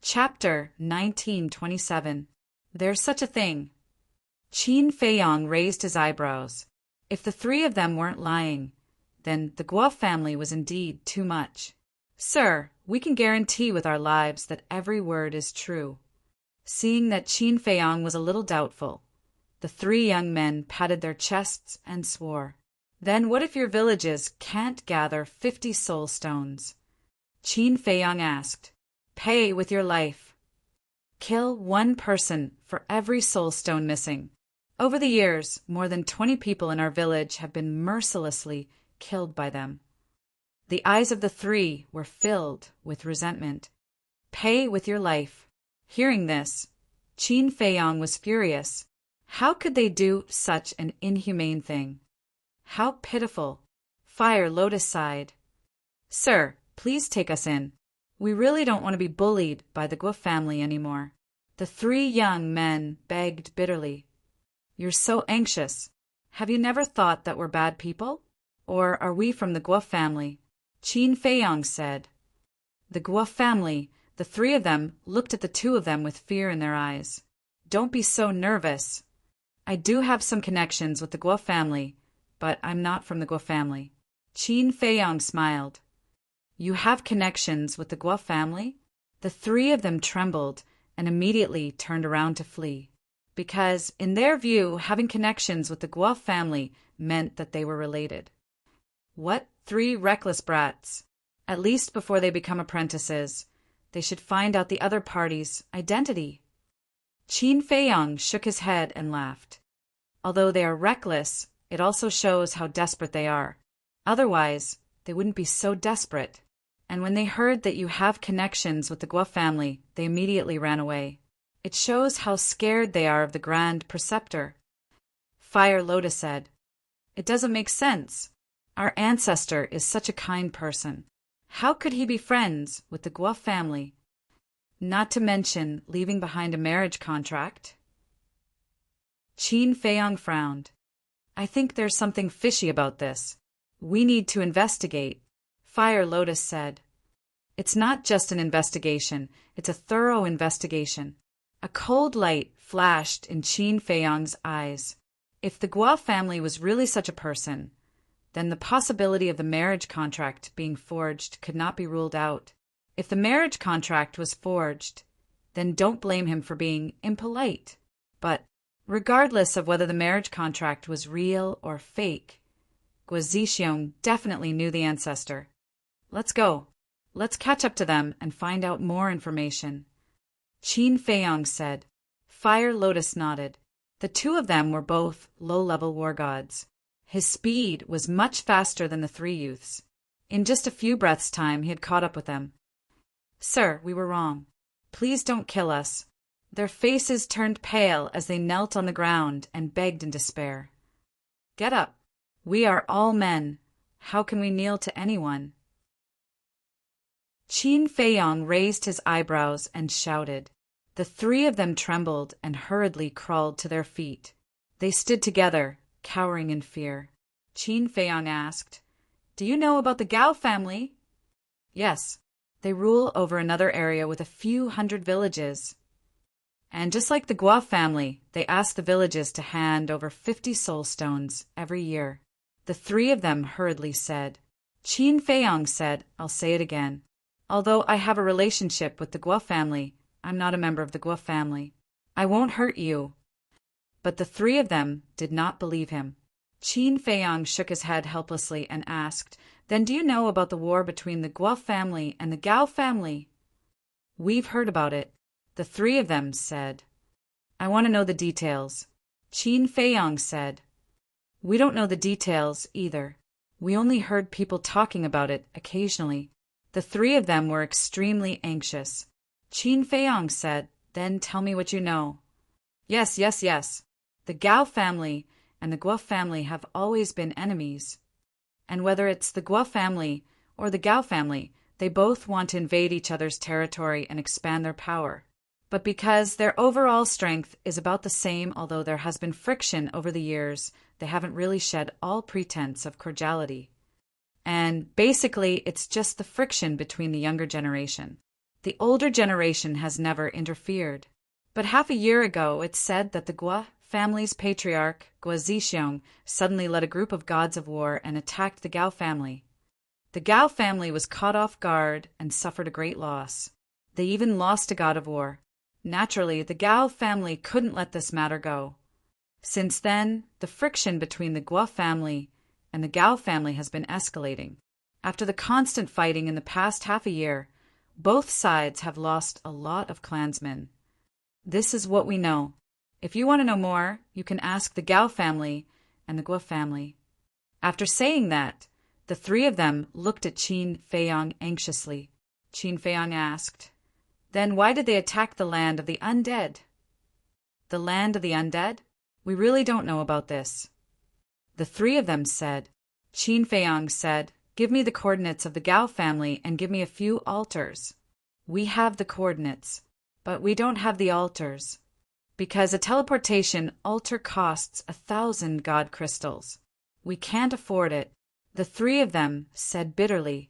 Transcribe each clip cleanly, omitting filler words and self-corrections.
Chapter 1927. There's such a thing. Qin Feiyang raised his eyebrows. If the three of them weren't lying, then the Guo family was indeed too much. Sir, we can guarantee with our lives that every word is true. Seeing that Qin Feiyang was a little doubtful, the three young men patted their chests and swore. Then what if your villages can't gather 50 soul stones? Qin Feiyang asked. Pay with your life. Kill one person for every soul stone missing. Over the years, more than 20 people in our village have been mercilessly killed by them. The eyes of the three were filled with resentment. Pay with your life. Hearing this, Qin Feiyang was furious. How could they do such an inhumane thing? How pitiful. Fire Lotus sighed. Sir, please take us in. We really don't want to be bullied by the Guo family anymore. The three young men begged bitterly. You're so anxious. Have you never thought that we're bad people? Or are we from the Guo family? Qin Feiyang said. The Guo family, the three of them looked at the two of them with fear in their eyes. Don't be so nervous. I do have some connections with the Guo family, but I'm not from the Guo family. Qin Feiyang smiled. You have connections with the Guo family? The three of them trembled and immediately turned around to flee, because, in their view, having connections with the Guo family meant that they were related. What three reckless brats! At least before they become apprentices, they should find out the other party's identity. Qin Feiyang shook his head and laughed. Although they are reckless, it also shows how desperate they are. Otherwise, they wouldn't be so desperate. And when they heard that you have connections with the Guo family, they immediately ran away. It shows how scared they are of the Grand Preceptor. Fire Lotus said, It doesn't make sense. Our ancestor is such a kind person. How could he be friends with the Guo family? Not to mention leaving behind a marriage contract. Qin Feiyang frowned. I think there's something fishy about this. We need to investigate. Fire Lotus said. It's not just an investigation, it's a thorough investigation. A cold light flashed in Qin Feiyang's eyes. If the Guo family was really such a person, then the possibility of the marriage contract being forged could not be ruled out. If the marriage contract was forged, then don't blame him for being impolite. But regardless of whether the marriage contract was real or fake, Guo Zixiong definitely knew the ancestor. Let's go. Let's catch up to them and find out more information. Qin Feiyang said. Fire Lotus nodded. The two of them were both low-level war gods. His speed was much faster than the three youths. In just a few breaths' time, he had caught up with them. Sir, we were wrong. Please don't kill us. Their faces turned pale as they knelt on the ground and begged in despair. Get up. We are all men. How can we kneel to anyone? Qin Feiyang raised his eyebrows and shouted. The three of them trembled and hurriedly crawled to their feet. They stood together, cowering in fear. Qin Feiyang asked, Do you know about the Gao family? Yes, they rule over another area with a few hundred villages. And just like the Guo family, they ask the villages to hand over 50 soul stones every year. The three of them hurriedly said. Qin Feiyang said, I'll say it again. Although I have a relationship with the Guo family, I'm not a member of the Guo family. I won't hurt you. But the three of them did not believe him. Qin Feiyang shook his head helplessly and asked, Then do you know about the war between the Guo family and the Gao family? We've heard about it. The three of them said. I want to know the details. Qin Feiyang said. We don't know the details either. We only heard people talking about it occasionally. The three of them were extremely anxious. Qin Feiyang said, Then tell me what you know. Yes. The Gao family and the Guo family have always been enemies. And whether it's the Guo family or the Gao family, they both want to invade each other's territory and expand their power. But because their overall strength is about the same, although there has been friction over the years, they haven't really shed all pretense of cordiality. And basically, it's just the friction between the younger generation. The older generation has never interfered. But half a year ago it's said that the Gua family's patriarch, Gua Zxiong, suddenly led a group of gods of war and attacked the Gao family. The Gao family was caught off guard and suffered a great loss. They even lost a god of war. Naturally, the Gao family couldn't let this matter go. Since then, the friction between the Gua family and the Gao family has been escalating. After the constant fighting in the past half a year, both sides have lost a lot of clansmen. This is what we know. If you want to know more, you can ask the Gao family and the Gua family. After saying that, the three of them looked at Qin Feiyang anxiously. Qin Feiyang asked, "Then why did they attack the land of the undead?" "The land of the undead? We really don't know about this." The three of them said. Qin Feiyang said, "Give me the coordinates of the Gao family and give me a few altars." "We have the coordinates, but we don't have the altars, because a teleportation altar costs 1,000 god crystals. We can't afford it." The three of them said bitterly,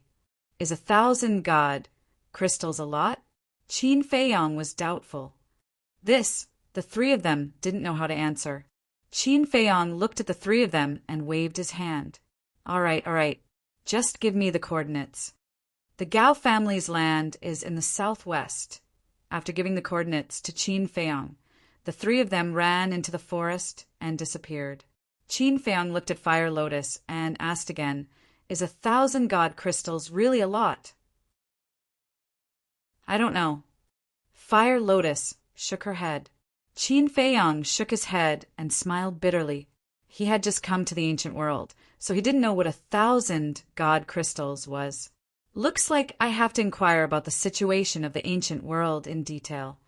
"Is 1,000 god crystals a lot?" Qin Feiyang was doubtful. This, the three of them didn't know how to answer. Qin Feiyang looked at the three of them and waved his hand. All right. Just give me the coordinates." The Gao family's land is in the southwest. After giving the coordinates to Qin Feiyang, the three of them ran into the forest and disappeared. Qin Feiyang looked at Fire Lotus and asked again, "Is 1,000 god crystals really a lot?" "I don't know." Fire Lotus shook her head. Qin Feiyang shook his head and smiled bitterly. He had just come to the ancient world, so he didn't know what 1,000 god crystals was. "Looks like I have to inquire about the situation of the ancient world in detail."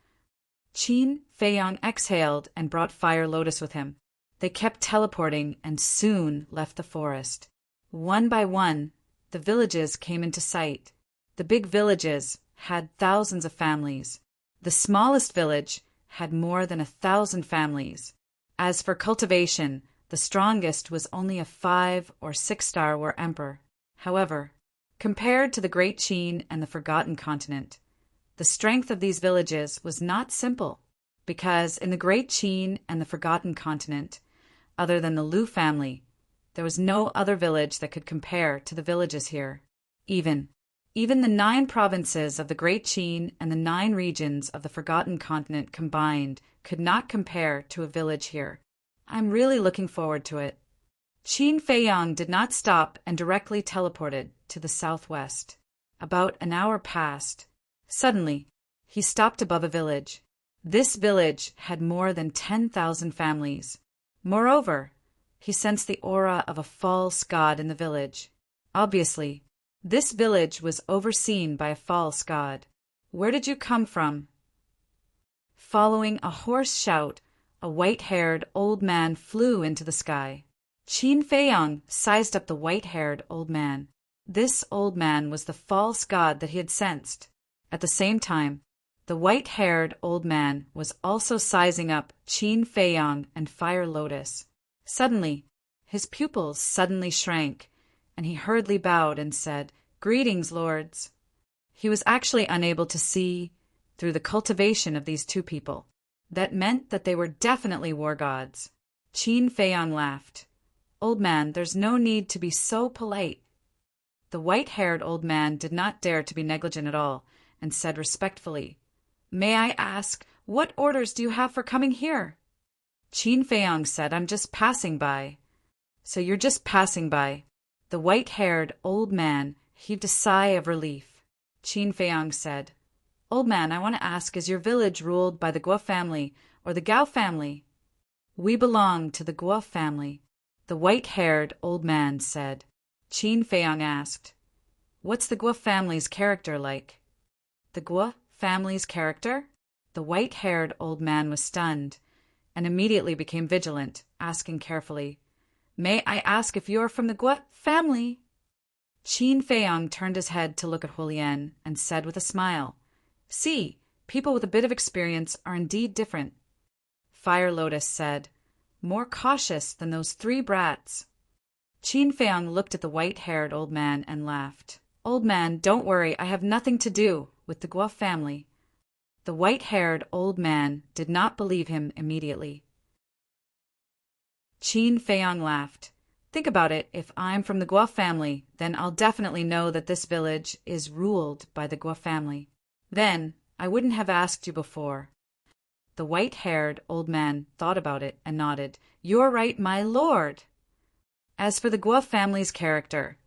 Qin Feiyang exhaled and brought Fire Lotus with him. They kept teleporting and soon left the forest. One by one, the villages came into sight. The big villages had thousands of families. The smallest village had more than 1,000 families. As for cultivation, the strongest was only a 5- or 6-star war emperor. However, compared to the Great Qin and the Forgotten Continent, the strength of these villages was not simple, because in the Great Qin and the Forgotten Continent, other than the Lu family, there was no other village that could compare to the villages here. Even the 9 provinces of the Great Qin and the 9 regions of the Forgotten Continent combined could not compare to a village here. I'm really looking forward to it. Qin Feiyang did not stop and directly teleported to the southwest. About an hour passed. Suddenly, he stopped above a village. This village had more than 10,000 families. Moreover, he sensed the aura of a false god in the village. Obviously, this village was overseen by a false god. "Where did you come from?" Following a hoarse shout, a white-haired old man flew into the sky. Qin Feiyang sized up the white-haired old man. This old man was the false god that he had sensed. At the same time, the white-haired old man was also sizing up Qin Feiyang and Fire Lotus. Suddenly, his pupils suddenly shrank, and he hurriedly bowed and said, "Greetings, lords." He was actually unable to see through the cultivation of these two people. That meant that they were definitely war gods. Qin Feiyang laughed. "Old man, there's no need to be so polite." The white-haired old man did not dare to be negligent at all, and said respectfully, "May I ask, what orders do you have for coming here?" Qin Feiyang said, "I'm just passing by." "So you're just passing by." The white-haired old man heaved a sigh of relief. Qin Feiyang said, "Old man, I want to ask, is your village ruled by the Gua family or the Gao family?" "We belong to the Gua family," the white-haired old man said. Qin Feiyang asked, "What's the Gua family's character like?" "The Gua family's character?" The white-haired old man was stunned and immediately became vigilant, asking carefully, "May I ask if you are from the Gua family?" Qin Feiyang turned his head to look at Hulian and said with a smile, "See, people with a bit of experience are indeed different." Fire Lotus said, "More cautious than those 3 brats." Qin Feiyang looked at the white-haired old man and laughed. "Old man, don't worry, I have nothing to do with the Guo family. The white-haired old man did not believe him immediately. Qin Feiyang laughed. Think about it, if I'm from the Guo family, then I'll definitely know that this village is ruled by the Guo family. Then I wouldn't have asked you before. The white-haired old man thought about it and nodded. You're right, my lord. As for the Guo family's character,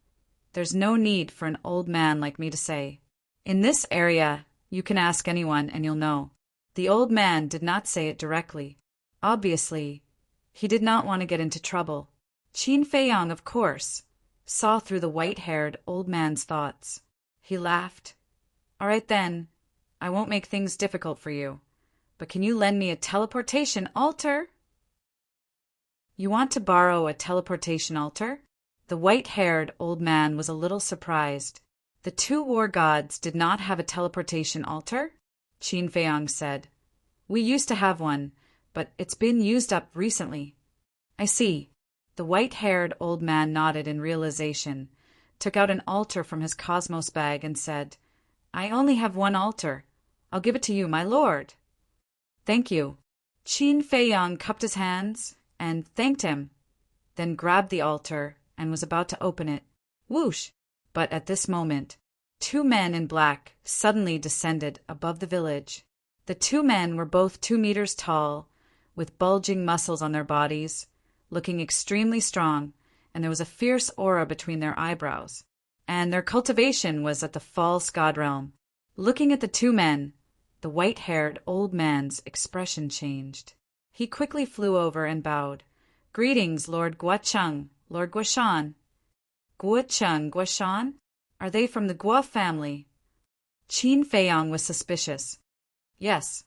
there's no need for an old man like me to say. In this area, you can ask anyone and you'll know. The old man did not say it directly. Obviously, he did not want to get into trouble. Qin Feiyang, of course, saw through the white-haired old man's thoughts. He laughed. All right then, I won't make things difficult for you. But can you lend me a teleportation altar? You want to borrow a teleportation altar? The white-haired old man was a little surprised. The two war gods did not have a teleportation altar? Qin Feiyang said. We used to have one, but it's been used up recently. I see. The white-haired old man nodded in realization, took out an altar from his cosmos bag and said, I only have one altar. I'll give it to you, my lord. Thank you. Qin Feiyang cupped his hands and thanked him, then grabbed the altar and was about to open it. Whoosh! But at this moment, two men in black suddenly descended above the village. The two men were both 2 meters tall, with bulging muscles on their bodies, looking extremely strong, and there was a fierce aura between their eyebrows. And their cultivation was at the false god realm. Looking at the two men, the white-haired old man's expression changed. He quickly flew over and bowed. Greetings, Lord Guocheng, Lord Guoshan. Guocheng, Guoshan? Are they from the Guo family? Qin Feiyang was suspicious. Yes.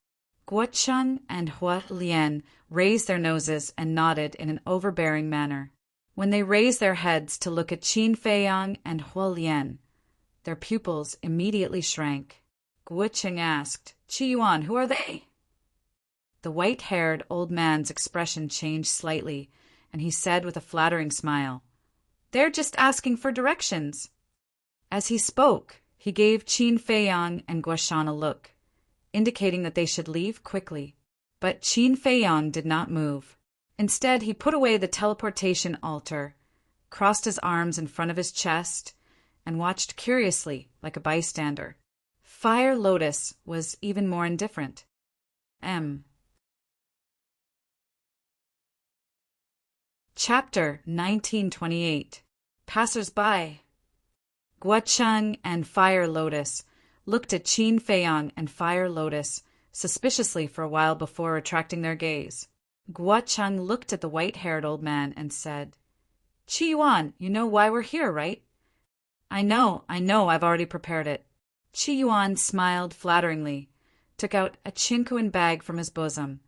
Guocheng and Hua Lian raised their noses and nodded in an overbearing manner. When they raised their heads to look at Qin Feiyang and Hua Lian, their pupils immediately shrank. Guocheng asked, Qi Yuan, who are they? The white-haired old man's expression changed slightly, and he said with a flattering smile, They're just asking for directions. As he spoke, he gave Qin Feiyang and Guoshan a look, indicating that they should leave quickly. But Qin Feiyang did not move. Instead, he put away the teleportation altar, crossed his arms in front of his chest, and watched curiously like a bystander. Fire Lotus was even more indifferent. Chapter 1928. Passers-by. Guocheng and Fire Lotus looked at Qin Feiyang and Fire Lotus suspiciously for a while before attracting their gaze. Guocheng looked at the white-haired old man and said, Qi Yuan, you know why we're here, right? I know, I've already prepared it. Qi Yuan smiled flatteringly, took out a chinquin bag from his bosom,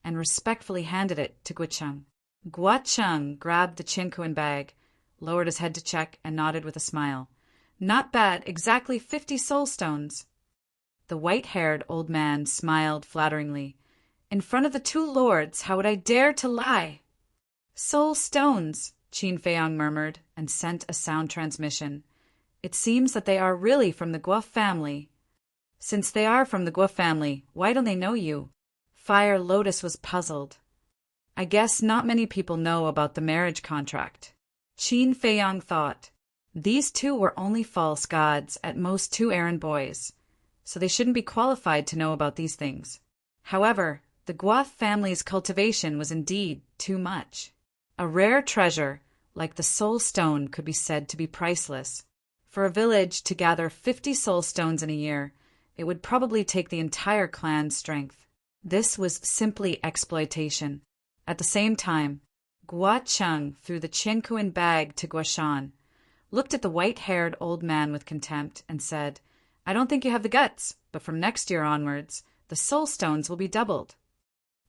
and respectfully handed it to Guocheng. Guocheng grabbed the chinquin bag, lowered his head to check, and nodded with a smile. Not bad, exactly 50 soul stones. The white-haired old man smiled flatteringly. In front of the two lords, how would I dare to lie? Soul stones, Qin Feiyang murmured, and sent a sound transmission. It seems that they are really from the Guo family. Since they are from the Guo family, why don't they know you? Fire Lotus was puzzled. I guess not many people know about the marriage contract. Qin Feiyang thought. These two were only false gods, at most 2 errand boys, so they shouldn't be qualified to know about these things. However, the Guo family's cultivation was indeed too much. A rare treasure, like the soul stone, could be said to be priceless. For a village to gather 50 soul stones in a year, it would probably take the entire clan's strength. This was simply exploitation. At the same time, Guocheng threw the chinquin bag to Guoshan, looked at the white-haired old man with contempt, and said, I don't think you have the guts, but from next year onwards, the soul stones will be doubled.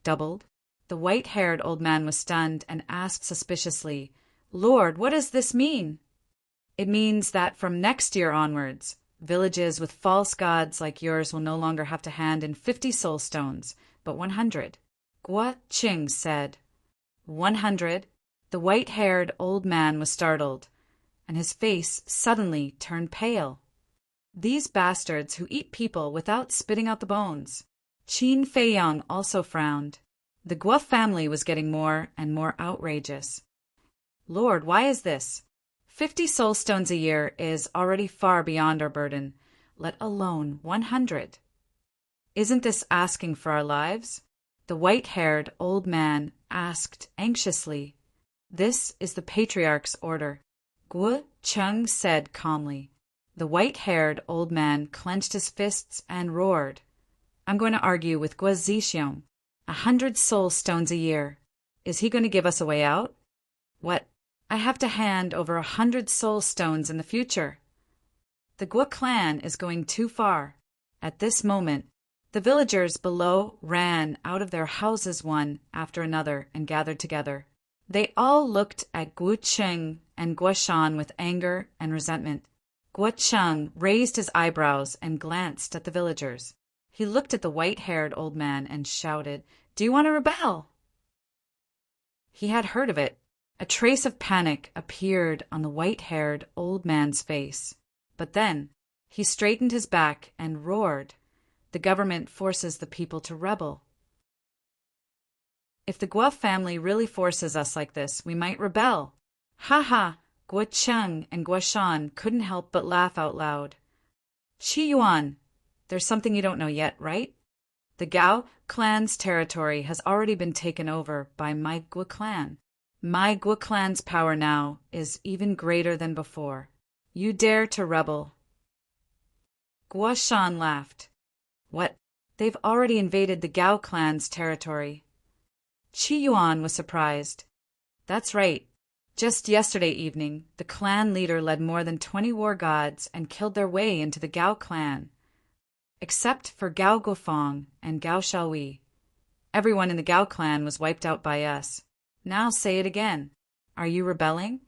Doubled? The white-haired old man was stunned and asked suspiciously, Lord, what does this mean? It means that from next year onwards, villages with false gods like yours will no longer have to hand in 50 soul stones, but 100. Guocheng said. 100? The white-haired old man was startled, and his face suddenly turned pale. These bastards who eat people without spitting out the bones. Qin Feiyang also frowned. The Guo family was getting more and more outrageous. Lord, why is this? 50 soul stones a year is already far beyond our burden, let alone 100. Isn't this asking for our lives? The white-haired old man asked anxiously. This is the patriarch's order, Guo Cheng said calmly. The white-haired old man clenched his fists and roared. I'm going to argue with Guo Zixiong. 100 soul stones a year. Is he going to give us a way out? What? I have to hand over 100 soul stones in the future. The Guo clan is going too far. At this moment, the villagers below ran out of their houses one after another and gathered together. They all looked at Guo Cheng and Guo Shan with anger and resentment. Guo Cheng raised his eyebrows and glanced at the villagers. He looked at the white-haired old man and shouted, "Do you want to rebel?" He had heard of it. A trace of panic appeared on the white-haired old man's face. But then he straightened his back and roared, "The government forces the people to rebel. If the Guo family really forces us like this, we might rebel." Ha ha! Guo Cheng and Guo Shan couldn't help but laugh out loud. "Qi Yuan, there's something you don't know yet, right? The Gao clan's territory has already been taken over by my Guo clan. My Guo clan's power now is even greater than before. You dare to rebel?" Guo Shan laughed. "What? They've already invaded the Gao clan's territory." Qi Yuan was surprised. "That's right. Just yesterday evening, the clan leader led more than 20 war gods and killed their way into the Gao clan. Except for Gao Guofeng and Gao Xiaowei. Everyone in the Gao clan was wiped out by us. Now say it again. Are you rebelling?"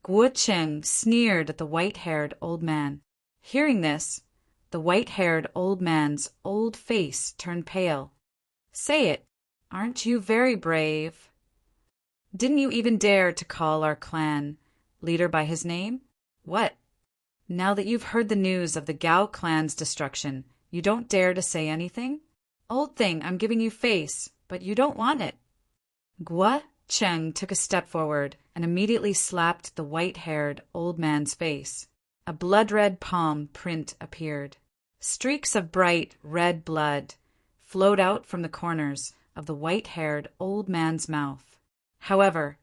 Guo Cheng sneered at the white-haired old man. Hearing this, the white-haired old man's old face turned pale. "Say it. Aren't you very brave? Didn't you even dare to call our clan leader by his name? What? Now that you've heard the news of the Gao clan's destruction, you don't dare to say anything? Old thing, I'm giving you face, but you don't want it." Guo Cheng took a step forward and immediately slapped the white-haired old man's face. A blood-red palm print appeared. Streaks of bright red blood flowed out from the corners of the white-haired old man's mouth. However,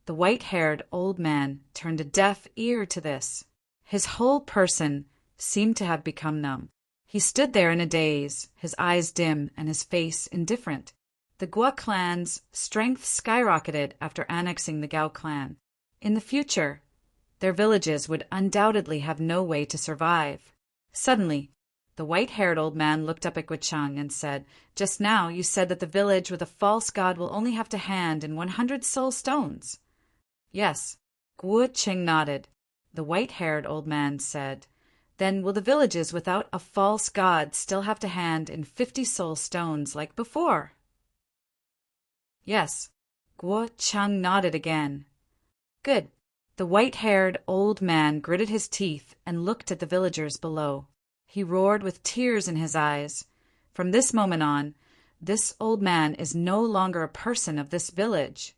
the white-haired old man turned a deaf ear to this. His whole person seemed to have become numb. He stood there in a daze, his eyes dim and his face indifferent. The Guo clan's strength skyrocketed after annexing the Gao clan. In the future, their villages would undoubtedly have no way to survive. Suddenly, the white-haired old man looked up at Guo Cheng and said, "Just now you said that the village with a false god will only have to hand in 100 soul stones." "Yes." Guo Cheng nodded. The white-haired old man said, "Then will the villages without a false god still have to hand in 50 soul stones like before?" "Yes." Guo Cheng nodded again. "Good." The white-haired old man gritted his teeth and looked at the villagers below. He roared with tears in his eyes. "From this moment on, this old man is no longer a person of this village."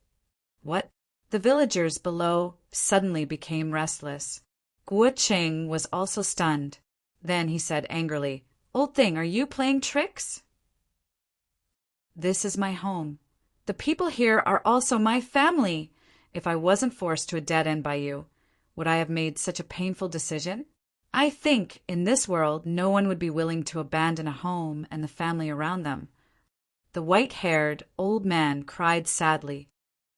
"What?" The villagers below suddenly became restless. Guo Cheng was also stunned. Then he said angrily, "Old thing, are you playing tricks?" "This is my home. The people here are also my family. If I wasn't forced to a dead end by you, would I have made such a painful decision? I think in this world no one would be willing to abandon a home and the family around them." The white-haired old man cried sadly.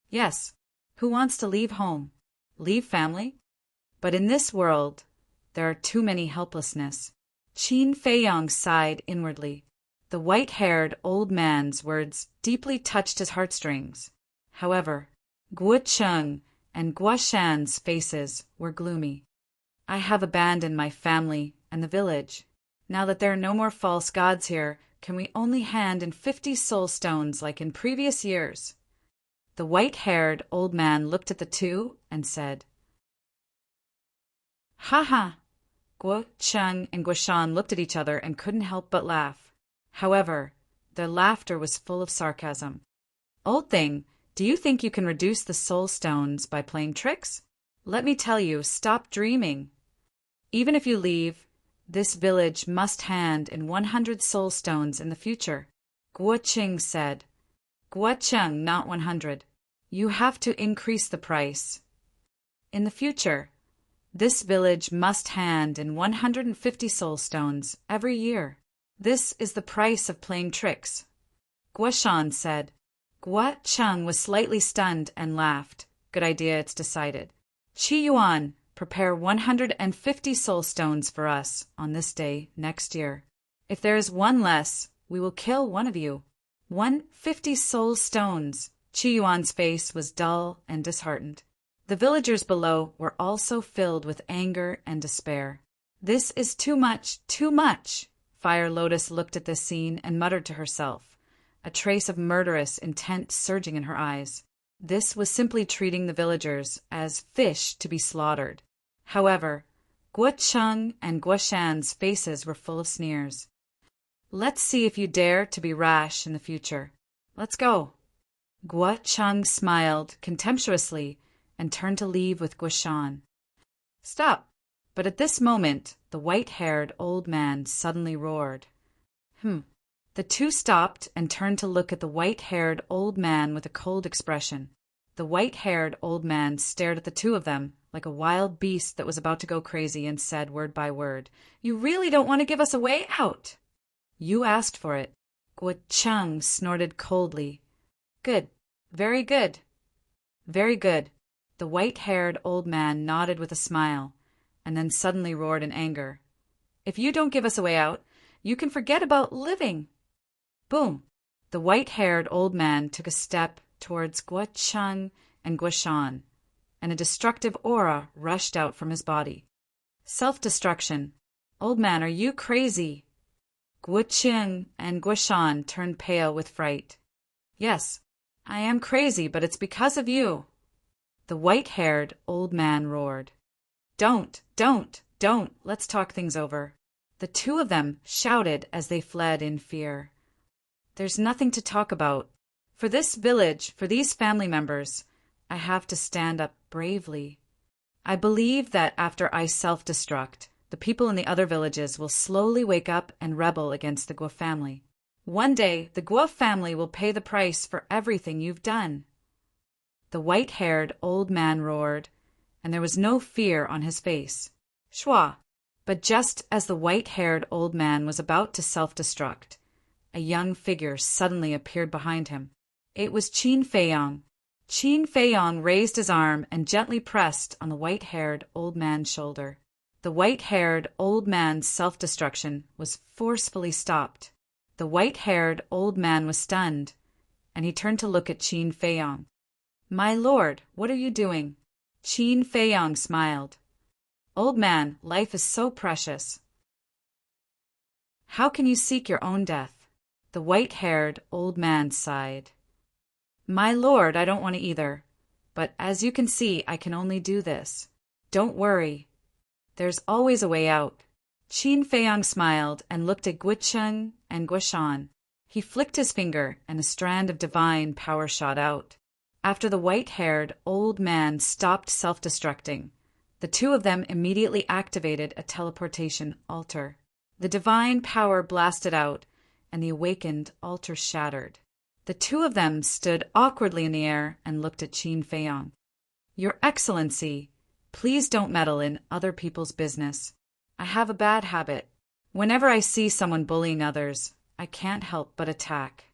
"Yes, who wants to leave home, leave family? But in this world, there are too many helplessness." Qin Feiyang sighed inwardly. The white-haired old man's words deeply touched his heartstrings. However, Guo Cheng and Guo Shan's faces were gloomy. "I have abandoned my family and the village. Now that there are no more false gods here, can we only hand in 50 soul stones like in previous years?" The white-haired old man looked at the two and said, "Ha ha! Guo Cheng and Guoshan looked at each other and couldn't help but laugh. However, their laughter was full of sarcasm. Old thing, do you think you can reduce the soul stones by playing tricks? Let me tell you, stop dreaming. Even if you leave, this village must hand in 100 soul stones in the future. Guo Cheng said. Guo Cheng, not 100. You have to increase the price. In the future, this village must hand in 150 soul stones every year. This is the price of playing tricks. Guoshan said. Guo Cheng was slightly stunned and laughed. Good idea, it's decided. Qi Yuan, prepare 150 soul stones for us on this day next year. If there is one less, we will kill one of you. 150 soul stones. Qi Yuan's face was dull and disheartened. The villagers below were also filled with anger and despair. This is too much, too much. Fire Lotus looked at this scene and muttered to herself, a trace of murderous intent surging in her eyes. This was simply treating the villagers as fish to be slaughtered. However, Guo Cheng and Guoshan's faces were full of sneers. Let's see if you dare to be rash in the future. Let's go. Guo Cheng smiled contemptuously and turned to leave with Guoshan. Stop! But at this moment, the white-haired old man suddenly roared. The two stopped and turned to look at the white-haired old man with a cold expression. The white-haired old man stared at the two of them like a wild beast that was about to go crazy and said word by word, You really don't want to give us a way out? You asked for it. Guo Cheng snorted coldly. Good. Very good. Very good. The white-haired old man nodded with a smile, and then suddenly roared in anger. If you don't give us a way out, you can forget about living. Boom! The white-haired old man took a step towards Guo Cheng and Guoshan, and a destructive aura rushed out from his body. Self-destruction. Old man, are you crazy? Guo Cheng and Guoshan turned pale with fright. Yes, I am crazy, but it's because of you. The white-haired old man roared. Don't, let's talk things over. The two of them shouted as they fled in fear. There's nothing to talk about. For this village, for these family members, I have to stand up bravely. I believe that after I self-destruct, the people in the other villages will slowly wake up and rebel against the Guo family. One day, the Guo family will pay the price for everything you've done. The white-haired old man roared, and there was no fear on his face. Shua! But just as the white-haired old man was about to self-destruct, a young figure suddenly appeared behind him. It was Qin Feiyang. Qin Feiyang raised his arm and gently pressed on the white-haired old man's shoulder. The white-haired old man's self-destruction was forcefully stopped. The white-haired old man was stunned, and he turned to look at Qin Feiyang. My lord, what are you doing? Qin Feiyang smiled. Old man, life is so precious. How can you seek your own death? The white-haired old man sighed. My lord, I don't want to either, but as you can see, I can only do this. Don't worry. There's always a way out. Qin Feiyang smiled and looked at Guo Cheng and Guoshan. He flicked his finger, and a strand of divine power shot out. After the white-haired old man stopped self-destructing, the two of them immediately activated a teleportation altar. The divine power blasted out, and the awakened altar shattered. The two of them stood awkwardly in the air and looked at Qin Feiyang. Your Excellency, please don't meddle in other people's business. I have a bad habit. Whenever I see someone bullying others, I can't help but attack.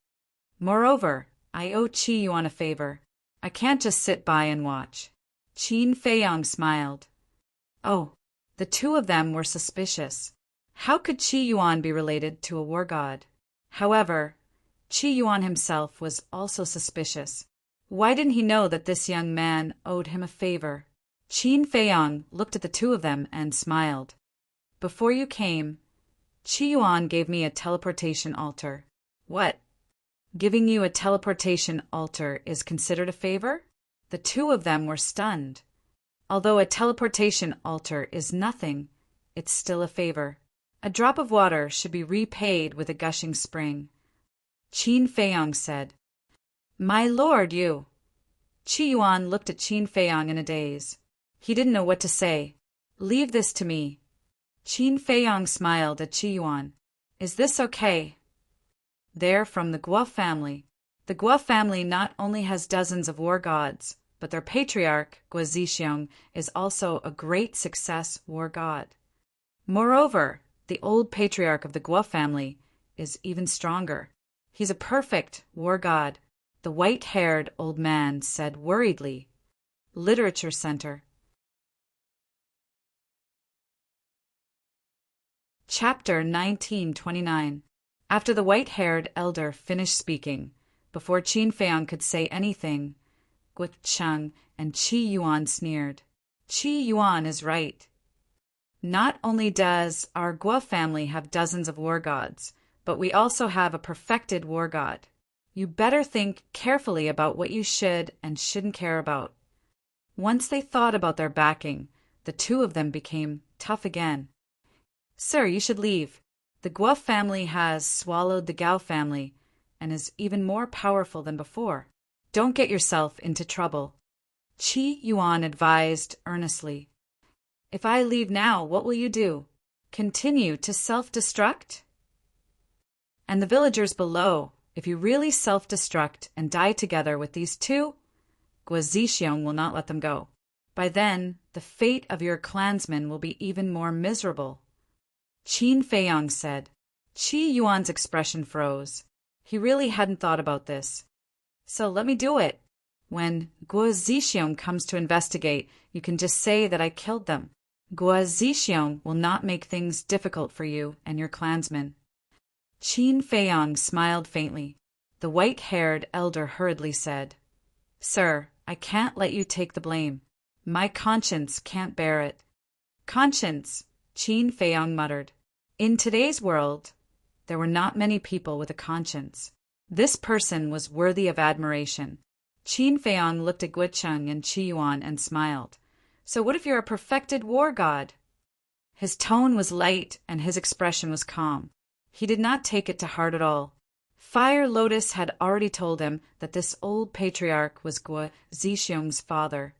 Moreover, I owe Qi Yuan a favor. I can't just sit by and watch. Qin Feiyang smiled. Oh, the two of them were suspicious. How could Qi Yuan be related to a war god? However, Qi Yuan himself was also suspicious. Why didn't he know that this young man owed him a favor? Qin Feiyang looked at the two of them and smiled. Before you came, Qi Yuan gave me a teleportation altar. What? Giving you a teleportation altar is considered a favor? The two of them were stunned. Although a teleportation altar is nothing, it's still a favor. A drop of water should be repaid with a gushing spring. Qin Feiyong said, "My lord, you." Qi Yuan looked at Qin Feiyong in a daze. He didn't know what to say. "Leave this to me." Qin Feiyong smiled at Qi Yuan. "Is this okay?" They're from the Guo family. The Guo family not only has dozens of war gods, but their patriarch, Guo Zixiong, is also a great success war god. Moreover, the old patriarch of the Guo family is even stronger. He's a perfect war god, the white-haired old man said worriedly. Literature Center. Chapter 1929. After the white-haired elder finished speaking, before Qin Feiyong could say anything, Guo Cheng and Qi Yuan sneered. Qi Yuan is right. Not only does our Guo family have dozens of war gods, but we also have a perfected war god. You better think carefully about what you should and shouldn't care about. Once they thought about their backing, the two of them became tough again. Sir, you should leave. The Guo family has swallowed the Gao family and is even more powerful than before. Don't get yourself into trouble. Qi Yuan advised earnestly. If I leave now, what will you do? Continue to self-destruct? And the villagers below, if you really self-destruct and die together with these two, Guo Zixiong will not let them go. By then, the fate of your clansmen will be even more miserable. Qin Feiyong said. Qi Yuan's expression froze. He really hadn't thought about this. So let me do it. When Guo Zixiong comes to investigate, you can just say that I killed them. Guo Zixiong will not make things difficult for you and your clansmen. Qin Feiyong smiled faintly. The white-haired elder hurriedly said, Sir, I can't let you take the blame. My conscience can't bear it. Conscience, Qin Feiyong muttered. In today's world, there were not many people with a conscience. This person was worthy of admiration. Qin Feiyong looked at Guo Cheng and Qi Yuan and smiled. So what if you're a perfected war god? His tone was light and his expression was calm. He did not take it to heart at all. Fire Lotus had already told him that this old patriarch was Guo Zixiong's father.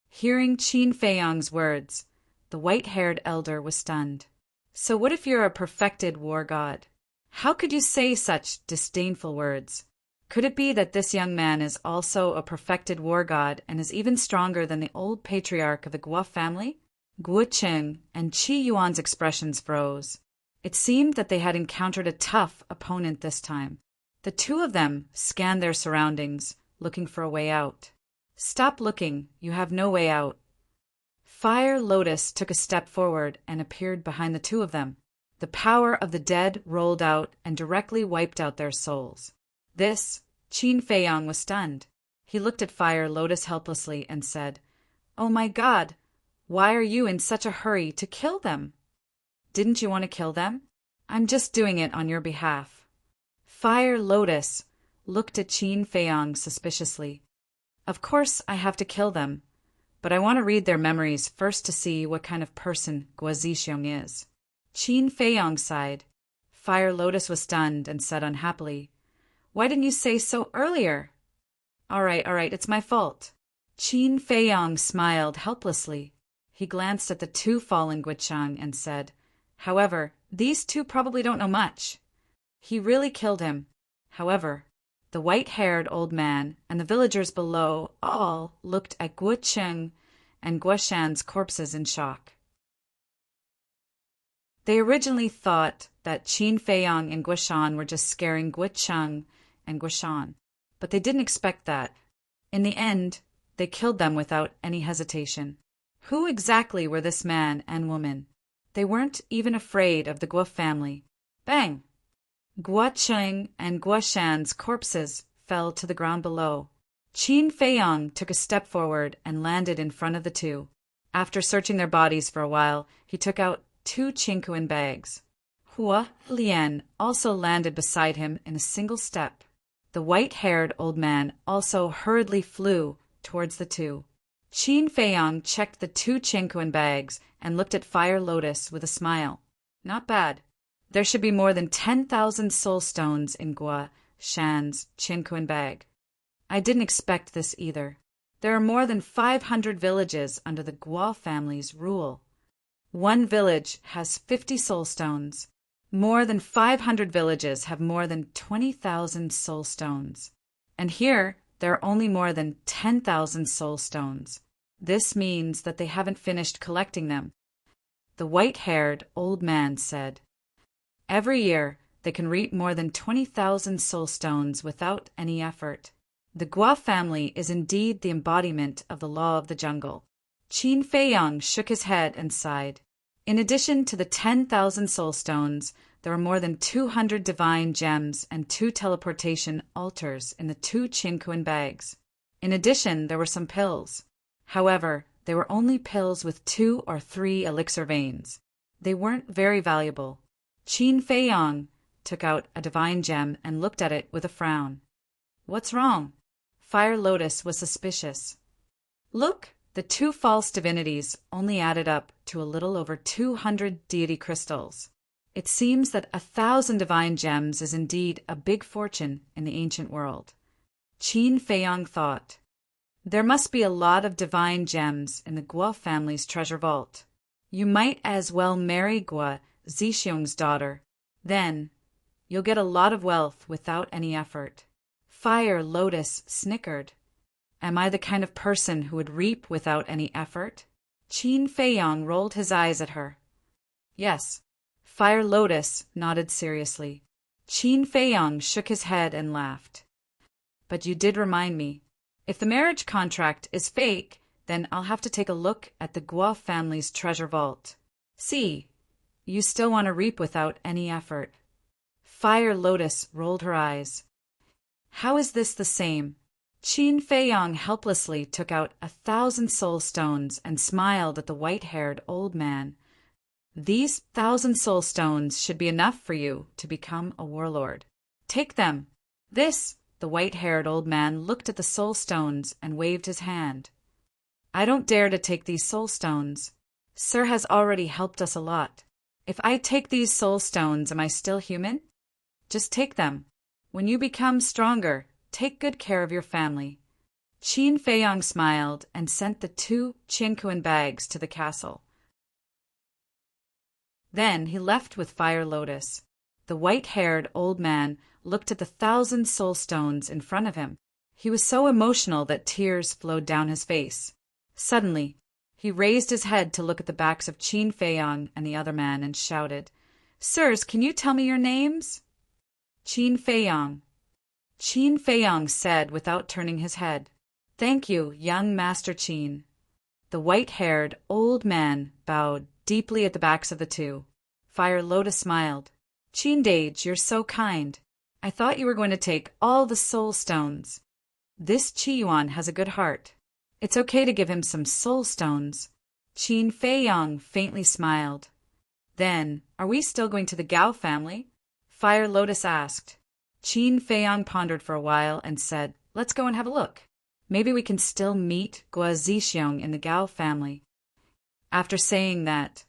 Hearing Qin Feiyong's words, the white-haired elder was stunned. So what if you're a perfected war god? How could you say such disdainful words? Could it be that this young man is also a perfected war god and is even stronger than the old patriarch of the Guo family? Guo Cheng and Qi Yuan's expressions froze. It seemed that they had encountered a tough opponent this time. The two of them scanned their surroundings, looking for a way out. Stop looking, you have no way out. Fire Lotus took a step forward and appeared behind the two of them. The power of the dead rolled out and directly wiped out their souls. This, Qin Feiyong was stunned. He looked at Fire Lotus helplessly and said, Oh my God, why are you in such a hurry to kill them? Didn't you want to kill them? I'm just doing it on your behalf. Fire Lotus looked at Qin Feiyong suspiciously. Of course I have to kill them, but I want to read their memories first to see what kind of person Guo Zixiong is. Qin Feiyong sighed. Fire Lotus was stunned and said unhappily, Why didn't you say so earlier? All right, it's my fault. Qin Feiyong smiled helplessly. He glanced at the two fallen Guo Cheng and said, However, these two probably don't know much. He really killed him. However, the white-haired old man and the villagers below all looked at Guo Cheng and Guo Shan's corpses in shock. They originally thought that Qin Feiyong and Guo Shan were just scaring Guo Cheng and Guo Shan, but they didn't expect that. In the end, they killed them without any hesitation. Who exactly were this man and woman? They weren't even afraid of the Guo family. Bang! Guo Cheng and Guo Shan's corpses fell to the ground below. Qin Feiyong took a step forward and landed in front of the two. After searching their bodies for a while, he took out 2 Qingkuan bags. Hua Lian also landed beside him in a single step. The white-haired old man also hurriedly flew towards the two. Qin Feiyang checked the 2 Qinquan bags and looked at Fire Lotus with a smile. Not bad. There should be more than 10,000 soul stones in Gua Shan's Qinquan bag. I didn't expect this either. There are more than 500 villages under the Gua family's rule. One village has 50 soul stones. More than 500 villages have more than 20,000 soul stones. And here, there are only more than 10,000 soul stones. This means that they haven't finished collecting them. The white-haired old man said, "Every year, they can reap more than 20,000 soul stones without any effort. The Gua family is indeed the embodiment of the law of the jungle." Qin Feiyang shook his head and sighed. In addition to the 10,000 soul stones, there are more than 200 divine gems and 2 teleportation altars in the 2 Qinquan bags. In addition, there were some pills. However, they were only pills with 2 or 3 elixir veins. They weren't very valuable. Qin Feiyang took out a divine gem and looked at it with a frown. "What's wrong?" Fire Lotus was suspicious. "Look, the 2 false divinities only added up to a little over 200 deity crystals. It seems that 1,000 divine gems is indeed a big fortune in the ancient world." Qin Feiyang thought, "There must be a lot of divine gems in the Gua family's treasure vault. You might as well marry Gua Zixiong's daughter. Then, you'll get a lot of wealth without any effort." Fire Lotus snickered. "Am I the kind of person who would reap without any effort?" Qin Feiyang rolled his eyes at her. "Yes." Fire Lotus nodded seriously. Qin Feiyang shook his head and laughed. "But you did remind me. If the marriage contract is fake, then I'll have to take a look at the Gua family's treasure vault. See, you still want to reap without any effort." Fire Lotus rolled her eyes. "How is this the same?" Qin Feiyang helplessly took out 1,000 soul stones and smiled at the white-haired old man. "These 1,000 soul stones should be enough for you to become a warlord. Take them." The white-haired old man looked at the soul stones and waved his hand. "I don't dare to take these soul stones. Sir has already helped us a lot. If I take these soul stones, am I still human? Just take them. When you become stronger, take good care of your family." Qin Feiyang smiled and sent the 2 Qinquan bags to the castle. Then he left with Fire Lotus. The white-haired old man looked at the 1,000 soul stones in front of him. He was so emotional that tears flowed down his face. Suddenly, he raised his head to look at the backs of Qin Feiyang and the other man and shouted, "Sirs, can you tell me your names?" "Qin Feiyang." Qin Feiyang said without turning his head, "Thank you, young Master Qin." The white-haired old man bowed deeply at the backs of the 2. Fire Lotus smiled. "Qin Dage, you're so kind. I thought you were going to take all the soul stones. This Qi Yuan has a good heart. It's okay to give him some soul stones." Qin Feiyang faintly smiled. "Then, are we still going to the Gao family?" Fire Lotus asked. Qin Feiyang pondered for a while and said, "Let's go and have a look. Maybe we can still meet Gua Zixiong in the Gao family." After saying that,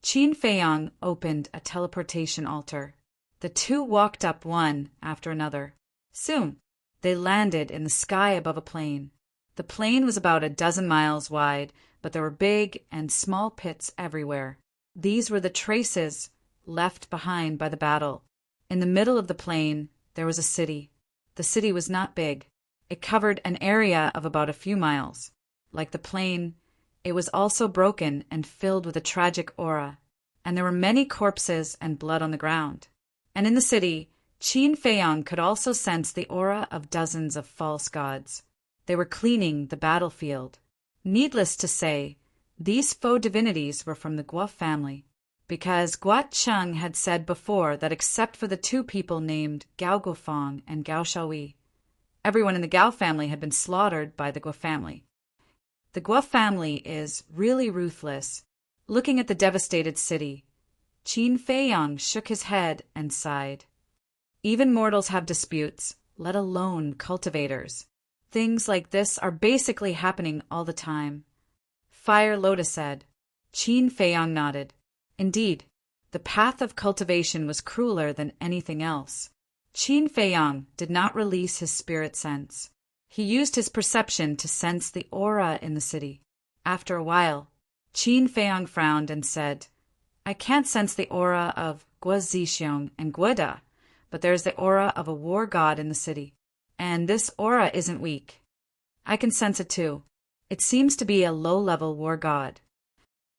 Qin Feiyang opened a teleportation altar. The 2 walked up one after another. Soon, they landed in the sky above a plain. The plain was about a dozen miles wide, but there were big and small pits everywhere. These were the traces left behind by the battle. In the middle of the plain, there was a city. The city was not big. It covered an area of about a few miles. Like the plain, it was also broken and filled with a tragic aura, and there were many corpses and blood on the ground. And in the city, Qin Feiyang could also sense the aura of dozens of false gods. They were cleaning the battlefield. Needless to say, these faux divinities were from the Gua family, because Gua Cheng had said before that except for the 2 people named Gao Guofang and Gao Shaohui, everyone in the Gao family had been slaughtered by the Gua family. The Gua family is really ruthless. Looking at the devastated city, Qin Feiyang shook his head and sighed. Even mortals have disputes, let alone cultivators. Things like this are basically happening all the time. Fire Lotus said. Qin Feiyang nodded. Indeed, the path of cultivation was crueler than anything else. Qin Feiyang did not release his spirit sense. He used his perception to sense the aura in the city. After a while, Qin Feiyang frowned and said, I can't sense the aura of Guo Zixiong and Guoda, but there's the aura of a war god in the city. And this aura isn't weak. I can sense it too. It seems to be a low-level war god.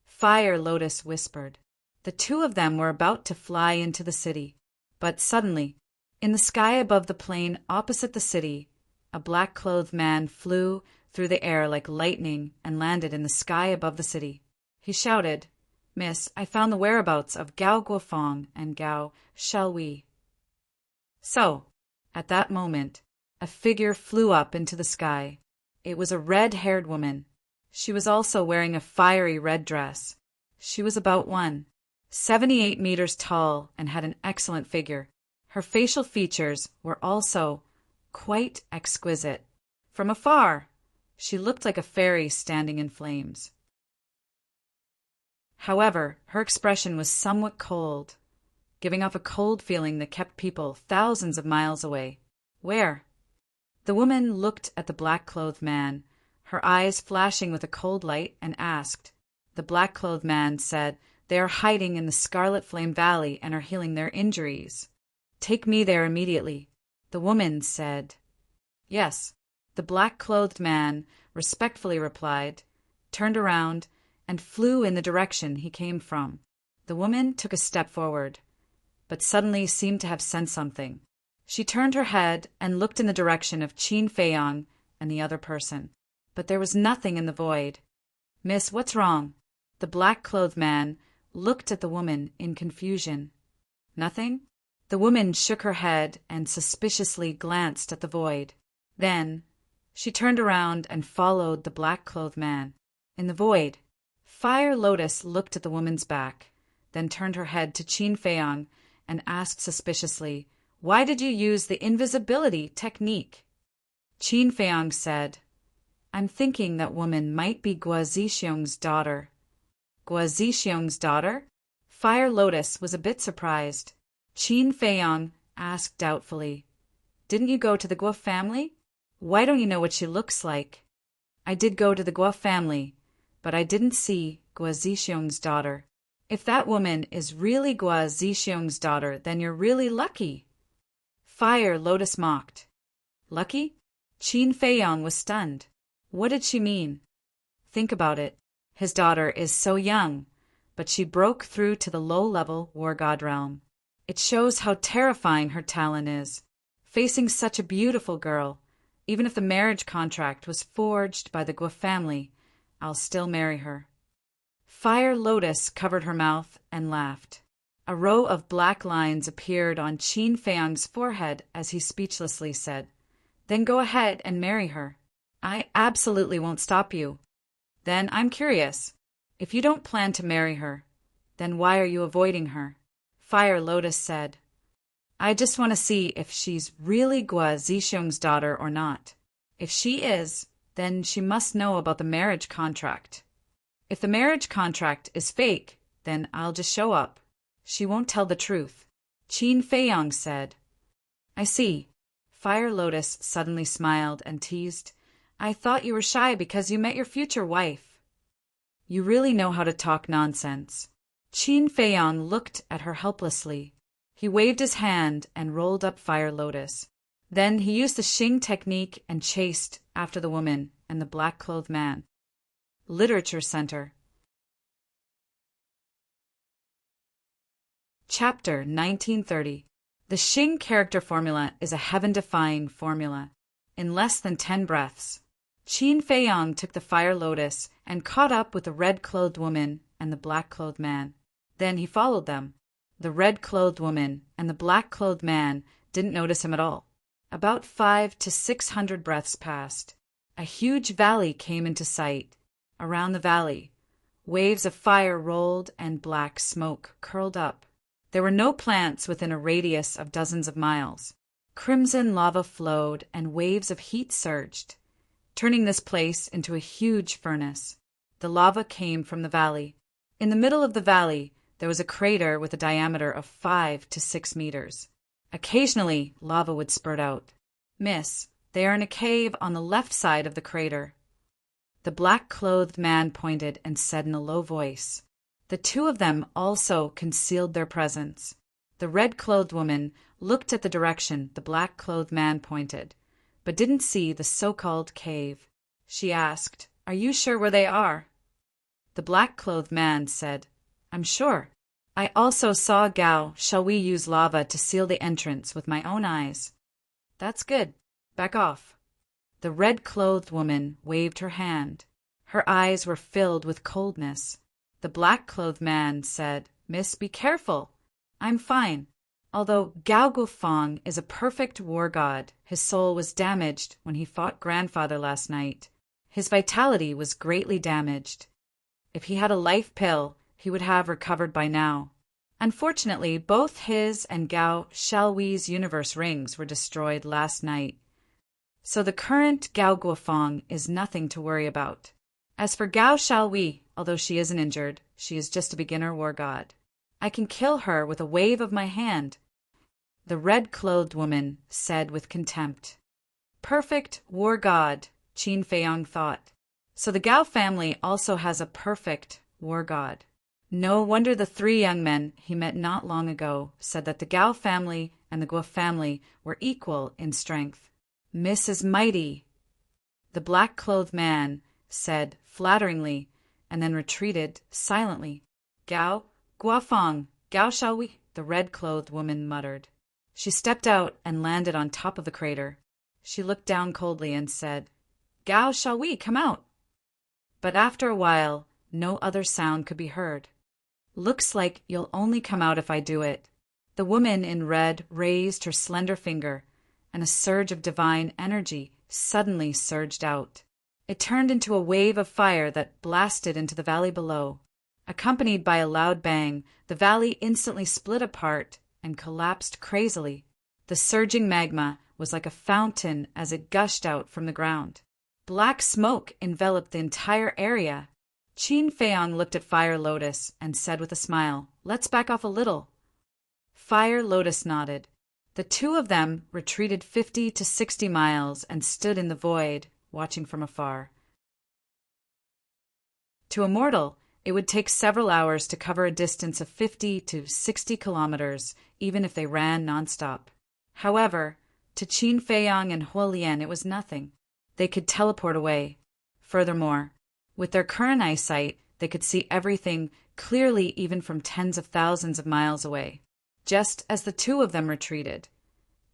Fire Lotus whispered. The two of them were about to fly into the city. But suddenly, in the sky above the plain opposite the city, a black-clothed man flew through the air like lightning and landed in the sky above the city. He shouted, Miss, I found the whereabouts of Gao Guofeng and Gao Xiaowei. So, at that moment, a figure flew up into the sky. It was a red-haired woman. She was also wearing a fiery red dress. She was about 178 meters tall and had an excellent figure. Her facial features were also quite exquisite. From afar, she looked like a fairy standing in flames. However, her expression was somewhat cold, giving off a cold feeling that kept people thousands of miles away. Where? The woman looked at the black-clothed man, her eyes flashing with a cold light, and asked. The black-clothed man said, They are hiding in the Scarlet Flame Valley and are healing their injuries. Take me there immediately. The woman said. Yes. The black-clothed man respectfully replied, turned around, and flew in the direction he came from. The woman took a step forward, but suddenly seemed to have sensed something. She turned her head and looked in the direction of Qin Feiyang and the other person, but there was nothing in the void. Miss, what's wrong? The black-clothed man looked at the woman in confusion. Nothing? The woman shook her head and suspiciously glanced at the void. Then she turned around and followed the black-clothed man. In the void, Fire Lotus looked at the woman's back, then turned her head to Qin Feiyang and asked suspiciously, Why did you use the invisibility technique? Qin Feiyang said, I'm thinking that woman might be Guo Zixiong's daughter. Guo Zixiong's daughter? Fire Lotus was a bit surprised. Qin Feiyang asked doubtfully, Didn't you go to the Guo family? Why don't you know what she looks like? I did go to the Guo family, but I didn't see Guo Zixiong's daughter. If that woman is really Guo Zixiong's daughter, then you're really lucky. Fire Lotus mocked. Lucky? Qin Feiyang was stunned. What did she mean? Think about it. His daughter is so young, but she broke through to the low-level war god realm. It shows how terrifying her talent is. Facing such a beautiful girl, even if the marriage contract was forged by the Guo family, I'll still marry her. Fire Lotus covered her mouth and laughed. A row of black lines appeared on Qin Feiyang's forehead as he speechlessly said, Then go ahead and marry her. I absolutely won't stop you. Then I'm curious. If you don't plan to marry her, then why are you avoiding her? Fire Lotus said, I just want to see if she's really Guo Zixiong's daughter or not. If she is, then she must know about the marriage contract. If the marriage contract is fake, then I'll just show up. She won't tell the truth. Qin Feiyang said. I see. Fire Lotus suddenly smiled and teased, I thought you were shy because you met your future wife. You really know how to talk nonsense. Qin Feiyang looked at her helplessly. He waved his hand and rolled up Fire Lotus. Then he used the Xing technique and chased after the woman and the black-clothed man. Literature Center. Chapter 1930. The Xing character formula is a heaven-defying formula. In less than 10 breaths, Qin Feiyang took the Fire Lotus and caught up with the red-clothed woman and the black-clothed man. Then he followed them. The red-clothed woman and the black-clothed man didn't notice him at all. About 500 to 600 breaths passed. A huge valley came into sight. Around the valley, waves of fire rolled and black smoke curled up. There were no plants within a radius of dozens of miles. Crimson lava flowed and waves of heat surged, turning this place into a huge furnace. The lava came from the valley. In the middle of the valley, there was a crater with a diameter of 5 to 6 meters. Occasionally, lava would spurt out. "Miss, they are in a cave on the left side of the crater." The black-clothed man pointed and said in a low voice. The two of them also concealed their presence. The red-clothed woman looked at the direction the black-clothed man pointed, but didn't see the so-called cave. She asked, "Are you sure where they are?" The black-clothed man said, "I'm sure. I also saw Gao. Shall we use lava to seal the entrance with my own eyes?" "That's good. Back off." The red-clothed woman waved her hand. Her eyes were filled with coldness. The black-clothed man said, "Miss, be careful. I'm fine. Although Gao Guofeng is a perfect war god, his soul was damaged when he fought grandfather last night. His vitality was greatly damaged. If he had a life pill, he would have recovered by now. Unfortunately, both his and Gao Shaohui's universe rings were destroyed last night. So the current Gao Guofeng is nothing to worry about. As for Gao Shaohui, although she isn't injured, she is just a beginner war god. I can kill her with a wave of my hand." The red-clothed woman said with contempt. Perfect war god, Qin Feiyang thought. So the Gao family also has a perfect war god. No wonder the three young men he met not long ago said that the Gao family and the Guo family were equal in strength. "Miss is mighty," the black-clothed man said flatteringly, and then retreated silently. "Gao Guofeng, Gao Shaohui," the red-clothed woman muttered. She stepped out and landed on top of the crater. She looked down coldly and said, "Gao Shaohui, come out." But after a while, no other sound could be heard. "Looks like you'll only come out if I do it." The woman in red raised her slender finger, and a surge of divine energy suddenly surged out. It turned into a wave of fire that blasted into the valley below. Accompanied by a loud bang, the valley instantly split apart and collapsed crazily. The surging magma was like a fountain as it gushed out from the ground. Black smoke enveloped the entire area. Qin Feiyang looked at Fire Lotus and said with a smile, "Let's back off a little." Fire Lotus nodded. The two of them retreated 50 to 60 miles and stood in the void, watching from afar. To a mortal, it would take several hours to cover a distance of 50 to 60 kilometers, even if they ran nonstop. However, to Qin Feiyang and Huolian it was nothing. They could teleport away. Furthermore, with their current eyesight, they could see everything clearly even from tens of thousands of miles away. Just as the two of them retreated,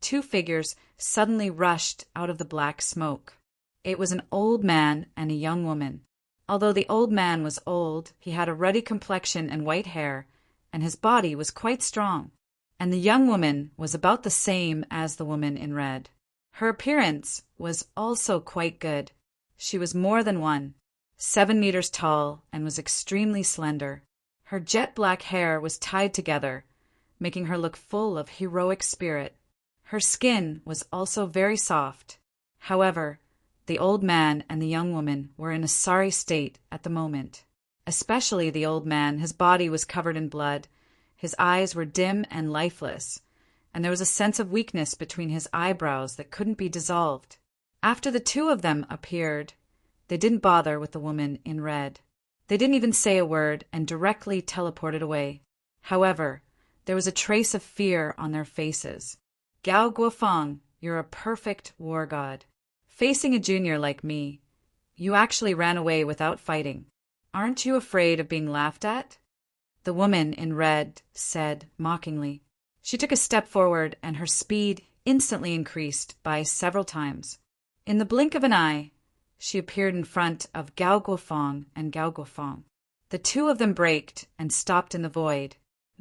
two figures suddenly rushed out of the black smoke. It was an old man and a young woman. Although the old man was old, he had a ruddy complexion and white hair, and his body was quite strong. And the young woman was about the same as the woman in red. Her appearance was also quite good. She was more than 7 meters tall, and was extremely slender. Her jet-black hair was tied together, making her look full of heroic spirit. Her skin was also very soft. However, the old man and the young woman were in a sorry state at the moment. Especially the old man, his body was covered in blood, his eyes were dim and lifeless, and there was a sense of weakness between his eyebrows that couldn't be dissolved. After the two of them appeared, they didn't bother with the woman in red. They didn't even say a word and directly teleported away. However, there was a trace of fear on their faces. "Gao Guofeng, you're a perfect war god. Facing a junior like me, you actually ran away without fighting. Aren't you afraid of being laughed at?" The woman in red said mockingly. She took a step forward, and her speed instantly increased by several times. In the blink of an eye, she appeared in front of Gao Guofeng and Gao Guofeng. The two of them braked and stopped in the void.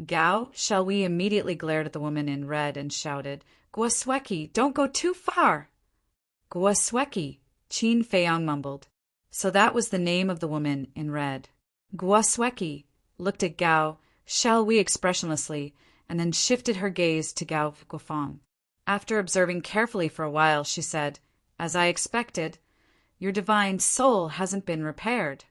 Gao Shaohui immediately glared at the woman in red and shouted, "Guosweki, don't go too far!" "Guosweki," Qin Feiyang mumbled. So that was the name of the woman in red. Guosweki looked at Gao Shaohui expressionlessly, and then shifted her gaze to Gao Guofeng. After observing carefully for a while, she said, "As I expected, your divine soul hasn't been repaired.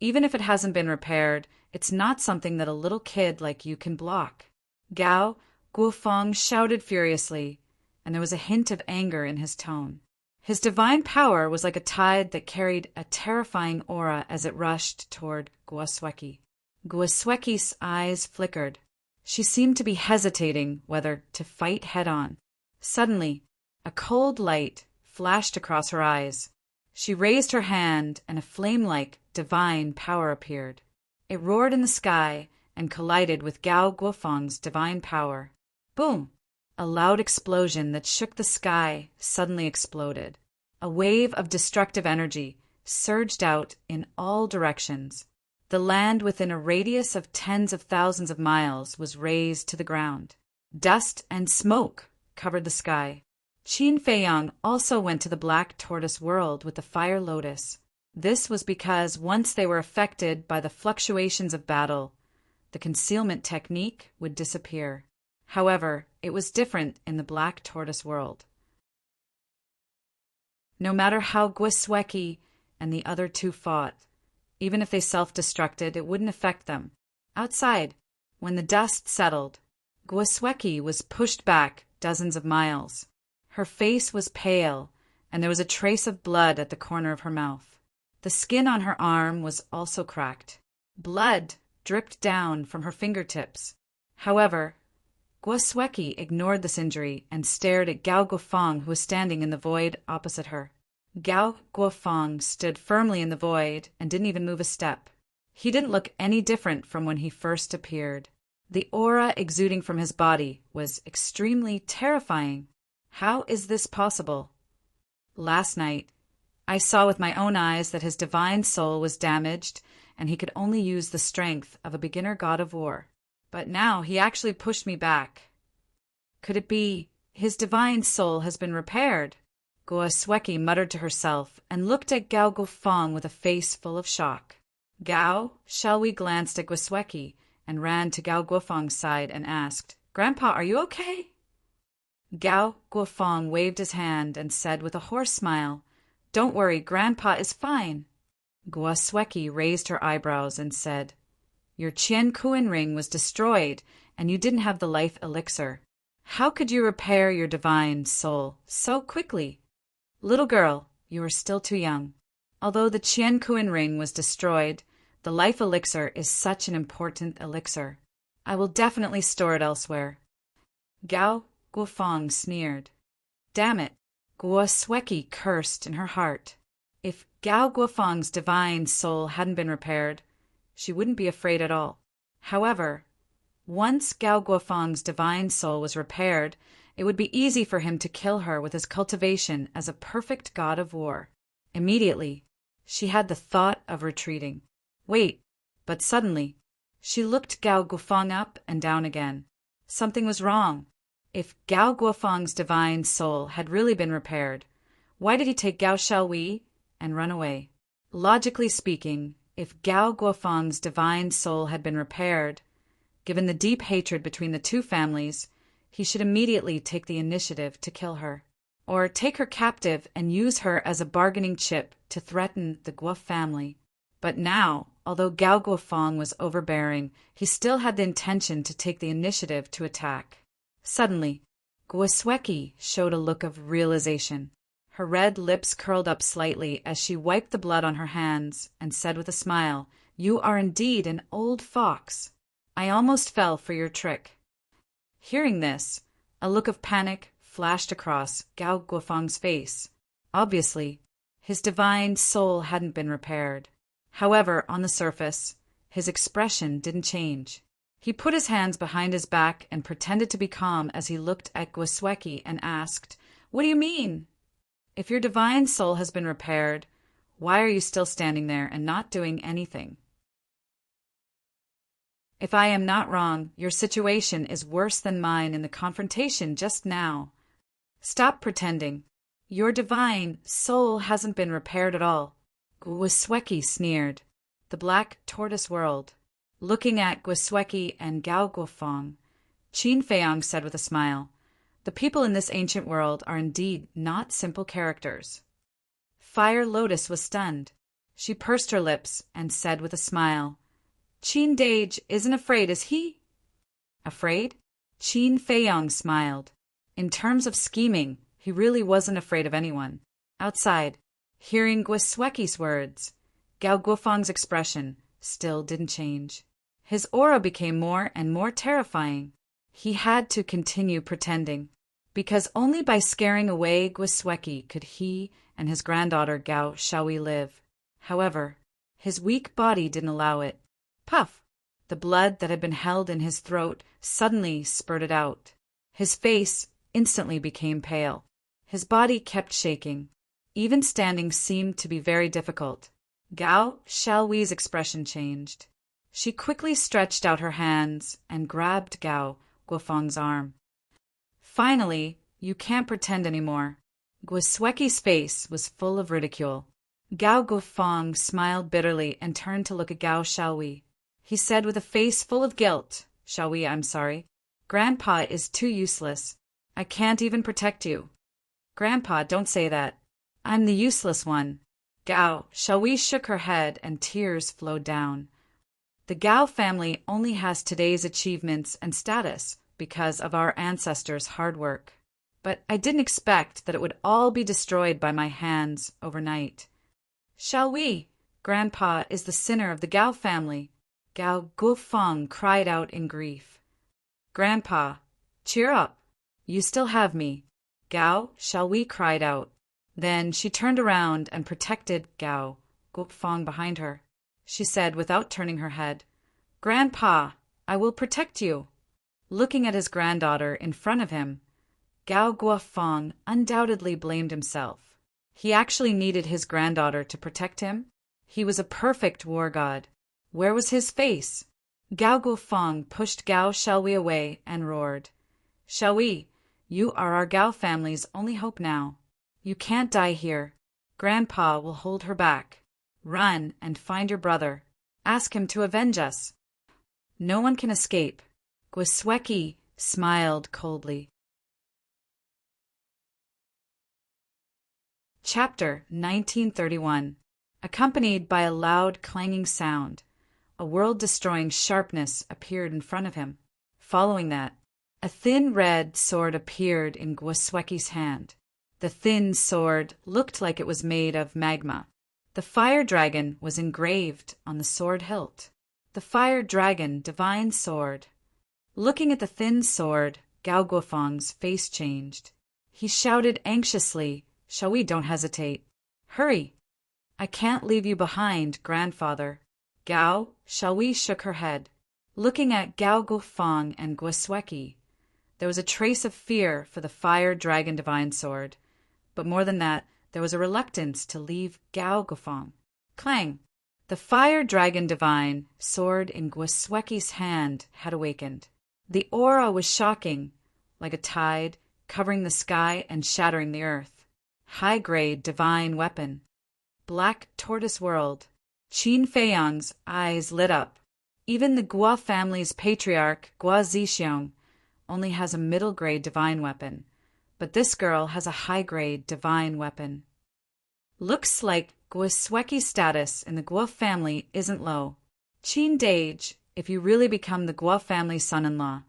Even if it hasn't been repaired, it's not something that a little kid like you can block." Gao Guofeng shouted furiously, and there was a hint of anger in his tone. His divine power was like a tide that carried a terrifying aura as it rushed toward Guosweki. Guosweki's eyes flickered. She seemed to be hesitating whether to fight head-on. Suddenly, a cold light flashed across her eyes. She raised her hand, and a flame-like divine power appeared. It roared in the sky and collided with Gao Guofeng's divine power. Boom! A loud explosion that shook the sky suddenly exploded. A wave of destructive energy surged out in all directions. The land within a radius of tens of thousands of miles was razed to the ground. Dust and smoke covered the sky. Qin Feiyang also went to the Black Tortoise world with the Fire Lotus. This was because once they were affected by the fluctuations of battle, the concealment technique would disappear. However, it was different in the Black Tortoise world. No matter how Guosweki and the other two fought, even if they self-destructed, it wouldn't affect them. Outside, when the dust settled, Guosweki was pushed back dozens of miles. Her face was pale, and there was a trace of blood at the corner of her mouth. The skin on her arm was also cracked. Blood dripped down from her fingertips. However, Guosweki ignored this injury and stared at Gao Guofeng, who was standing in the void opposite her. Gao Guofeng stood firmly in the void and didn't even move a step. He didn't look any different from when he first appeared. The aura exuding from his body was extremely terrifying. How is this possible? Last night, I saw with my own eyes that his divine soul was damaged and he could only use the strength of a beginner god of war. But now he actually pushed me back. Could it be his divine soul has been repaired? Guosweki muttered to herself and looked at Gao Guofeng with a face full of shock. Gao Shalwi glanced at Guosweki and ran to Gao Guofeng's side and asked, "Grandpa, are you okay?" Gao Guofeng waved his hand and said with a hoarse smile, "Don't worry, Grandpa is fine." Guosweki raised her eyebrows and said, "Your Qian Kuan ring was destroyed, and you didn't have the life elixir. How could you repair your divine soul so quickly? Little girl, you are still too young. Although the Qian Kuan ring was destroyed, the life elixir is such an important elixir. I will definitely store it elsewhere." Gao Guofeng sneered. Damn it, Guosweki cursed in her heart. If Gao Guofeng's divine soul hadn't been repaired, she wouldn't be afraid at all. However, once Gao Guofeng's divine soul was repaired, it would be easy for him to kill her with his cultivation as a perfect god of war. Immediately, she had the thought of retreating. Wait, but suddenly, she looked Gao Guofeng up and down again. Something was wrong. If Gao Guofeng's divine soul had really been repaired, why did he take Gao Shalwi and run away? Logically speaking, if Gao Guofeng's divine soul had been repaired, given the deep hatred between the two families, he should immediately take the initiative to kill her, or take her captive and use her as a bargaining chip to threaten the Guo family. But now, although Gao Guofeng was overbearing, he still had the intention to take the initiative to attack. Suddenly, Guosweki showed a look of realization. Her red lips curled up slightly as she wiped the blood on her hands and said with a smile, "You are indeed an old fox. I almost fell for your trick." Hearing this, a look of panic flashed across Gao Guofeng's face. Obviously, his divine soul hadn't been repaired. However, on the surface, his expression didn't change. He put his hands behind his back and pretended to be calm as he looked at Guosweki and asked, "What do you mean? If your divine soul has been repaired, why are you still standing there and not doing anything? If I am not wrong, your situation is worse than mine in the confrontation just now. Stop pretending. Your divine soul hasn't been repaired at all." Guosweki sneered. The Black Tortoise world. Looking at Guosweki and Gao Guofeng, Qin Feiyang said with a smile, The people in this ancient world are indeed not simple characters. Fire Lotus was stunned. She pursed her lips and said with a smile, Qin Dage isn't afraid, is he? Afraid? Qin Feiyong smiled. In terms of scheming, he really wasn't afraid of anyone. Outside, hearing Gwisweki's words, Gao Guofeng's expression still didn't change. His aura became more and more terrifying. He had to continue pretending, because only by scaring away Gwisweki could he and his granddaughter Gao Shaohui live. However, his weak body didn't allow it. Puff! The blood that had been held in his throat suddenly spurted out. His face instantly became pale. His body kept shaking. Even standing seemed to be very difficult. Gao Shaohui's expression changed. She quickly stretched out her hands and grabbed Gao Guofeng's arm. Finally, you can't pretend anymore. Gwisweki's face was full of ridicule. Gao Guofeng smiled bitterly and turned to look at Gao Shaohui. He said with a face full of guilt, Shaohui, I'm sorry. Grandpa is too useless. I can't even protect you. Grandpa, don't say that. I'm the useless one. Gao Shaohui shook her head and tears flowed down. The Gao family only has today's achievements and status because of our ancestors' hard work. But I didn't expect that it would all be destroyed by my hands overnight. Shaohui, Grandpa is the sinner of the Gao family. Gao Guofeng cried out in grief. Grandpa, cheer up. You still have me. Gao Shaohui cried out. Then she turned around and protected Gao Guofeng behind her. She said without turning her head, Grandpa, I will protect you. Looking at his granddaughter in front of him, Gao Guofeng undoubtedly blamed himself. He actually needed his granddaughter to protect him. He was a perfect war god. Where was his face? Gao Guofeng pushed Gao Shaohui away and roared, Shaohui, you are our Gao family's only hope now. You can't die here. Grandpa will hold her back. Run and find your brother. Ask him to avenge us. No one can escape. Gwisweki smiled coldly. Chapter 1931. Accompanied by a loud clanging sound, a world-destroying sharpness appeared in front of him. Following that, a thin red sword appeared in Gwisweki's hand. The thin sword looked like it was made of magma. The fire dragon was engraved on the sword hilt. The fire dragon divine sword. Looking at the thin sword, Gao Guofeng's face changed. He shouted anxiously, Shaohui, don't hesitate. Hurry. I can't leave you behind, grandfather. Gao Shaohui shook her head. Looking at Gao Guofeng and Gwisweki, there was a trace of fear for the fire dragon divine sword. But more than that, there was a reluctance to leave Gao Guofeng. Clang! The fire dragon divine sword in Gwisweki's hand had awakened. The aura was shocking, like a tide, covering the sky and shattering the earth. High-grade divine weapon. Black tortoise world. Qin Feiyong's eyes lit up. Even the Guo family's patriarch, Guo Zixiong, only has a middle-grade divine weapon. But this girl has a high-grade divine weapon. Looks like Gwisweki's status in the Guo family isn't low. Qin Dage, if you really become the Guo family's son-in-law,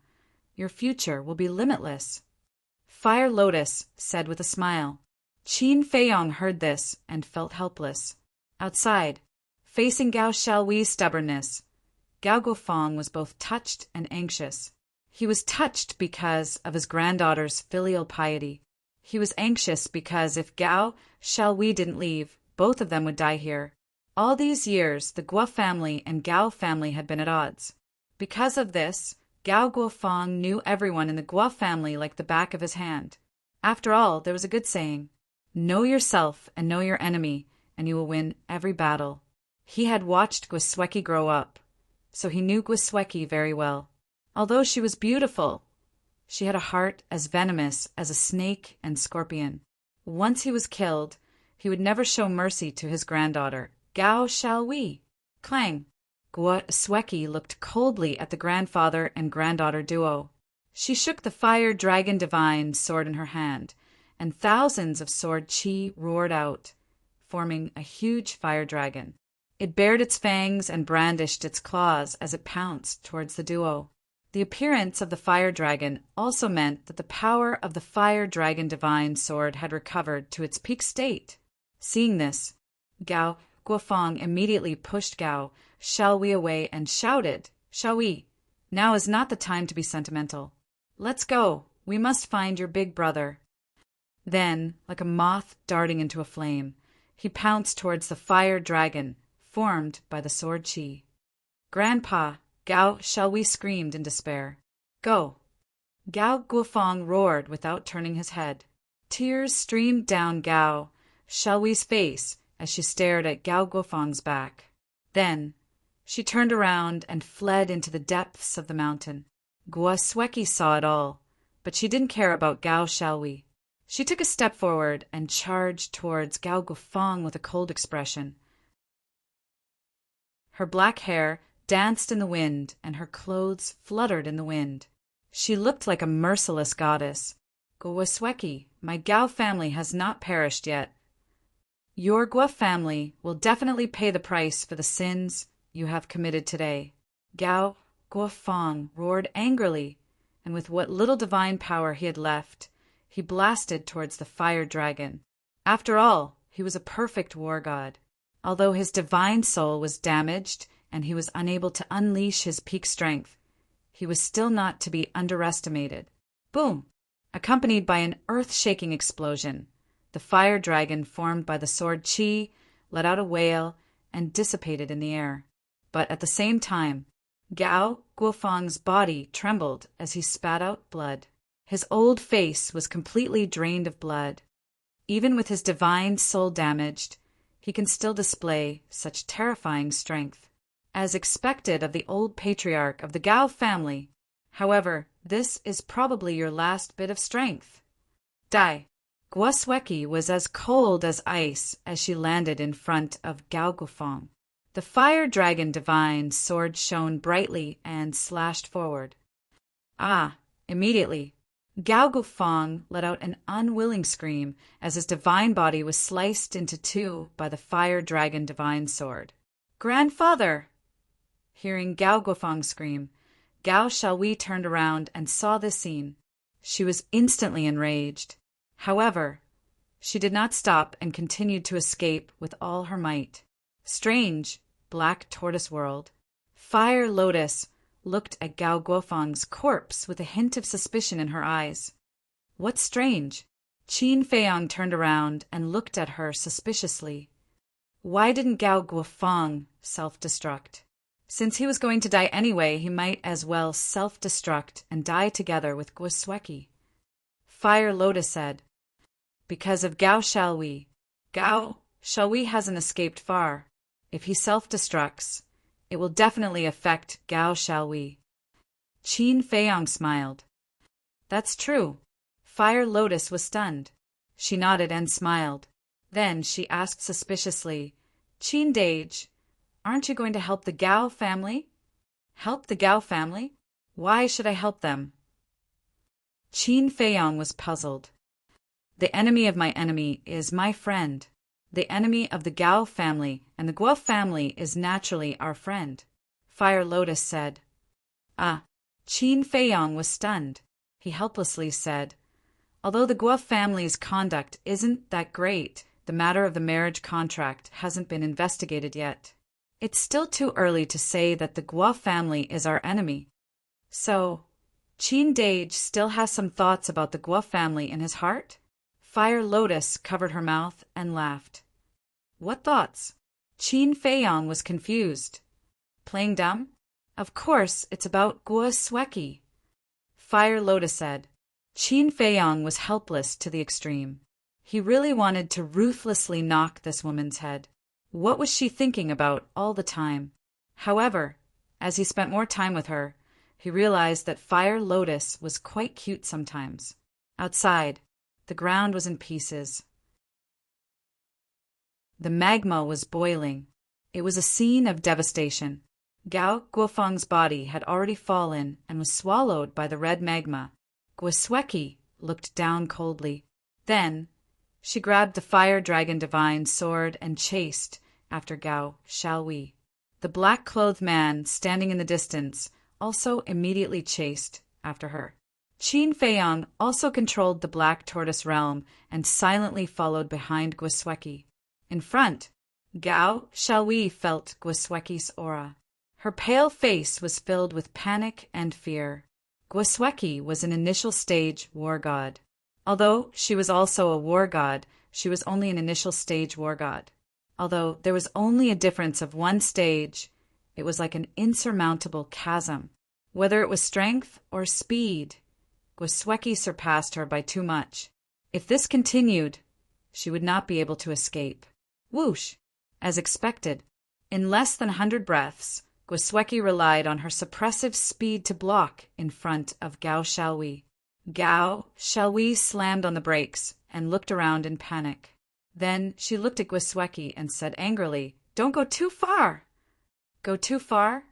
your future will be limitless. Fire Lotus said with a smile. Qin Feiyong heard this and felt helpless. Outside, facing Gao Shaohui's stubbornness, Gao Guofeng was both touched and anxious. He was touched because of his granddaughter's filial piety. He was anxious because if Gao Shaohui didn't leave, both of them would die here. All these years, the Guo family and Gao family had been at odds. Because of this, Gao Guofeng knew everyone in the Guo family like the back of his hand. After all, there was a good saying, know yourself and know your enemy, and you will win every battle. He had watched Gwisweki grow up, so he knew Gwisweki very well. Although she was beautiful, she had a heart as venomous as a snake and scorpion. Once he was killed, he would never show mercy to his granddaughter, Gao Shaohui. Clang! Gwisweki looked coldly at the grandfather and granddaughter duo. She shook the fire dragon divine sword in her hand, and thousands of sword chi roared out, forming a huge fire dragon. It bared its fangs and brandished its claws as it pounced towards the duo. The appearance of the fire dragon also meant that the power of the fire dragon divine sword had recovered to its peak state. Seeing this, Gao Guofeng immediately pushed Gao Xiaowei away and shouted, "Xiaowei, now is not the time to be sentimental. Let's go. We must find your big brother." Then, like a moth darting into a flame, he pounced towards the fire dragon formed by the sword chi. "Grandpa!" Gao Xiaowei screamed in despair. "Go!" Gao Guofeng roared without turning his head. Tears streamed down Gao Xiaowei's face as she stared at Gao Guofeng's back. Then she turned around and fled into the depths of the mountain. Guo Sueki saw it all, but she didn't care about Gao Xiaowei. She took a step forward and charged towards Gao Guofeng with a cold expression. Her black hair danced in the wind, and her clothes fluttered in the wind. She looked like a merciless goddess. "Guo Sueki, my Gao family has not perished yet. Your Guo family will definitely pay the price for the sins you have committed today." Gao Guofeng roared angrily, and with what little divine power he had left, he blasted towards the fire dragon. After all, he was a perfect war god. Although his divine soul was damaged and he was unable to unleash his peak strength, he was still not to be underestimated. Boom! Accompanied by an earth-shaking explosion, the fire dragon formed by the sword chi let out a wail and dissipated in the air. But at the same time, Gao Guofeng's body trembled as he spat out blood. His old face was completely drained of blood. Even with his divine soul damaged, he can still display such terrifying strength. As expected of the old patriarch of the Gao family, however, this is probably your last bit of strength. Die! Guo Sueki was as cold as ice as she landed in front of Gao Guofeng. The fire dragon divine sword shone brightly and slashed forward. Immediately, Gao Guofeng let out an unwilling scream as his divine body was sliced into two by the fire dragon divine sword. "Grandfather!" Hearing Gao Guofeng scream, Gao Xiaowei turned around and saw this scene. She was instantly enraged. However, she did not stop and continued to escape with all her might. Strange, black tortoise world. Fire Lotus looked at Gao Guofeng's corpse with a hint of suspicion in her eyes. What's strange? Qin Feiyang turned around and looked at her suspiciously. Why didn't Gao Guofeng self-destruct? Since he was going to die anyway, he might as well self-destruct and die together with Guo Sueki. Fire Lotus said, "Because of Gao Xiaowei. Gao Xiaowei hasn't escaped far. If he self-destructs, it will definitely affect Gao Xiaowei." Qin Feiyang smiled. "That's true." Fire Lotus was stunned. She nodded and smiled. Then she asked suspiciously, "Qin Dage, aren't you going to help the Gao family?" "Help the Gao family? Why should I help them?" Qin Feiyang was puzzled. "The enemy of my enemy is my friend. The enemy of the Gao family and the Guo family is naturally our friend," Fire Lotus said. Qin Feiyang was stunned. He helplessly said, "Although the Guo family's conduct isn't that great, the matter of the marriage contract hasn't been investigated yet. It's still too early to say that the Guo family is our enemy." "So, Qin Dage still has some thoughts about the Guo family in his heart?" Fire Lotus covered her mouth and laughed. "What thoughts?" Qin Feiyang was confused. "Playing dumb? Of course, it's about Guo Sueki," Fire Lotus said. Qin Feiyang was helpless to the extreme. He really wanted to ruthlessly knock this woman's head. What was she thinking about all the time? However, as he spent more time with her, he realized that Fire Lotus was quite cute sometimes. Outside, the ground was in pieces. The magma was boiling. It was a scene of devastation. Gao Guofeng's body had already fallen and was swallowed by the red magma. Guosweki looked down coldly. Then she grabbed the Fire Dragon Divine sword and chased after Gao Xiaowei. The black-clothed man standing in the distance also immediately chased after her. Qin Feiyang also controlled the Black Tortoise realm and silently followed behind Guosweki. In front, Gao Xiaowei felt Guosweki's aura. Her pale face was filled with panic and fear. Guosweki was an initial stage war god. Although she was also a war god, she was only an initial stage war god. Although there was only a difference of one stage, it was like an insurmountable chasm. Whether it was strength or speed, Guosweki surpassed her by too much. If this continued, she would not be able to escape. Whoosh! As expected, in less than 100 breaths, Guosweki relied on her suppressive speed to block in front of Gao Xiaowei. Gao Xiaowei slammed on the brakes and looked around in panic. Then she looked at Guosweki and said angrily, "Don't go too far!" "Go too far?"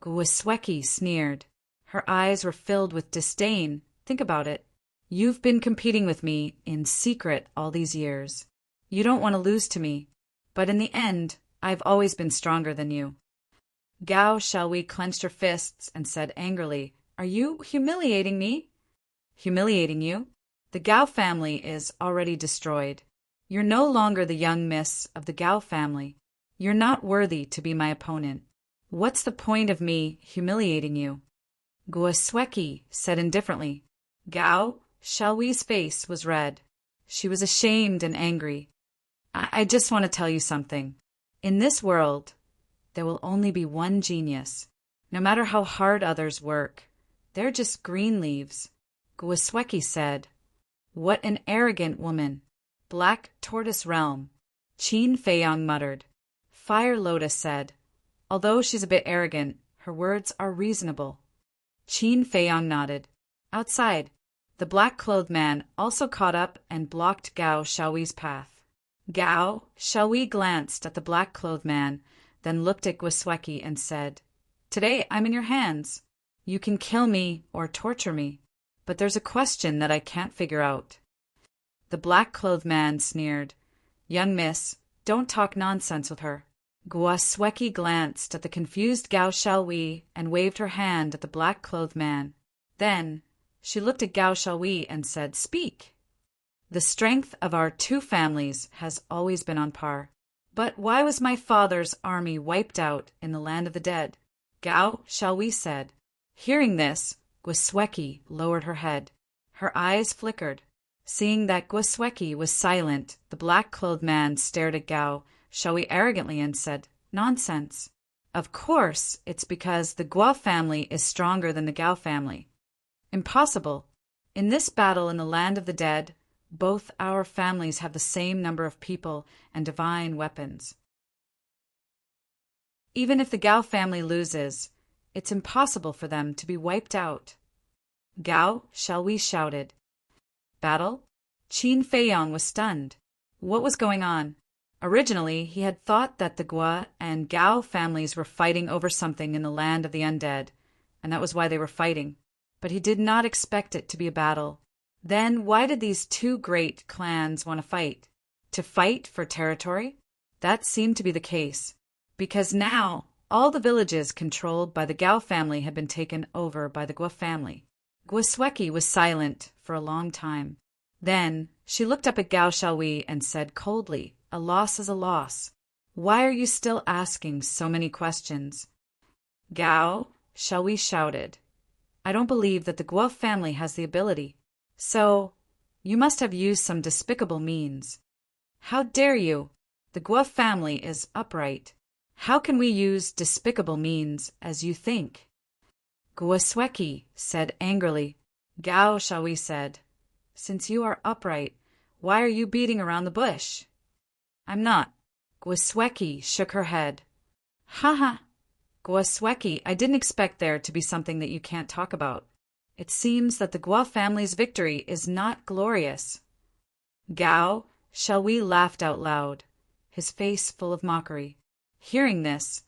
Guosweki sneered. Her eyes were filled with disdain. Think about it. You've been competing with me in secret all these years. You don't want to lose to me. But in the end, I've always been stronger than you. Gao Xiaowei clenched her fists and said angrily, "Are you humiliating me?" "Humiliating you? The Gao family is already destroyed. You're no longer the young miss of the Gao family. You're not worthy to be my opponent. What's the point of me humiliating you?" Guosweki said indifferently. Gao Xiaowei's face was red. She was ashamed and angry. I just want to tell you something. In this world, there will only be one genius. No matter how hard others work, they're just green leaves." Guosweki said. "What an arrogant woman." Black Tortoise Realm. Qin Feiyang muttered. Fire Lotus said, "Although she's a bit arrogant, her words are reasonable." Qin Feiyang nodded. Outside, the black-clothed man also caught up and blocked Gao Xiaowei's path. Gao Xiaowei glanced at the black-clothed man, then looked at Guosweki and said, "Today I'm in your hands. You can kill me or torture me, but there's a question that I can't figure out." The black-clothed man sneered. "Young miss, don't talk nonsense with her." Guosweki glanced at the confused Gao Xiaowei and waved her hand at the black-clothed man. Then she looked at Gao Xiaowei and said, "Speak." "The strength of our two families has always been on par. But why was my father's army wiped out in the land of the dead?" Gao Xiaowei said. Hearing this, Guosweki lowered her head. Her eyes flickered. Seeing that Guosweki was silent, the black-clothed man stared at Gao Xiaowei arrogantly and said, "Nonsense. Of course, it's because the Guo family is stronger than the Gao family." "Impossible. In this battle in the land of the dead, both our families have the same number of people and divine weapons. Even if the Gao family loses, it's impossible for them to be wiped out." Gao Xiaowei shouted. "Battle?" Qin Feiyang was stunned. What was going on? Originally, he had thought that the Guo and Gao families were fighting over something in the land of the undead, and that was why they were fighting. But he did not expect it to be a battle. Then why did these two great clans want to fight? To fight for territory? That seemed to be the case, because now all the villages controlled by the Gao family had been taken over by the Guo family. Guosweki was silent for a long time. Then she looked up at Gao Xiaowei and said coldly, "A loss is a loss. Why are you still asking so many questions?" Gao Xiaowei shouted, "I don't believe that the Guo family has the ability. So, you must have used some despicable means." "How dare you? The Guo family is upright. How can we use despicable means as you think?" Guosweki said angrily. Gao Xiaowei said, "Since you are upright, why are you beating around the bush?" "I'm not." Guosweki shook her head. "Haha. Guosweki, I didn't expect there to be something that you can't talk about. It seems that the Guo family's victory is not glorious." Gao Xiaowei laughed out loud, his face full of mockery. Hearing this,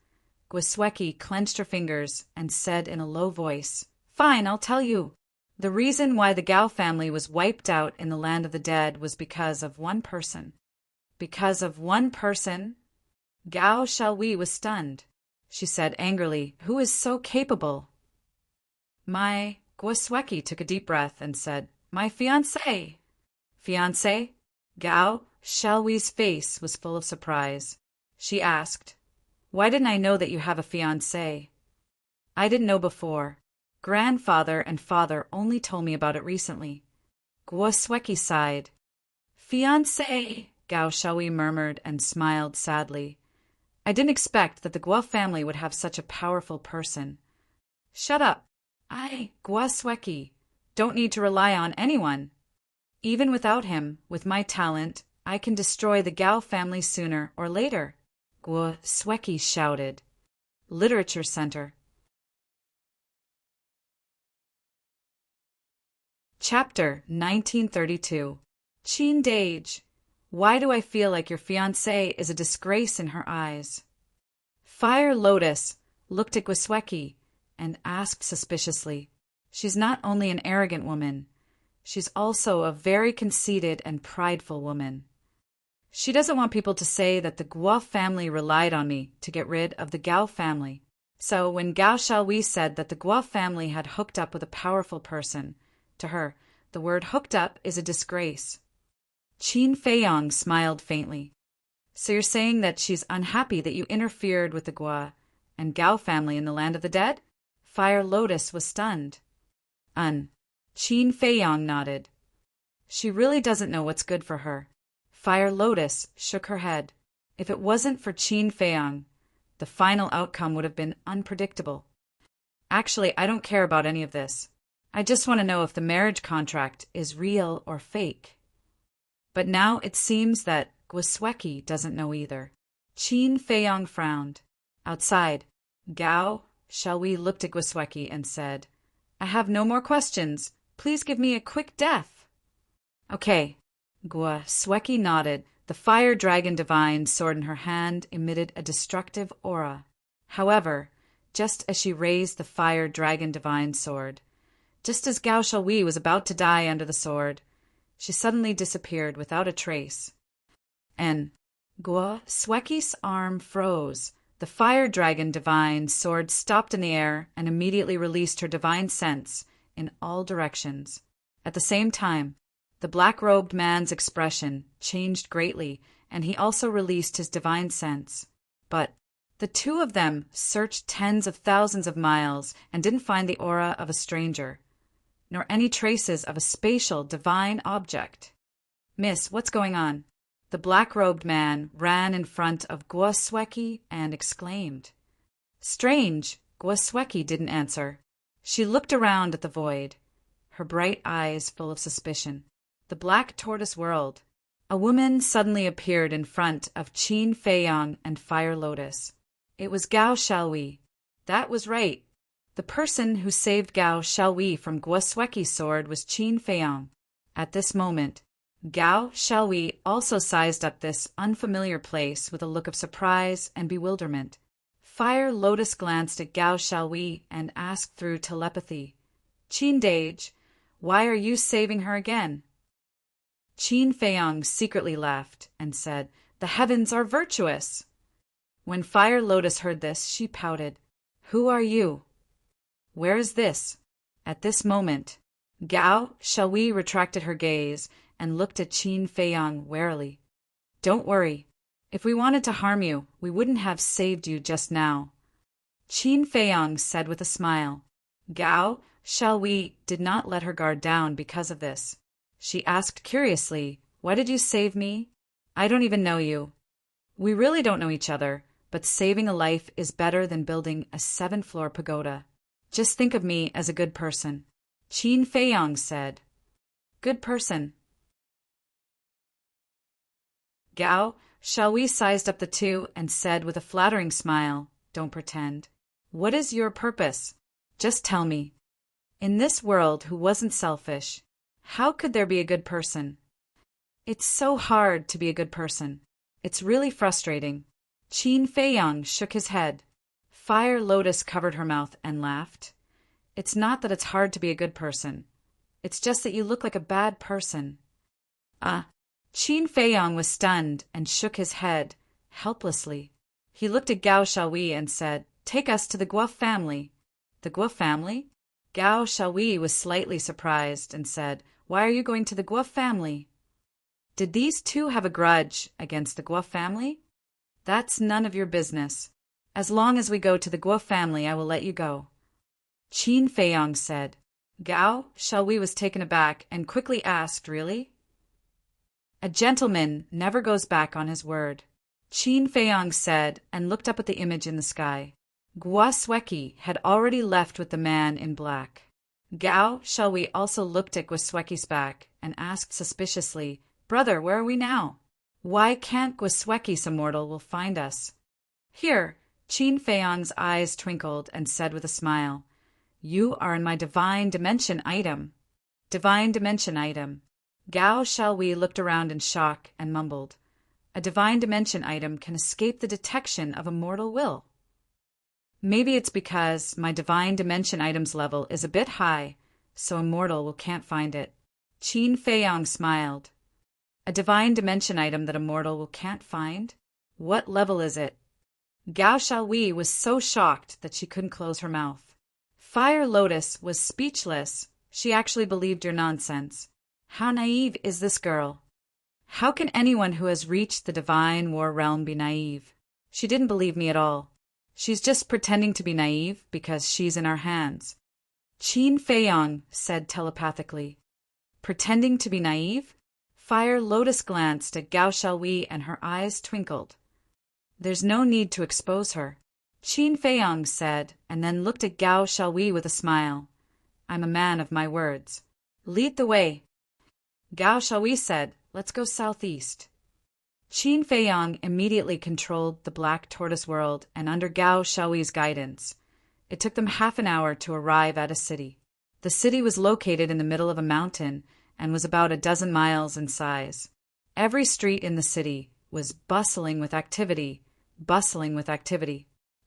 Gwisweki clenched her fingers and said in a low voice, "Fine, I'll tell you. The reason why the Gao family was wiped out in the land of the dead was because of one person." Because of one person? Gao Xiaohui was stunned. She said angrily, "Who is so capable?" Gwisweki took a deep breath and said, "My fiancé." "Fiancé?" Gao Xiaohui's face was full of surprise. She asked, "Why didn't I know that you have a fiancé?" "I didn't know before. Grandfather and father only told me about it recently." Gwisweki sighed. "Fiancé," Gao Xiaohui murmured and smiled sadly. "I didn't expect that the Guo family would have such a powerful person." "Shut up. I, Gwisweki, don't need to rely on anyone. Even without him, with my talent, I can destroy the Gao family sooner or later," Gwisweki shouted. Literature Center. Chapter 1932. Qin Dage. Why do I feel like your fiancé is a disgrace in her eyes? Fire Lotus looked at Gwisweki and asked suspiciously, "She's not only an arrogant woman, she's also a very conceited and prideful woman. She doesn't want people to say that the Guo family relied on me to get rid of the Gao family. So when Gao Xiaohui said that the Guo family had hooked up with a powerful person, to her, the word hooked up is a disgrace." Qin Feiyang smiled faintly. "So you're saying that she's unhappy that you interfered with the Guo and Gao family in the land of the dead?" Fire Lotus was stunned. Qin Feiyang nodded. "She really doesn't know what's good for her." Fire Lotus shook her head. If it wasn't for Qin Feiyang, the final outcome would have been unpredictable. "Actually, I don't care about any of this. I just want to know if the marriage contract is real or fake." But now it seems that Gwisweki doesn't know either. Qin Feiyang frowned. Outside, Gao Xiaohui looked at Gwisweki and said, "I have no more questions. Please give me a quick death." "Okay." Gwisweki nodded. The fire dragon divine sword in her hand emitted a destructive aura. However, just as she raised the fire dragon divine sword, just as Gao Xiaohui was about to die under the sword, she suddenly disappeared without a trace. And Gwisweki's arm froze. The fire dragon divine sword stopped in the air and immediately released her divine sense in all directions. At the same time, the black-robed man's expression changed greatly, and he also released his divine sense. But the two of them searched tens of thousands of miles and didn't find the aura of a stranger, nor any traces of a spatial divine object. "Miss, what's going on?" The black-robed man ran in front of Gwisweki and exclaimed. "Strange." Gwisweki didn't answer. She looked around at the void, her bright eyes full of suspicion. The Black Tortoise World. A woman suddenly appeared in front of Qin Feiyang and Fire Lotus. It was Gao Xiaohui. That was right. The person who saved Gao Xiaohui from Gwisweki's sword was Qin Feiyang. At this moment, Gao Xiaohui also sized up this unfamiliar place with a look of surprise and bewilderment. Fire Lotus glanced at Gao Xiaohui and asked through telepathy, "Qin Dage, why are you saving her again?" Qin Feiyang secretly laughed and said, "The heavens are virtuous." When Fire Lotus heard this, she pouted. "Who are you? Where is this?" At this moment, Gao Xiaohui retracted her gaze and looked at Qin Feiyang warily. "Don't worry. If we wanted to harm you, we wouldn't have saved you just now," Qin Feiyang said with a smile. Gao Xiaohui did not let her guard down because of this. She asked curiously, "Why did you save me? I don't even know you. We really don't know each other, but saving a life is better than building a 7-floor pagoda. Just think of me as a good person." Qin Feiyang said. "Good person." Gao Xiaohui sized up the two and said with a flattering smile, "Don't pretend. What is your purpose? Just tell me. In this world who wasn't selfish, how could there be a good person? It's so hard to be a good person. It's really frustrating." Qin Feiyang shook his head. Fire Lotus covered her mouth and laughed. It's not that it's hard to be a good person. It's just that you look like a bad person. Qin Feiyong was stunned and shook his head, helplessly. He looked at Gao Xiaoyi and said, "Take us to the Guo family." The Guo family? Gao Xiaoyi was slightly surprised and said, "Why are you going to the Guo family?" Did these two have a grudge against the Guo family? That's none of your business. As long as we go to the Guo family, I will let you go. Qin Feiyong said. Gao Xiaoyi was taken aback and quickly asked, "Really?" "A gentleman never goes back on his word," Qin Feiyong said and looked up at the image in the sky. Guo Sueki had already left with the man in black. Gao Xiaoyi also looked at Guo Sueki's back and asked suspiciously, "Brother, where are we now? Why can't Guo Sueki's immortal will find us?" "Here," Qin Feiyong's eyes twinkled and said with a smile, "You are in my divine dimension item." Divine dimension item. Gao Xiaoyi looked around in shock and mumbled, "A divine dimension item can escape the detection of a mortal will." Maybe it's because my divine dimension item's level is a bit high, so a mortal can't find it. Qin Feiyong smiled. A divine dimension item that a mortal can't find? What level is it? Gao Xiaoyi was so shocked that she couldn't close her mouth. Fire Lotus was speechless. She actually believed your nonsense. How naive is this girl? How can anyone who has reached the divine war realm be naive? She didn't believe me at all. She's just pretending to be naive because she's in our hands. Qin Feiyong said telepathically. Pretending to be naive? Fire Lotus glanced at Gao Xiaoyi and her eyes twinkled. There's no need to expose her, Qin Feiyong said, and then looked at Gao Xiaoyi with a smile. I'm a man of my words. Lead the way. Gao Xiaoyi said, let's go southeast. Qin Feiyong immediately controlled the Black Tortoise world and under Gao Xiaoyi's guidance. It took them half an hour to arrive at a city. The city was located in the middle of a mountain and was about a dozen miles in size. Every street in the city was bustling with activity.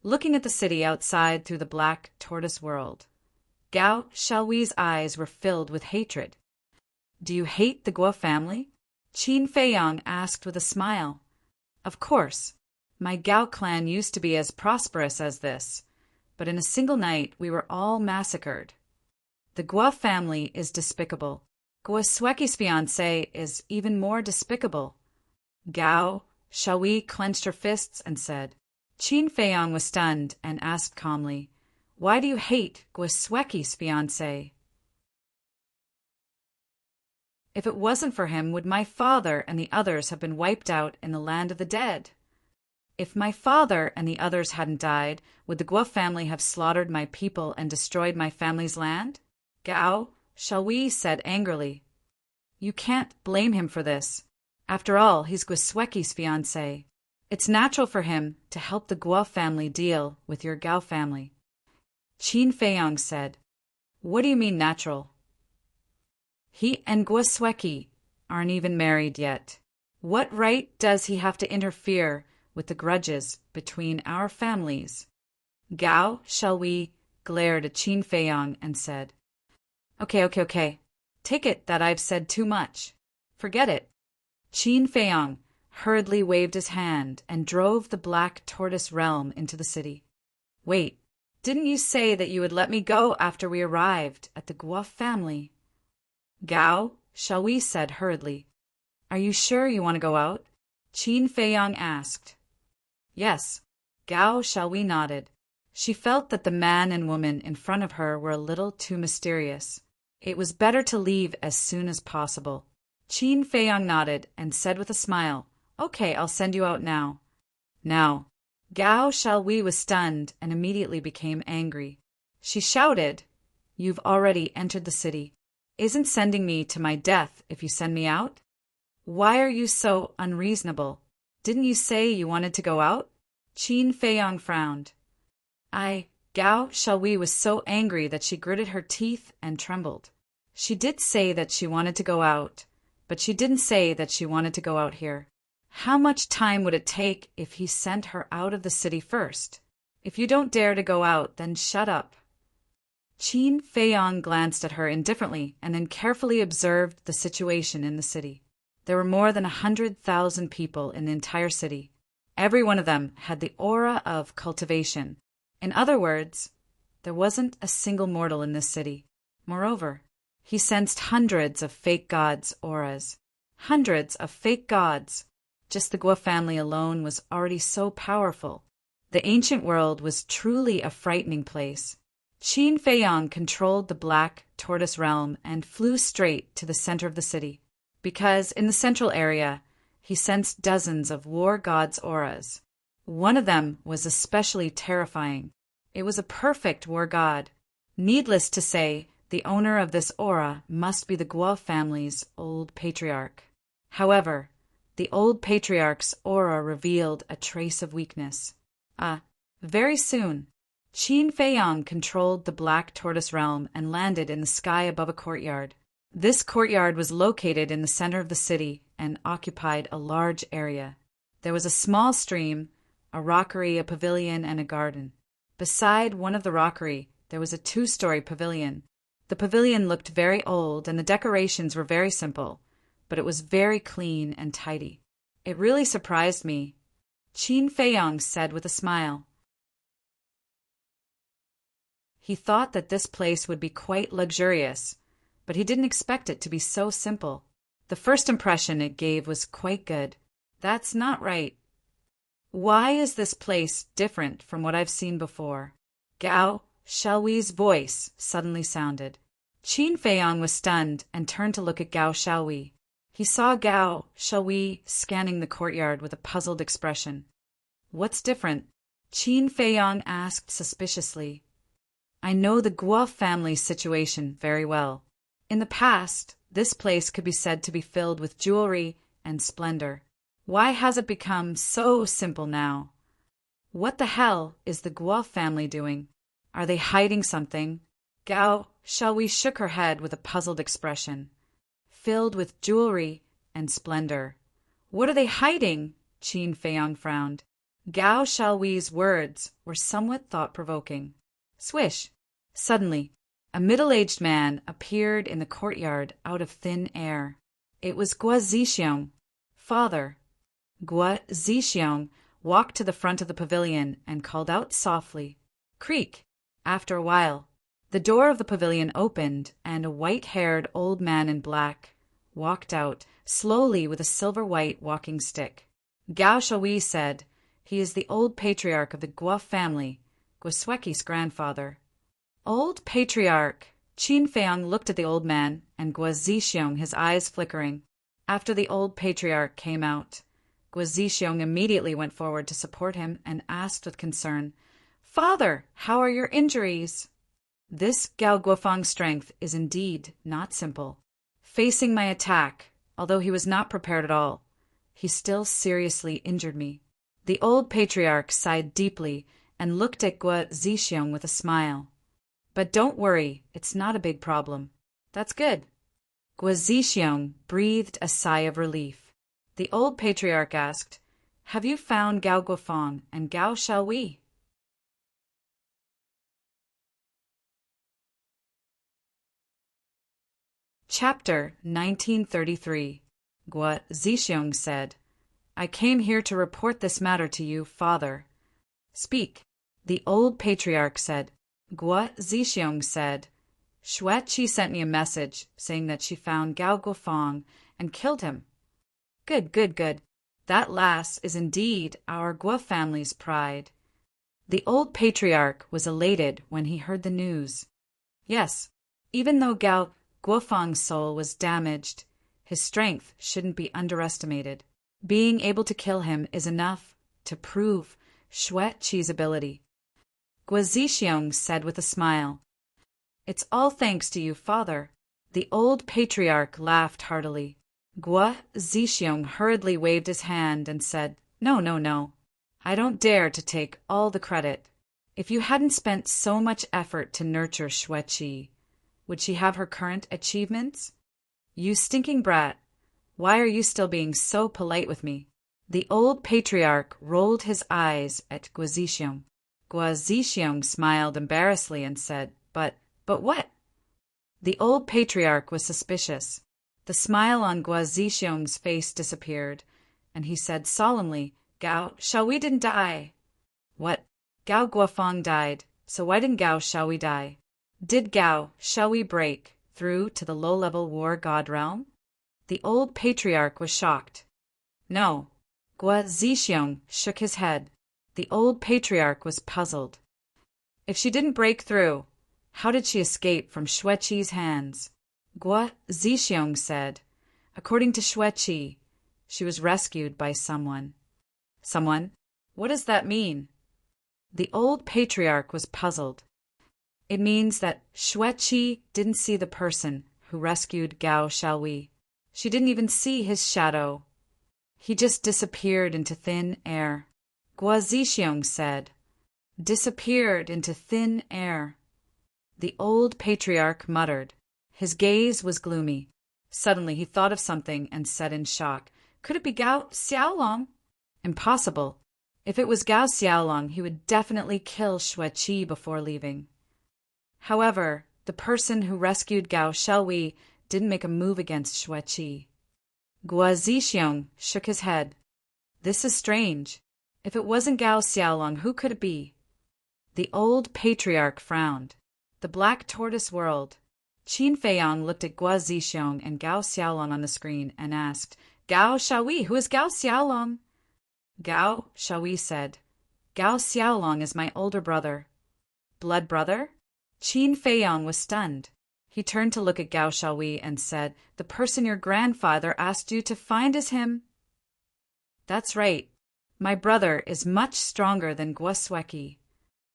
Looking at the city outside through the Black Tortoise world, Gao Xiaoyi's eyes were filled with hatred. Do you hate the Guo family? Qin Feiyong asked with a smile. Of course. My Gao clan used to be as prosperous as this, but in a single night we were all massacred. The Guo family is despicable. Guo Sueki's fiancé is even more despicable. Gao Xiaoyi clenched her fists and said. Qin Feiyong was stunned and asked calmly, Why do you hate Guo Sueki's fiancé? If it wasn't for him, would my father and the others have been wiped out in the land of the dead? If my father and the others hadn't died, would the Guo family have slaughtered my people and destroyed my family's land? Gao Xiaoyi said angrily. You can't blame him for this. After all, he's Guo Sueki's fiancé. It's natural for him to help the Guo family deal with your Gao family. Qin Feiyong said. What do you mean natural? He and Guo Sueki aren't even married yet. What right does he have to interfere with the grudges between our families? Gao Xiaoyi glared at Qin Feiyong and said, Okay. Take it that I've said too much. Forget it. Qin Feiyong hurriedly waved his hand and drove the Black Tortoise realm into the city. Wait, didn't you say that you would let me go after we arrived at the Guo family? Gao Xiaoyi said hurriedly. Are you sure you want to go out? Qin Feiyong asked. Yes. Gao Xiaoyi nodded. She felt that the man and woman in front of her were a little too mysterious. It was better to leave as soon as possible. Qin Feiyong nodded and said with a smile, Okay, I'll send you out now. Now. Gao Xiaoyi was stunned and immediately became angry. She shouted, You've already entered the city. Isn't sending me to my death if you send me out? Why are you so unreasonable? Didn't you say you wanted to go out? Qin Feiyong frowned. Gao Xiaoyi was so angry that she gritted her teeth and trembled. She did say that she wanted to go out, but she didn't say that she wanted to go out here. How much time would it take if he sent her out of the city first? If you don't dare to go out, then shut up. Qin Feiyang glanced at her indifferently and then carefully observed the situation in the city. There were more than 100,000 people in the entire city. Every one of them had the aura of cultivation. In other words, there wasn't a single mortal in this city. Moreover, he sensed hundreds of fake gods' auras. Hundreds of fake gods. Just the Guo family alone was already so powerful. The ancient world was truly a frightening place. Qin Feiyang controlled the Black Tortoise realm and flew straight to the center of the city, because in the central area, he sensed dozens of war gods' auras. One of them was especially terrifying. It was a perfect war god. Needless to say, the owner of this aura must be the Guo family's old patriarch. However, the old patriarch's aura revealed a trace of weakness. Very soon, Qin Feiyang controlled the Black Tortoise realm and landed in the sky above a courtyard. This courtyard was located in the center of the city and occupied a large area. There was a small stream, a rockery, a pavilion, and a garden. Beside one of the rockery, there was a 2-story pavilion. The pavilion looked very old and the decorations were very simple, but it was very clean and tidy. It really surprised me, Qin Feiyang said with a smile. He thought that this place would be quite luxurious, but he didn't expect it to be so simple. The first impression it gave was quite good. That's not right. Why is this place different from what I've seen before? Gao Xiaohui's voice suddenly sounded. Qin Feiyang was stunned and turned to look at Gao Xiaohui. He saw Gao Xiaohui scanning the courtyard with a puzzled expression. What's different? Qin Feiyang asked suspiciously. I know the Guo family's situation very well. In the past, this place could be said to be filled with jewelry and splendor. Why has it become so simple now? What the hell is the Guo family doing? Are they hiding something? Gao Xiaohui shook her head with a puzzled expression. Filled with jewelry and splendor. What are they hiding? Qin Feiyang frowned. Gao Xiaohui's words were somewhat thought-provoking. Swish! Suddenly, a middle-aged man appeared in the courtyard out of thin air. It was Guo Zixiong. Father. Guo Zixiong walked to the front of the pavilion and called out softly. Creak! After a while, the door of the pavilion opened and a white-haired old man in black walked out, slowly with a silver-white walking stick. Gao Xiaohui said, he is the old patriarch of the Guo family, Guo Sueki's grandfather. Old patriarch! Qin Feiyang looked at the old man and Guo Zixiong, his eyes flickering. After the old patriarch came out, Guo Zixiong immediately went forward to support him and asked with concern, Father, how are your injuries? This Gao Guofang's strength is indeed not simple. Facing my attack, although he was not prepared at all, he still seriously injured me. The old patriarch sighed deeply and looked at Guo Zixiong with a smile. But don't worry, it's not a big problem. That's good. Guo Zixiong breathed a sigh of relief. The old patriarch asked, Have you found Gao Guofang and Gao Xiaohui? Chapter 1933. Guo Zixiong said, I came here to report this matter to you, father. Speak. The old patriarch said. Guo Zixiong said, Xueqi sent me a message saying that she found Gao Guofang and killed him. Good, good, good. That lass is indeed our Guo family's pride. The old patriarch was elated when he heard the news. Yes, even though Gao Guofang's soul was damaged, his strength shouldn't be underestimated. Being able to kill him is enough to prove Xueqi's ability. Guo Zixiong said with a smile, It's all thanks to you, father. The old patriarch laughed heartily. Guo Zixiong hurriedly waved his hand and said, No, no, no. I don't dare to take all the credit. If you hadn't spent so much effort to nurture Xueqi, would she have her current achievements? You stinking brat, why are you still being so polite with me? The old patriarch rolled his eyes at Guo Zixiong. Gua Zixiong smiled embarrassedly and said, But what? The old patriarch was suspicious. The smile on Gua Zixiong's face disappeared, and he said solemnly, Gao Shaohui didn't die. What? Gao Guofeng died, so why didn't Gao Shaohui die? Did Gao Shaohui break through to the low-level war god realm? The old patriarch was shocked. No. Gua Zixiong shook his head. The old patriarch was puzzled. If she didn't break through, how did she escape from Xueqi's hands? Gua Zixiong said, according to Xueqi, she was rescued by someone. Someone? What does that mean? The old patriarch was puzzled. It means that Xueqi didn't see the person who rescued Gao Shaohui. She didn't even see his shadow. He just disappeared into thin air. Gua Zixiong said, disappeared into thin air. The old patriarch muttered. His gaze was gloomy. Suddenly he thought of something and said in shock, Could it be Gao Xiaolong? Impossible. If it was Gao Xiaolong, he would definitely kill Xueqi before leaving. However, the person who rescued Gao Shaohui didn't make a move against Xueqi. Gua Zixiong shook his head. This is strange. If it wasn't Gao Xiaolong, who could it be? The old patriarch frowned. The black tortoise whirled. Qin Feiyang looked at Gua Zixiong and Gao Xiaolong on the screen and asked, Gao Shaohui, who is Gao Xiaolong? Gao Shaohui said, Gao Xiaolong is my older brother. Blood brother? Qin Feiyang was stunned. He turned to look at Gao Shaohui and said, The person your grandfather asked you to find is him. That's right. My brother is much stronger than Gua Xueqi.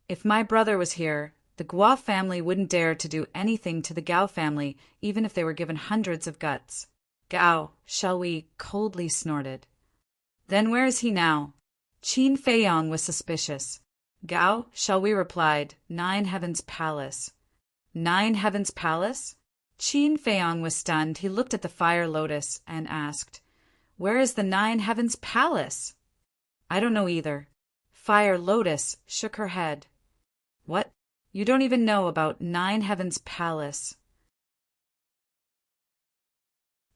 If my brother was here, the Gua family wouldn't dare to do anything to the Gao family, even if they were given hundreds of guts. Gao Shaohui coldly snorted. Then where is he now? Qin Feiyang was suspicious. Gao Shaohui replied, 9 Heavens Palace. 9 Heavens Palace? Qin Feiyang was stunned. He looked at the fire lotus and asked, Where is the 9 Heavens Palace? I don't know either. Fire lotus shook her head. What? You don't even know about 9 Heavens Palace.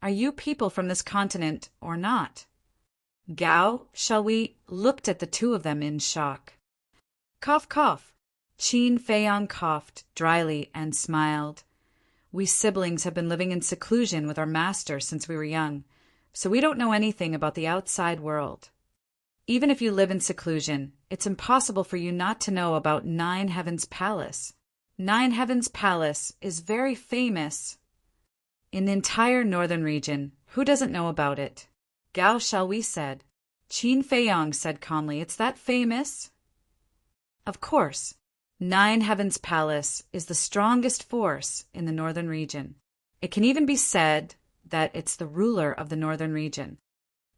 Are you people from this continent or not? Gao Shaohui looked at the two of them in shock. Cough, cough. Qin Feiyang coughed dryly and smiled. We siblings have been living in seclusion with our master since we were young, so we don't know anything about the outside world. Even if you live in seclusion, it's impossible for you not to know about 9 Heavens Palace. 9 Heavens Palace is very famous in the entire northern region. Who doesn't know about it? Gao Shaohui said. Qin Feiyang said calmly, It's that famous? Of course. 9 Heavens Palace is the strongest force in the northern region. It can even be said that it's the ruler of the northern region.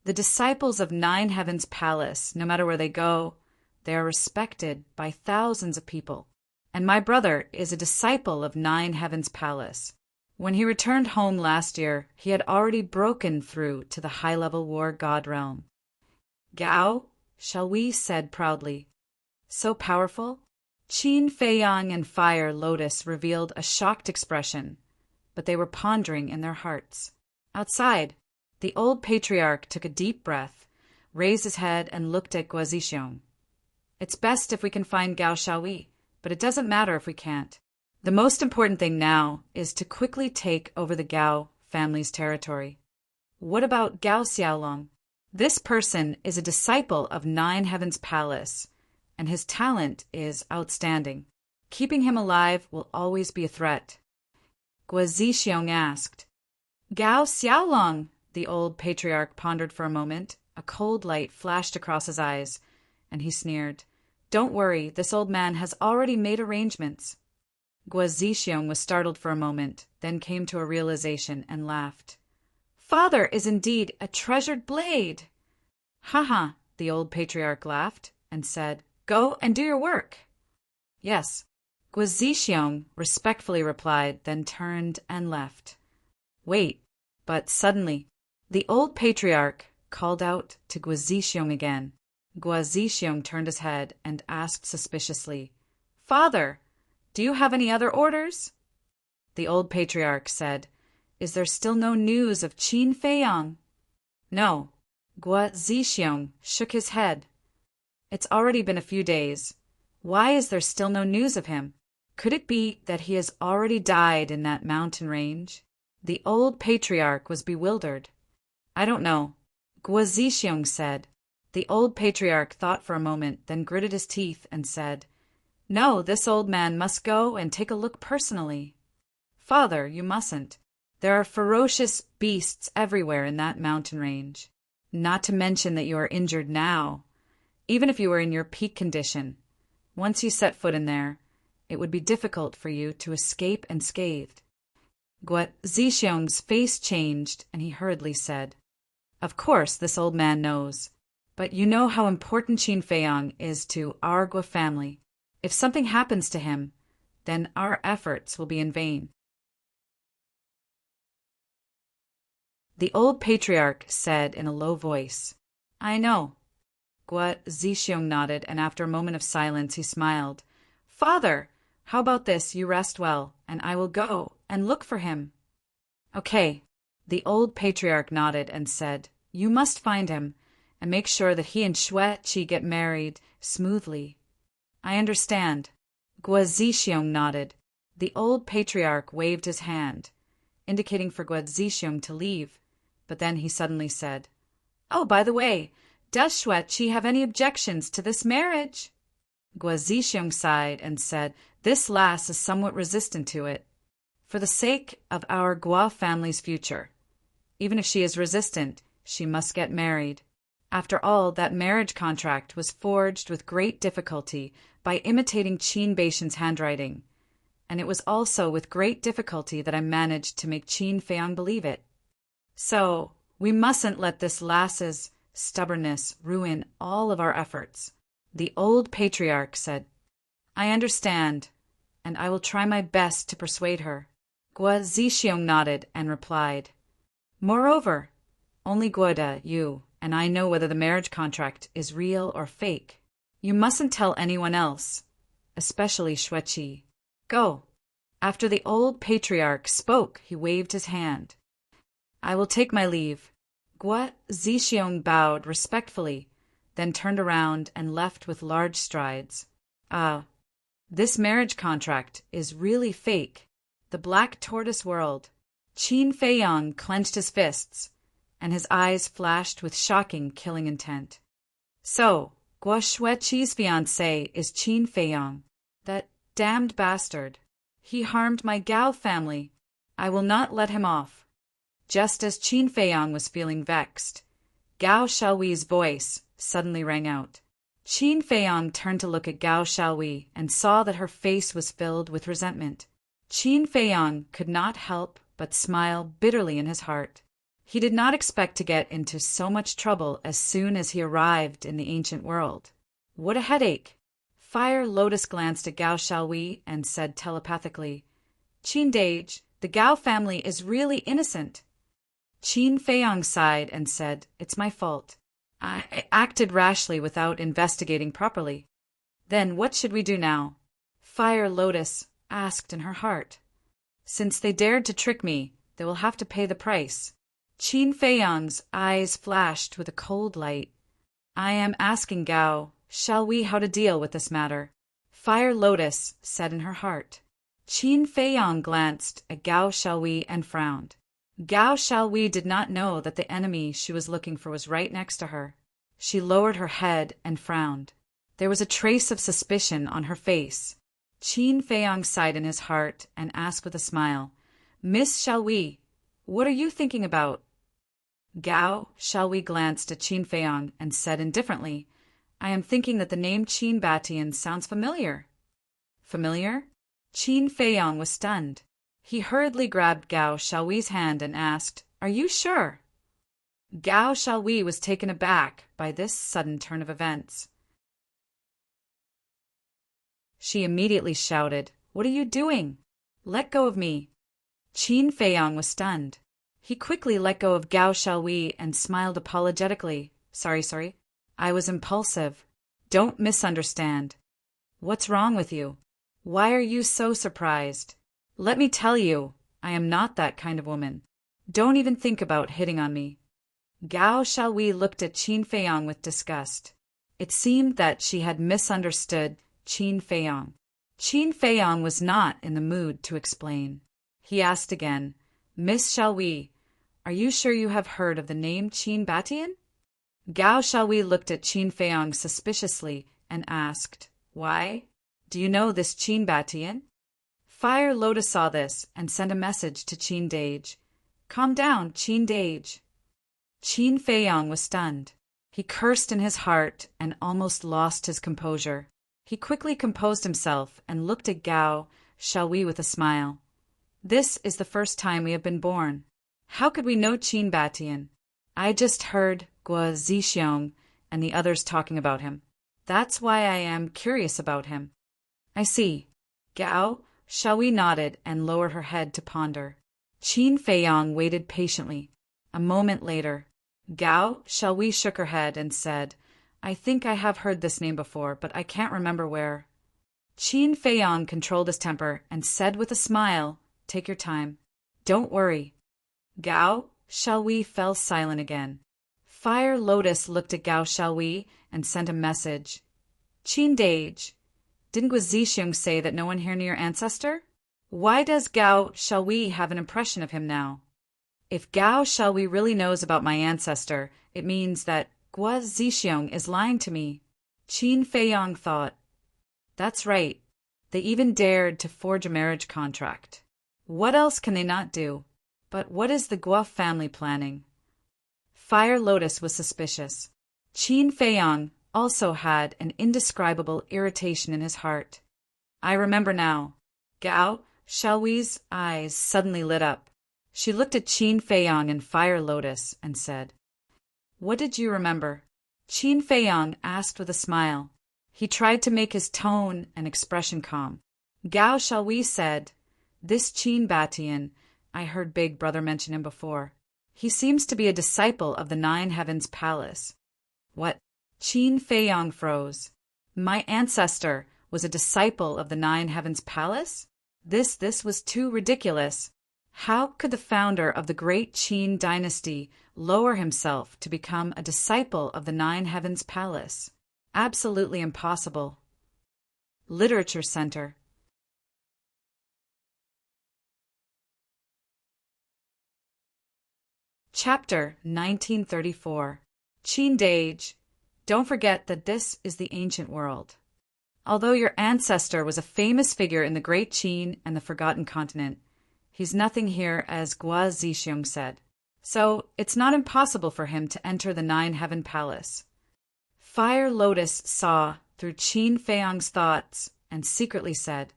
The disciples of 9 Heavens Palace, no matter where they go, they are respected by thousands of people. And my brother is a disciple of 9 Heavens Palace. When he returned home last year, he had already broken through to the high-level war god realm. Gao Shaohui said proudly. So powerful? Qin Feiyang and Fire Lotus revealed a shocked expression, but they were pondering in their hearts. Outside, the old patriarch took a deep breath, raised his head, and looked at Gua Zixiong. It's best if we can find Gao Shaohui, but it doesn't matter if we can't. The most important thing now is to quickly take over the Gao family's territory. What about Gao Xiaolong? This person is a disciple of 9 Heavens Palace, and his talent is outstanding. Keeping him alive will always be a threat. Gua Zixiong asked. Gao Xiaolong, the old patriarch pondered for a moment. A cold light flashed across his eyes, and he sneered. Don't worry, this old man has already made arrangements. Gua Zixiong was startled for a moment, then came to a realization and laughed. Father is indeed a treasured blade. Ha ha, the old patriarch laughed and said, Go and do your work. Yes, Gua Zixiong respectfully replied, then turned and left. Wait, but suddenly, the old patriarch called out to Gua Zixiong again. Gua Zixiong turned his head and asked suspiciously, "Father, do you have any other orders?" The old patriarch said, "Is there still no news of Qin Feiyang?" "No." Gua Zixiong shook his head. "It's already been a few days. Why is there still no news of him? Could it be that he has already died in that mountain range?" The old patriarch was bewildered. "I don't know," Gua Zixiong said. The old patriarch thought for a moment, then gritted his teeth and said, "No, this old man must go and take a look personally." "Father, you mustn't. There are ferocious beasts everywhere in that mountain range. Not to mention that you are injured now. Even if you were in your peak condition, once you set foot in there, it would be difficult for you to escape unscathed." Gua Zixiong's face changed, and he hurriedly said, "Of course this old man knows, but you know how important Qin Feiyang is to our Gua family. If something happens to him, then our efforts will be in vain." The old patriarch said in a low voice, "I know." Gua Zixiong nodded, and after a moment of silence he smiled. "Father, how about this? You rest well, and I will go and look for him." "Okay." The old patriarch nodded and said, "You must find him, and make sure that he and Xue Qi get married smoothly." "I understand." Gua Zixiong nodded. The old patriarch waved his hand, indicating for Gua Zixiong to leave, but then he suddenly said, "Oh, by the way, does Xue Qi have any objections to this marriage?" Gua Zixiong sighed and said, "This lass is somewhat resistant to it. For the sake of our Gua family's future, even if she is resistant, she must get married. After all, that marriage contract was forged with great difficulty by imitating Qin Beishan's handwriting, and it was also with great difficulty that I managed to make Qin Feiyang believe it. So we mustn't let this lass's stubbornness ruin all of our efforts." The old patriarch said, "I understand, and I will try my best to persuade her." Gua Zixiong nodded and replied, "Moreover, only Guoda, you, and I know whether the marriage contract is real or fake. You mustn't tell anyone else, especially Xue Qi. Go." After the old patriarch spoke, he waved his hand. "I will take my leave." Gua Zixiong bowed respectfully, then turned around and left with large strides. This marriage contract is really fake. The Black Tortoise world. Qin Feiyang clenched his fists, and his eyes flashed with shocking, killing intent. "So, Gua Xue Qi's fiancé is Qin Feiyang. That damned bastard. He harmed my Gao family. I will not let him off." Just as Qin Feiyang was feeling vexed, Gao Xiaohui's voice suddenly rang out. Qin Feiyang turned to look at Gao Xiaohui and saw that her face was filled with resentment. Qin Feiyang could not help but smile bitterly in his heart. He did not expect to get into so much trouble as soon as he arrived in the ancient world. What a headache! Fire Lotus glanced at Gao Xiaohui and said telepathically, "Qin Dage, the Gao family is really innocent." Qin Feiyang sighed and said, "It's my fault. I acted rashly without investigating properly." "Then what should we do now?" Fire Lotus asked in her heart. "Since they dared to trick me, they will have to pay the price." Qin Feiyang's eyes flashed with a cold light. "I am asking Gao Xiaohui how to deal with this matter," Fire Lotus said in her heart. Qin Feiyang glanced at Gao Xiaohui and frowned. Gao Xiaohui did not know that the enemy she was looking for was right next to her. She lowered her head and frowned. There was a trace of suspicion on her face. Qin Feiyang sighed in his heart and asked with a smile, "Miss Xiaohui, what are you thinking about?" Gao Xiaohui glanced at Qin Feiyang and said indifferently, "I am thinking that the name Qin Batian sounds familiar." "Familiar?" Qin Feiyang was stunned. He hurriedly grabbed Gao Xiaohui's hand and asked, "Are you sure?" Gao Xiaohui was taken aback by this sudden turn of events. She immediately shouted, "What are you doing? Let go of me." Qin Feiyang was stunned. He quickly let go of Gao Xiaohui and smiled apologetically. Sorry. I was impulsive. Don't misunderstand. What's wrong with you? Why are you so surprised? Let me tell you, I am not that kind of woman. Don't even think about hitting on me. Gao Xiaohui looked at Qin Feiyong with disgust. It seemed that she had misunderstood Qin Feiyong. Qin Feiyong was not in the mood to explain. He asked again, Miss Xiaohui, are you sure you have heard of the name Qin Batian? Gao Xiaohui looked at Qin Feiyong suspiciously and asked, Why? Do you know this Qin Batian? Fire Lotus saw this and sent a message to Qin Dage. Calm down, Qin Dage. Qin Feiyong was stunned. He cursed in his heart and almost lost his composure. He quickly composed himself and looked at Gao Xiaohui with a smile. This is the first time we have been born. How could we know Qin Batian? I just heard Guo Zixiong and the others talking about him. That's why I am curious about him. I see. Gao Xiaohui nodded and lowered her head to ponder. Qin Feiyong waited patiently. A moment later, Gao Xiaohui shook her head and said, I think I have heard this name before, but I can't remember where. Qin Feiyong controlled his temper and said with a smile, Take your time. Don't worry. Gao Xiaohui fell silent again. Fire Lotus looked at Gao Xiaohui and sent a message. Qin Dage, didn't Guo Zixiong say that no one here knew your ancestor? Why does Gao Xiaohui have an impression of him now? If Gao Xiaohui really knows about my ancestor, it means that Guo Zixiong is lying to me. Qin Feiyong thought. That's right. They even dared to forge a marriage contract. What else can they not do? But what is the Guo family planning? Fire Lotus was suspicious. Qin Feiyong also had an indescribable irritation in his heart. I remember now. Gao Xiaohui's eyes suddenly lit up. She looked at Qin Feiyong and Fire Lotus and said, What did you remember? Qin Feiyong asked with a smile. He tried to make his tone and expression calm. Gao Xiaohui said, This Qin Batian, I heard Big Brother mention him before. He seems to be a disciple of the Nine Heavens Palace. What? Qin Feiyong froze. My ancestor was a disciple of the Nine Heavens Palace? This was too ridiculous. How could the founder of the great Qin dynasty lower himself to become a disciple of the Nine Heavens Palace? Absolutely impossible. Literature Center. Chapter 1934. Qin Dage. Don't forget that this is the ancient world. Although your ancestor was a famous figure in the Great Qin and the Forgotten Continent, he's nothing here, as Guo Zixiong said. So it's not impossible for him to enter the Nine Heaven Palace. Fire Lotus saw through Qin Feiyong's thoughts and secretly said,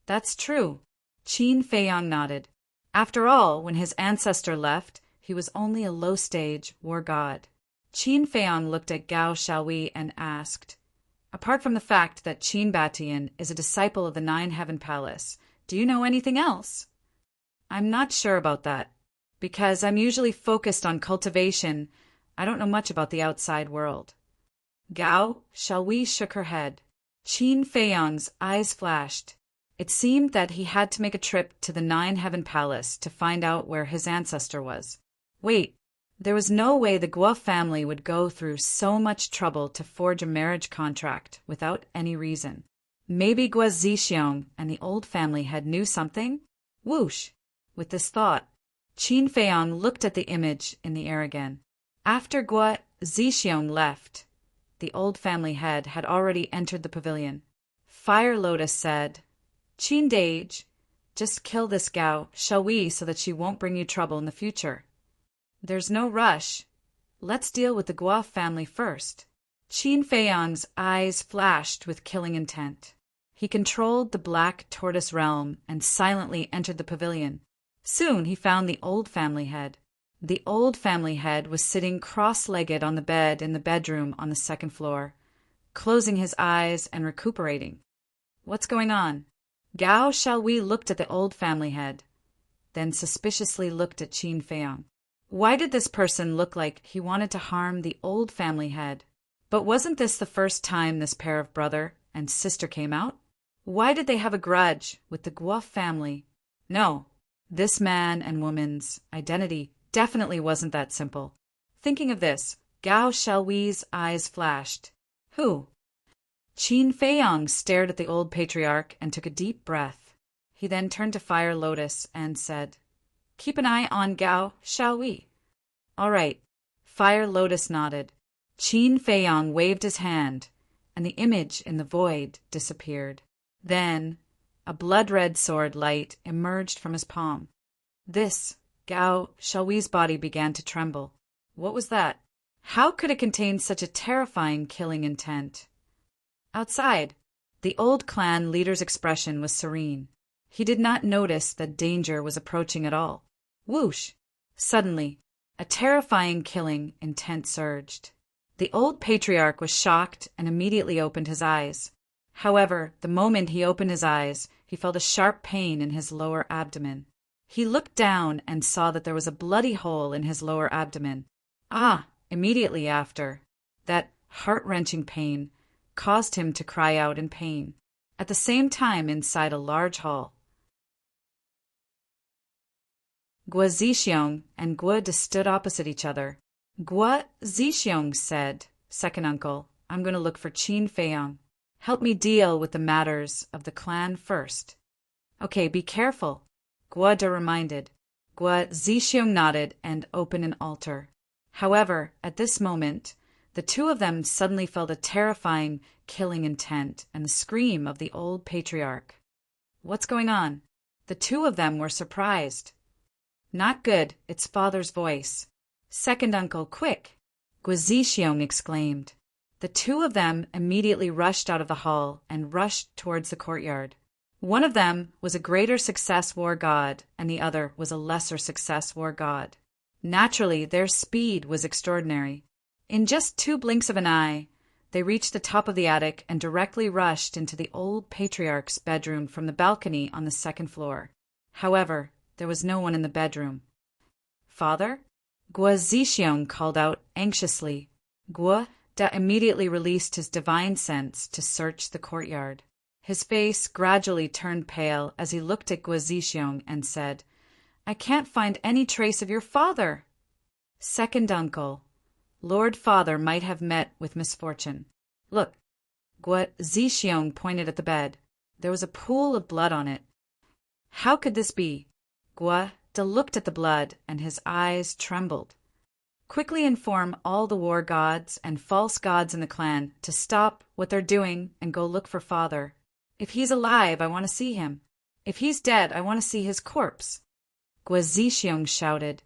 That's true. Qin Feiyong nodded. After all, when his ancestor left, he was only a low-stage war god. Qin Feiyong looked at Gao Xiaohui and asked, Apart from the fact that Qin Batian is a disciple of the Nine Heaven Palace, do you know anything else? I'm not sure about that. Because I'm usually focused on cultivation, I don't know much about the outside world. Gao Xiaohui shook her head. Qin Feiyong's eyes flashed. It seemed that he had to make a trip to the Nine Heaven Palace to find out where his ancestor was. Wait, there was no way the Guo family would go through so much trouble to forge a marriage contract without any reason. Maybe Guo Zixiong and the old family had knew something? Whoosh! With this thought, Qin Feiyong looked at the image in the air again. After Guo Zixiong left, the old family head had already entered the pavilion. Fire Lotus said, Qin Dage, just kill this Gao Xiaohui so that she won't bring you trouble in the future. There's no rush. Let's deal with the Guo family first. Qin Feiyong's eyes flashed with killing intent. He controlled the Black Tortoise realm and silently entered the pavilion. Soon he found the old family head. The old family head was sitting cross-legged on the bed in the bedroom on the second floor, closing his eyes and recuperating. What's going on? Gao Xiaohui looked at the old family head, then suspiciously looked at Qin Feiyong. Why did this person look like he wanted to harm the old family head? But wasn't this the first time this pair of brother and sister came out? Why did they have a grudge with the Guo family? No, this man and woman's identity definitely wasn't that simple. Thinking of this, Gao Xiaohui's eyes flashed. Who? Qin Feiyang stared at the old patriarch and took a deep breath. He then turned to Fire Lotus and said, "Keep an eye on Gao Xiaohui." "All right." Fire Lotus nodded. Qin Feiyang waved his hand, and the image in the void disappeared. Then a blood-red sword light emerged from his palm. Gao Xiaohui's body began to tremble. What was that? How could it contain such a terrifying killing intent? Outside, the old clan leader's expression was serene. He did not notice that danger was approaching at all. Whoosh! Suddenly, a terrifying killing intent surged. The old patriarch was shocked and immediately opened his eyes. However, the moment he opened his eyes, he felt a sharp pain in his lower abdomen. He looked down and saw that there was a bloody hole in his lower abdomen. Immediately after, that heart-wrenching pain caused him to cry out in pain. At the same time, inside a large hall, Guo Zixiong and Guo De stood opposite each other. Guo Zixiong said, "Second uncle, I'm going to look for Qin Feiyang. Help me deal with the matters of the clan first." "Okay, be careful," Guo De reminded. Guo Zixiong nodded and opened an altar. However, at this moment, the two of them suddenly felt a terrifying killing intent and the scream of the old patriarch. "What's going on?" The two of them were surprised. "Not good, it's father's voice." "Second uncle, quick!" Guo Zixiong exclaimed. The two of them immediately rushed out of the hall and rushed towards the courtyard. One of them was a greater success war god, and the other was a lesser success war god. Naturally, their speed was extraordinary. In just 2 blinks of an eye, they reached the top of the attic and directly rushed into the old patriarch's bedroom from the balcony on the 2nd floor. However, there was no one in the bedroom. "Father?" Guo Zixiong called out anxiously. Guo De immediately released his divine sense to search the courtyard. His face gradually turned pale as he looked at Guo Zixiong and said, "I can't find any trace of your father." "Second uncle, Lord Father might have met with misfortune. Look." Guo Zixiong pointed at the bed. There was a pool of blood on it. How could this be? Guo De looked at the blood and his eyes trembled. "Quickly inform all the war gods and false gods in the clan to stop what they're doing and go look for father. If he's alive, I want to see him. If he's dead, I want to see his corpse." Guo Zixiong shouted.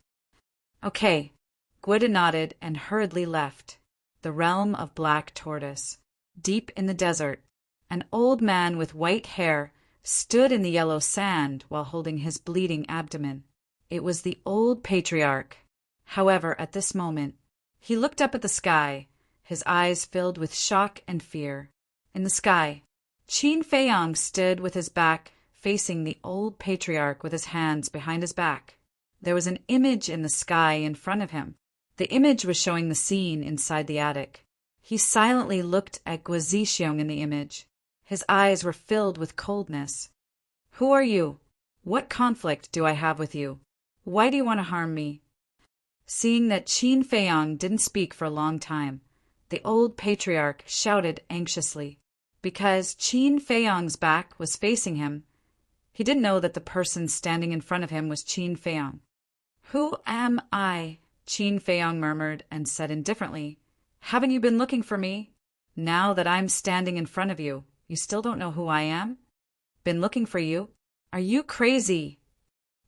"Okay." Guo De nodded and hurriedly left. The realm of Black Tortoise. Deep in the desert, an old man with white hair stood in the yellow sand while holding his bleeding abdomen. It was the old patriarch. However, at this moment, he looked up at the sky, his eyes filled with shock and fear. In the sky, Qin Feiyang stood with his back facing the old patriarch with his hands behind his back. There was an image in the sky in front of him. The image was showing the scene inside the attic. He silently looked at Guo Zixiong in the image. His eyes were filled with coldness. "Who are you? What conflict do I have with you? Why do you want to harm me?" Seeing that Qin Feiyang didn't speak for a long time, the old patriarch shouted anxiously. Because Qin Feiyang's back was facing him, he didn't know that the person standing in front of him was Qin Feiyang. "Who am I?" Qin Feiyang murmured and said indifferently. "Haven't you been looking for me? Now that I'm standing in front of you, you still don't know who I am? Been looking for you? Are you crazy?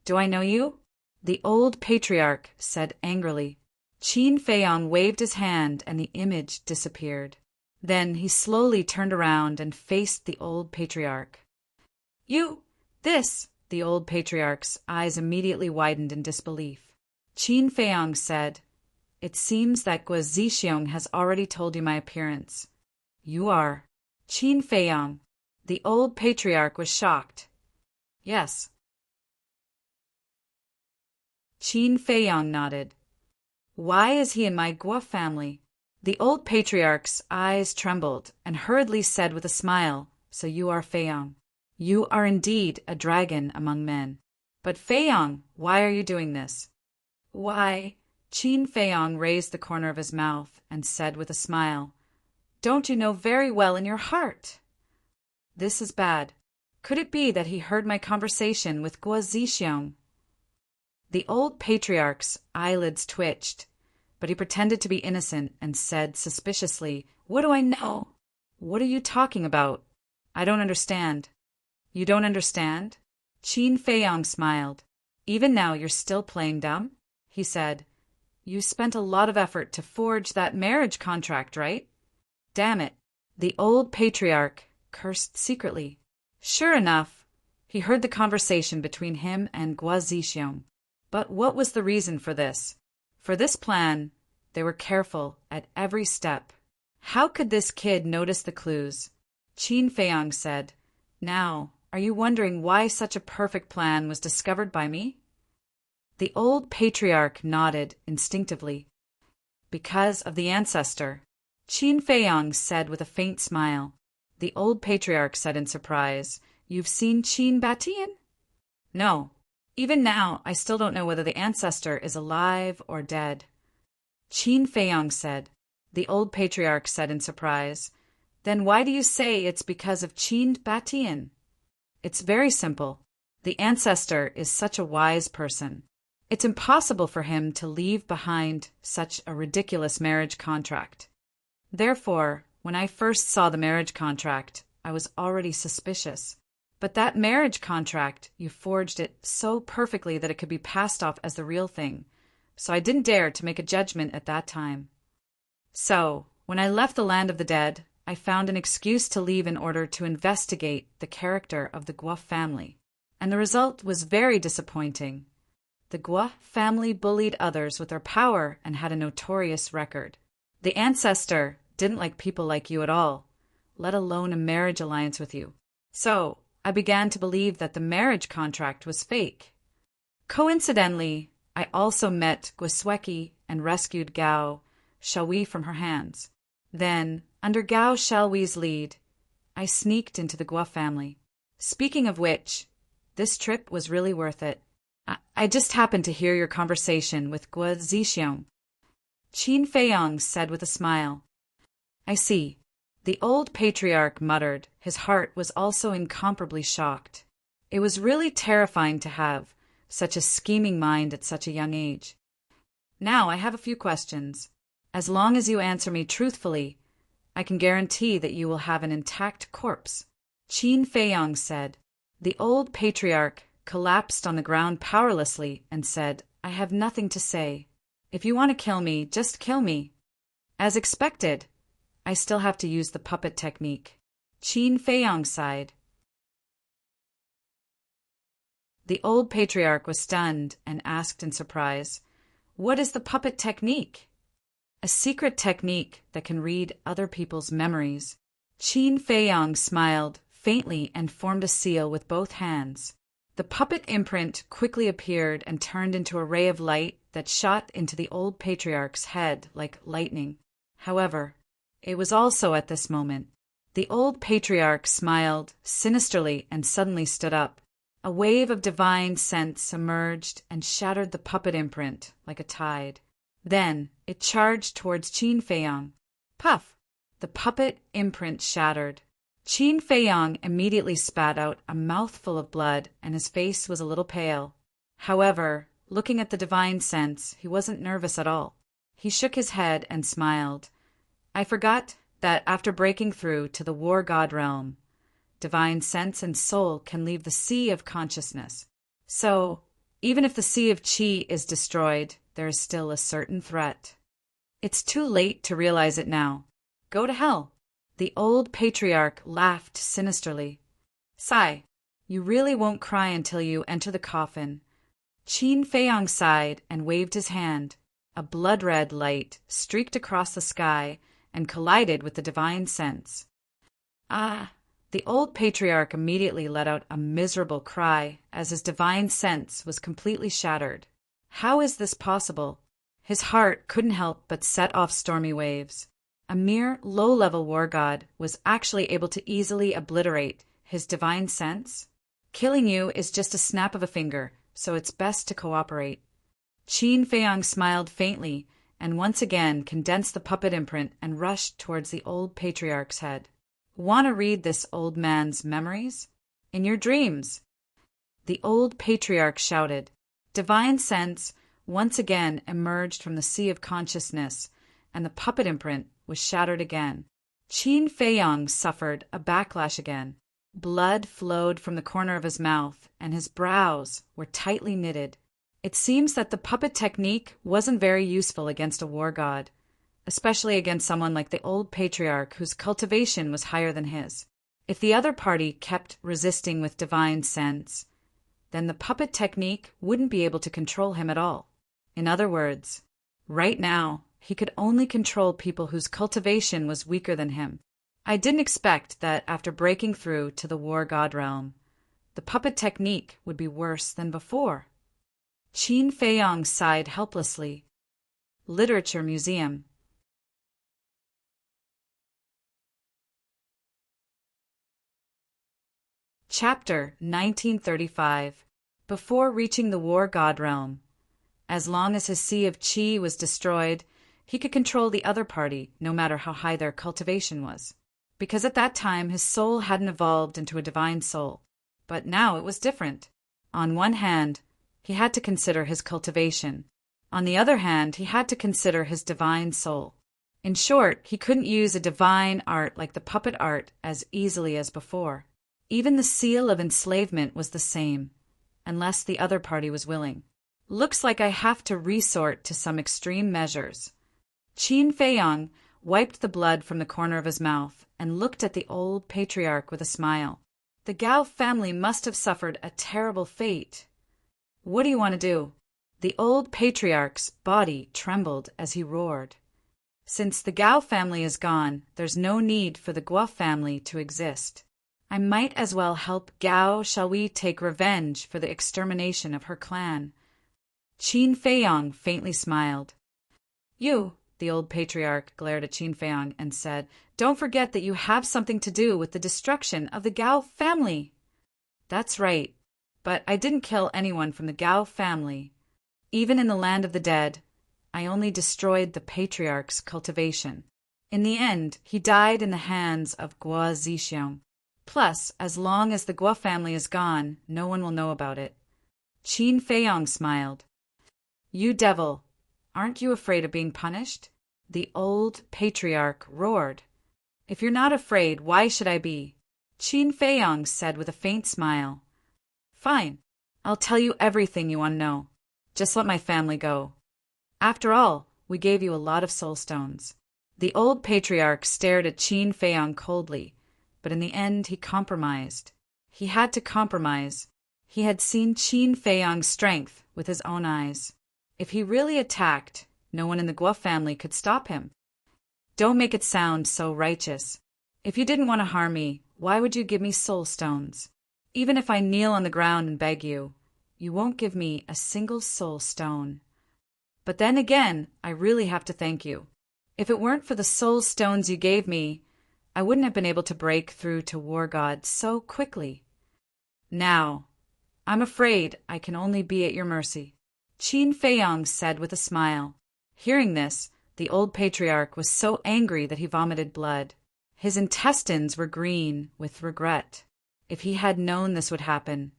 Do I know you?" The old patriarch said angrily. Qin Feiyang waved his hand and the image disappeared. Then he slowly turned around and faced the old patriarch. The old patriarch's eyes immediately widened in disbelief. Qin Feiyang said, "It seems that Guo Zixiong has already told you my appearance. You are Qin Feiyang." The old patriarch was shocked. "Yes." Qin Feiyang nodded. "Why is he in my Guo family?" The old patriarch's eyes trembled and hurriedly said with a smile, "So you are Feiyong. You are indeed a dragon among men. But Feiyong, why are you doing this?" "Why," Qin Feiyong raised the corner of his mouth and said with a smile, "Don't you know very well in your heart?" This is bad. Could it be that he heard my conversation with Guo Zixiong? The old patriarch's eyelids twitched, but he pretended to be innocent and said suspiciously, "What do I know? What are you talking about? I don't understand." "You don't understand?" Qin Feiyong smiled. "Even now you're still playing dumb?" he said. "You spent a lot of effort to forge that marriage contract, right?" Damn it. The old patriarch cursed secretly. Sure enough, he heard the conversation between him and Guo Zixiong. But what was the reason for this? For this plan, they were careful at every step. How could this kid notice the clues? Qin Feiyong said, "Now, are you wondering why such a perfect plan was discovered by me?" The old patriarch nodded instinctively. "Because of the ancestor," Qin Feiyong said with a faint smile. The old patriarch said in surprise, "You've seen Qin Batian?" "No. Even now, I still don't know whether the ancestor is alive or dead." Qin Feiyong said. The old patriarch said in surprise, "Then why do you say it's because of Qin Batian?" "It's very simple. The ancestor is such a wise person. It's impossible for him to leave behind such a ridiculous marriage contract. Therefore, when I first saw the marriage contract, I was already suspicious. But that marriage contract, you forged it so perfectly that it could be passed off as the real thing, so I didn't dare to make a judgment at that time. So, when I left the land of the dead, I found an excuse to leave in order to investigate the character of the Guo family. And the result was very disappointing. The Guo family bullied others with their power and had a notorious record. The ancestor didn't like people like you at all, let alone a marriage alliance with you. So, I began to believe that the marriage contract was fake. Coincidentally, I also met Guosweki and rescued Gao Xiaohui from her hands. Then, under Gao Xiaohui's lead, I sneaked into the Guo family. Speaking of which, this trip was really worth it. I just happened to hear your conversation with Guo Zixiong. Qin Feiyong said with a smile. I see. The old patriarch muttered. His heart was also incomparably shocked. It was really terrifying to have such a scheming mind at such a young age. Now I have a few questions. As long as you answer me truthfully, I can guarantee that you will have an intact corpse. Qin Feiyong said. The old patriarch collapsed on the ground powerlessly and said, I have nothing to say. If you want to kill me, just kill me. As expected, I still have to use the puppet technique. Qin Feiyong sighed. The old patriarch was stunned and asked in surprise, What is the puppet technique? A secret technique that can read other people's memories. Qin Feiyong smiled faintly and formed a seal with both hands. The puppet imprint quickly appeared and turned into a ray of light that shot into the old patriarch's head like lightning. However, it was also at this moment. The old patriarch smiled sinisterly and suddenly stood up. A wave of divine sense emerged and shattered the puppet imprint like a tide. Then it charged towards Qin Feiyong. Puff! The puppet imprint shattered. Qin Feiyong immediately spat out a mouthful of blood and his face was a little pale. However, looking at the divine sense, he wasn't nervous at all. He shook his head and smiled. I forgot that after breaking through to the war god realm, divine sense and soul can leave the sea of consciousness. So, even if the sea of qi is destroyed, there is still a certain threat. It's too late to realize it now. Go to hell. The old patriarch laughed sinisterly. Sigh, you really won't cry until you enter the coffin. Qin Feiyong sighed and waved his hand. A blood-red light streaked across the sky and collided with the divine sense. Ah! The old patriarch immediately let out a miserable cry as his divine sense was completely shattered. How is this possible? His heart couldn't help but set off stormy waves. A mere low-level war god was actually able to easily obliterate his divine sense. Killing you is just a snap of a finger, so it's best to cooperate. Qin Feiyang smiled faintly and once again condensed the puppet imprint and rushed towards the old patriarch's head. Want to read this old man's memories? In your dreams! The old patriarch shouted. Divine sense once again emerged from the sea of consciousness, and the puppet imprint was shattered again. Qin Feiyang suffered a backlash again. Blood flowed from the corner of his mouth, and his brows were tightly knitted. It seems that the puppet technique wasn't very useful against a war god, especially against someone like the old patriarch whose cultivation was higher than his. If the other party kept resisting with divine sense, then the puppet technique wouldn't be able to control him at all. In other words, right now, he could only control people whose cultivation was weaker than him. I didn't expect that after breaking through to the war god realm, the puppet technique would be worse than before. Qin Feiyang sighed helplessly. Literature Museum. Chapter 1935. Before reaching the war god realm, as long as his sea of qi was destroyed, he could control the other party, no matter how high their cultivation was. Because at that time his soul hadn't evolved into a divine soul. But now it was different. On one hand, he had to consider his cultivation. On the other hand, he had to consider his divine soul. In short, he couldn't use a divine art like the puppet art as easily as before. Even the seal of enslavement was the same, unless the other party was willing. Looks like I have to resort to some extreme measures. Qin Feiyang wiped the blood from the corner of his mouth and looked at the old patriarch with a smile. The Gao family must have suffered a terrible fate. What do you want to do? The old patriarch's body trembled as he roared. Since the Gao family is gone, there's no need for the Guo family to exist. I might as well help Gao. Shall we take revenge for the extermination of her clan? Qin Feiyang faintly smiled. You, the old patriarch glared at Qin Feiyang and said, don't forget that you have something to do with the destruction of the Gao family. That's right, but I didn't kill anyone from the Gao family. Even in the land of the dead, I only destroyed the patriarch's cultivation. In the end, he died in the hands of Guo Zixiong. Plus, as long as the Guo family is gone, no one will know about it. Qin Feiyang smiled. You devil, aren't you afraid of being punished? The old patriarch roared. If you're not afraid, why should I be? Qin Feiyang said with a faint smile. Fine, I'll tell you everything you want to know. Just let my family go. After all, we gave you a lot of soul stones. The old patriarch stared at Qin Feiyang coldly, but in the end he compromised. He had to compromise. He had seen Qin Feiyang's strength with his own eyes. If he really attacked, no one in the Guo family could stop him. Don't make it sound so righteous. If you didn't want to harm me, why would you give me soul stones? Even if I kneel on the ground and beg you, you won't give me a single soul stone. But then again, I really have to thank you. If it weren't for the soul stones you gave me, I wouldn't have been able to break through to War God so quickly. Now, I'm afraid I can only be at your mercy, Qin Feiyang said with a smile. Hearing this, the old patriarch was so angry that he vomited blood. His intestines were green with regret. If he had known this would happen,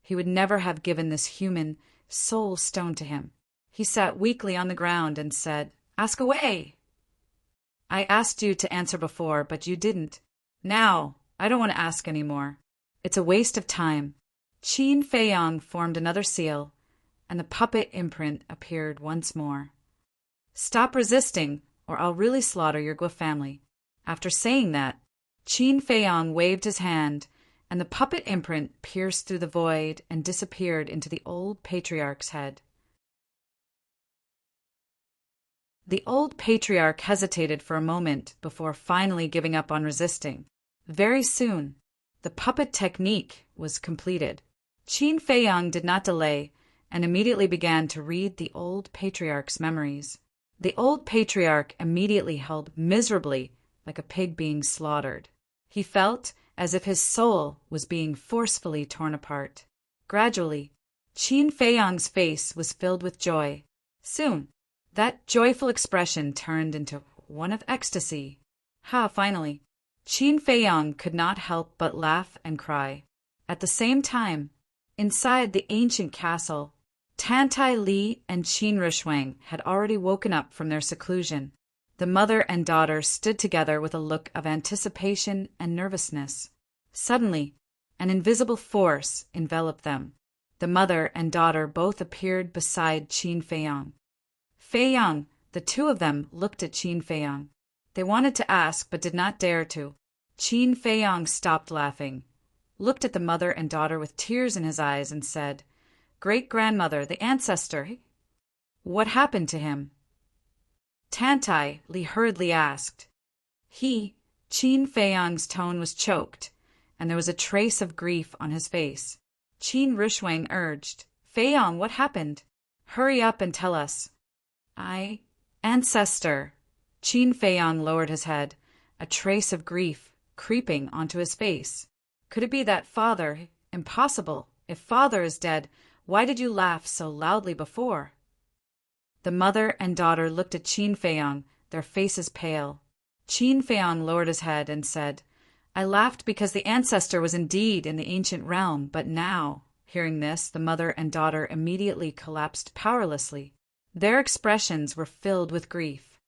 he would never have given this human soul stone to him. He sat weakly on the ground and said, Ask away! I asked you to answer before, but you didn't. Now, I don't want to ask any more. It's a waste of time. Qin Feiyang formed another seal, and the puppet imprint appeared once more. Stop resisting, or I'll really slaughter your Guo family. After saying that, Qin Feiyang waved his hand, and the puppet imprint pierced through the void and disappeared into the old patriarch's head. The old patriarch hesitated for a moment before finally giving up on resisting. Very soon, the puppet technique was completed. Qin Feiyang did not delay and immediately began to read the old patriarch's memories. The old patriarch immediately held miserably like a pig being slaughtered. He felt as if his soul was being forcefully torn apart. Gradually, Qin Feiyang's face was filled with joy. Soon, that joyful expression turned into one of ecstasy. Finally, Qin Feiyang could not help but laugh and cry. At the same time, inside the ancient castle, Tantai Li and Qin Rushwang had already woken up from their seclusion. The mother and daughter stood together with a look of anticipation and nervousness. Suddenly, an invisible force enveloped them. The mother and daughter both appeared beside Qin Feiyang. Feiyang, the two of them looked at Qin Feiyang. They wanted to ask but did not dare to. Qin Feiyang stopped laughing, looked at the mother and daughter with tears in his eyes and said, "Great-grandmother, the ancestor, what happened to him?" Tantai Li hurriedly asked. Qin Feiyang's tone was choked, and there was a trace of grief on his face. Qin Rushwang urged, "Feiyang, what happened? Hurry up and tell us." Ancestor." Qin Feiyang lowered his head, a trace of grief creeping onto his face. "Could it be that father? Impossible. If father is dead, why did you laugh so loudly before?" The mother and daughter looked at Qin Feiyang, their faces pale. Qin Feiyang lowered his head and said, "I laughed because the ancestor was indeed in the ancient realm, but now—" Hearing this, the mother and daughter immediately collapsed powerlessly. Their expressions were filled with grief.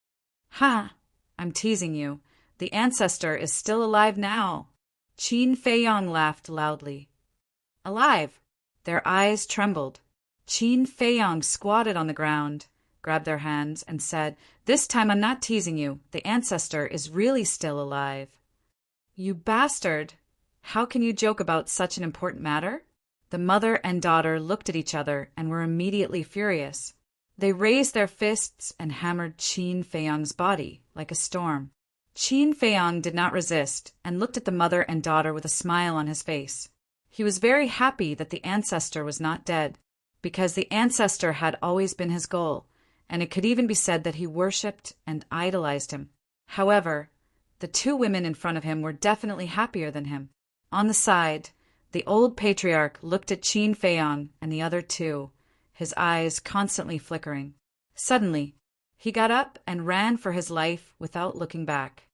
I'm teasing you. The ancestor is still alive now." Qin Feiyang laughed loudly. "Alive?" Their eyes trembled. Qin Feiyang squatted on the ground, grabbed their hands, and said, "This time I'm not teasing you. The ancestor is really still alive." "You bastard! How can you joke about such an important matter?" The mother and daughter looked at each other and were immediately furious. They raised their fists and hammered Qin Feiyang's body like a storm. Qin Feiyang did not resist and looked at the mother and daughter with a smile on his face. He was very happy that the ancestor was not dead, because the ancestor had always been his goal, and it could even be said that he worshipped and idolized him. However, the two women in front of him were definitely happier than him. On the side, the old patriarch looked at Qin Feiyang and the other two, his eyes constantly flickering. Suddenly, he got up and ran for his life without looking back.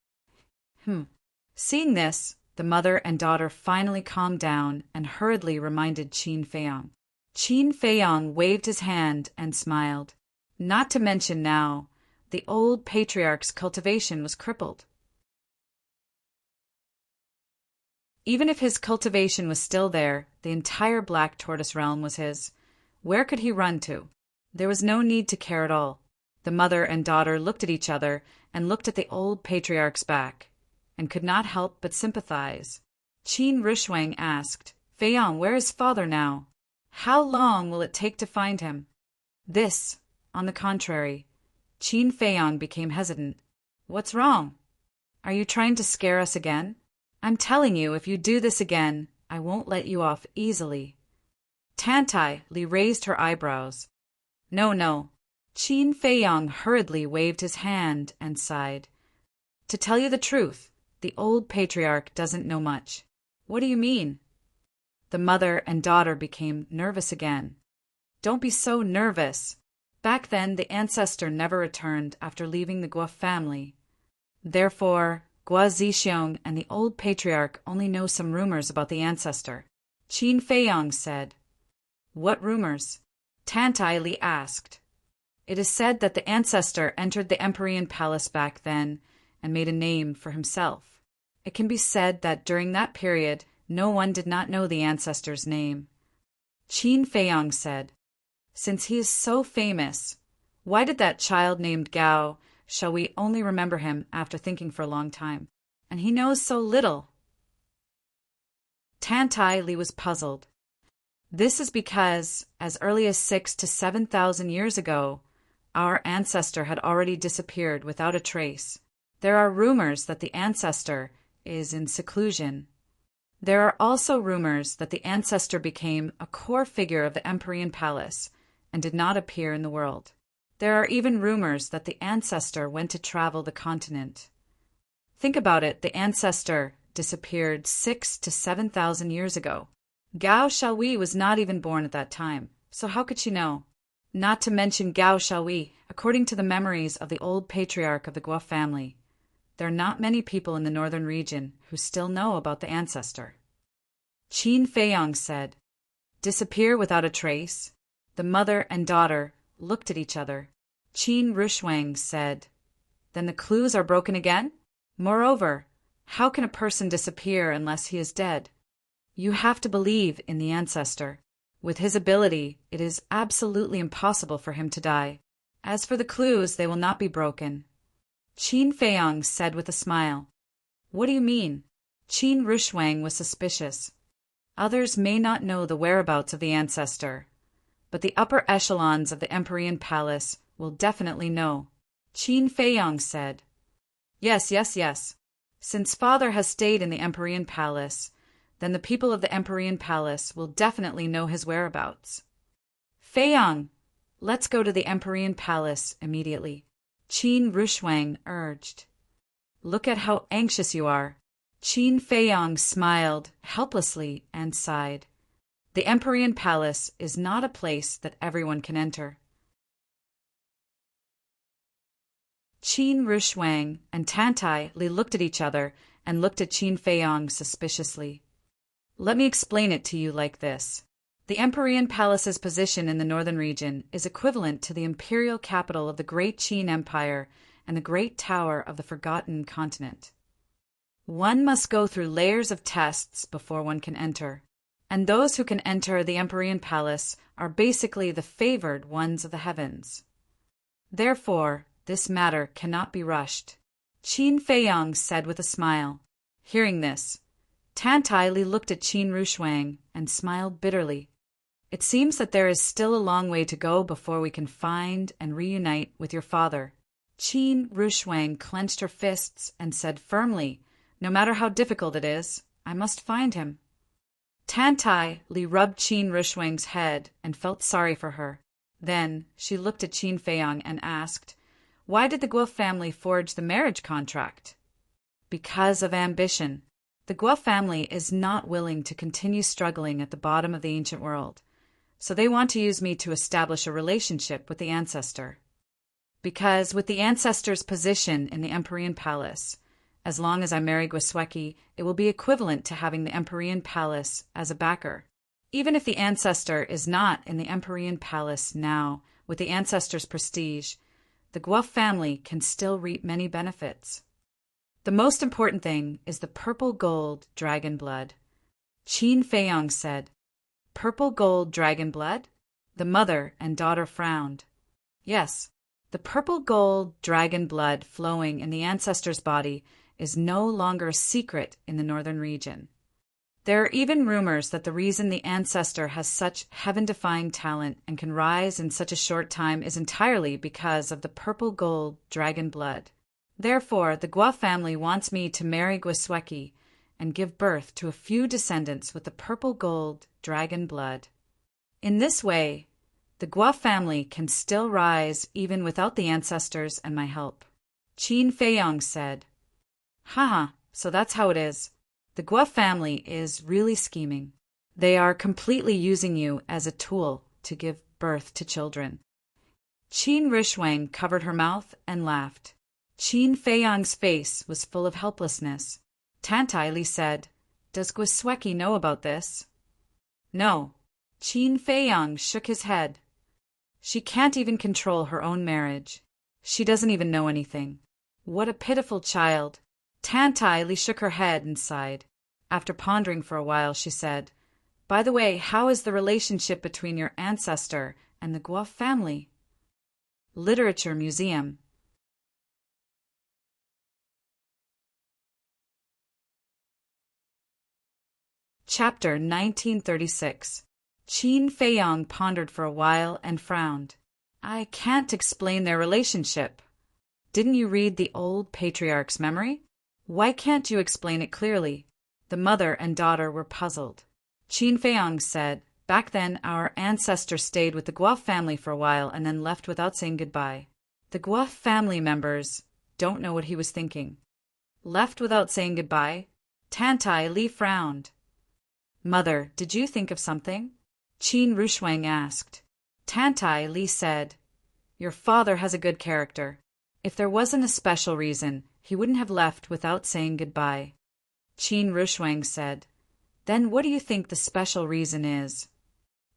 Seeing this, the mother and daughter finally calmed down and hurriedly reminded Qin Feiyang. Qin Feiyang waved his hand and smiled. Not to mention now, the old patriarch's cultivation was crippled. Even if his cultivation was still there, the entire Black Tortoise realm was his. Where could he run to? There was no need to care at all. The mother and daughter looked at each other and looked at the old patriarch's back, and could not help but sympathize. Qin Rushwang asked, "Feiyang, where is father now? How long will it take to find him?" This, on the contrary, Qin Feiyang became hesitant. "What's wrong? Are you trying to scare us again? I'm telling you, if you do this again, I won't let you off easily." Tantai Li raised her eyebrows. No. Qin Feiyang hurriedly waved his hand and sighed. "To tell you the truth, the old patriarch doesn't know much." "What do you mean?" The mother and daughter became nervous again. "Don't be so nervous. Back then, the ancestor never returned after leaving the Guo family. Therefore, Guo Zixiong and the old patriarch only know some rumors about the ancestor." Qin Feiyang said. "What rumors?" Tantai Li asked. "It is said that the ancestor entered the Empyrean Palace back then and made a name for himself. It can be said that during that period, no one did not know the ancestor's name." Qin Feiyang said, "Since he is so famous, why did that child named Gao, shall we only remember him after thinking for a long time? And he knows so little." Tantai Li was puzzled. "This is because, as early as 6,000 to 7,000 years ago, our ancestor had already disappeared without a trace. There are rumors that the ancestor is in seclusion. There are also rumors that the ancestor became a core figure of the Empyrean Palace and did not appear in the world. There are even rumors that the ancestor went to travel the continent. Think about it, the ancestor disappeared 6,000 to 7,000 years ago. Gao Xiaohui was not even born at that time, so how could she know? Not to mention Gao Xiaohui, according to the memories of the old patriarch of the Guo family, there are not many people in the northern region who still know about the ancestor. Qin Feiyang said, "Disappear without a trace?" The mother and daughter looked at each other. Qin Rushuang said, "Then the clues are broken again? Moreover, how can a person disappear unless he is dead? You have to believe in the ancestor. With his ability, it is absolutely impossible for him to die. As for the clues, they will not be broken." Qin Feiyang said with a smile. "What do you mean?" Qin Rushuang was suspicious. Others may not know the whereabouts of the ancestor, but the upper echelons of the Empyrean Palace will definitely know. Qin Feiyang said, Yes. Since father has stayed in the Empyrean Palace, then the people of the Empyrean Palace will definitely know his whereabouts." "Feiyang, let's go to the Empyrean Palace immediately," Qin Rushuang urged. "Look at how anxious you are." Qin Feiyang smiled helplessly and sighed. The Empyrean Palace is not a place that everyone can enter. Qin Rushuang and Tantai Li looked at each other and looked at Qin Feiyang suspiciously. "Let me explain it to you like this. The Empyrean Palace's position in the northern region is equivalent to the imperial capital of the Great Qin Empire and the Great Tower of the Forgotten Continent. One must go through layers of tests before one can enter, and those who can enter the Empyrean Palace are basically the favored ones of the heavens. Therefore, this matter cannot be rushed," Qin Feiyang said with a smile. Hearing this, Tantai Li looked at Qin Rushuang and smiled bitterly. "It seems that there is still a long way to go before we can find and reunite with your father." Qin Rushuang clenched her fists and said firmly, "No matter how difficult it is, I must find him." Tantai Li rubbed Qin Rushuang's head and felt sorry for her. Then she looked at Qin Feiyang and asked, "Why did the Guo family forge the marriage contract?" "Because of ambition. The Guo family is not willing to continue struggling at the bottom of the ancient world, so they want to use me to establish a relationship with the ancestor. Because with the ancestor's position in the Empyrean Palace, as long as I marry Guosweki, it will be equivalent to having the Empyrean Palace as a backer. Even if the ancestor is not in the Empyrean Palace now, with the ancestor's prestige, the Guo family can still reap many benefits. The most important thing is the purple gold dragon blood," Qin Feiyang said. "Purple gold dragon blood?" The mother and daughter frowned. "Yes, the purple gold dragon blood flowing in the ancestor's body is no longer a secret in the northern region. There are even rumors that the reason the ancestor has such heaven-defying talent and can rise in such a short time is entirely because of the purple gold dragon blood. Therefore, the Guo family wants me to marry Guosweki and give birth to a few descendants with the purple gold dragon blood. In this way, the Guo family can still rise even without the ancestors and my help." Qin Feiyang said, "Haha, so that's how it is. The Guo family is really scheming. They are completely using you as a tool to give birth to children." Qin Rushuang covered her mouth and laughed. Qin Feiyang's face was full of helplessness. Tantai Li said, "Does Guosweki know about this?" "No." Qin Feiyang shook his head. "She can't even control her own marriage. She doesn't even know anything. What a pitiful child." Tantai Li shook her head and sighed. After pondering for a while, she said, "By the way, how is the relationship between your ancestor and the Guo family?" Literature Museum. Chapter 1936. Qin Feiyang pondered for a while and frowned. "I can't explain their relationship." "Didn't you read the old patriarch's memory? Why can't you explain it clearly?" The mother and daughter were puzzled. Qin Feiyang said, Back then, our ancestors stayed with the Guelph family for a while and then left without saying goodbye. The Guelph family members don't know what he was thinking. Left without saying goodbye? Tantai Li frowned. Mother, did you think of something? Qin Rushuang asked. Tantai Li said, Your father has a good character. If there wasn't a special reason, he wouldn't have left without saying goodbye. Qin Rushuang said, Then what do you think the special reason is?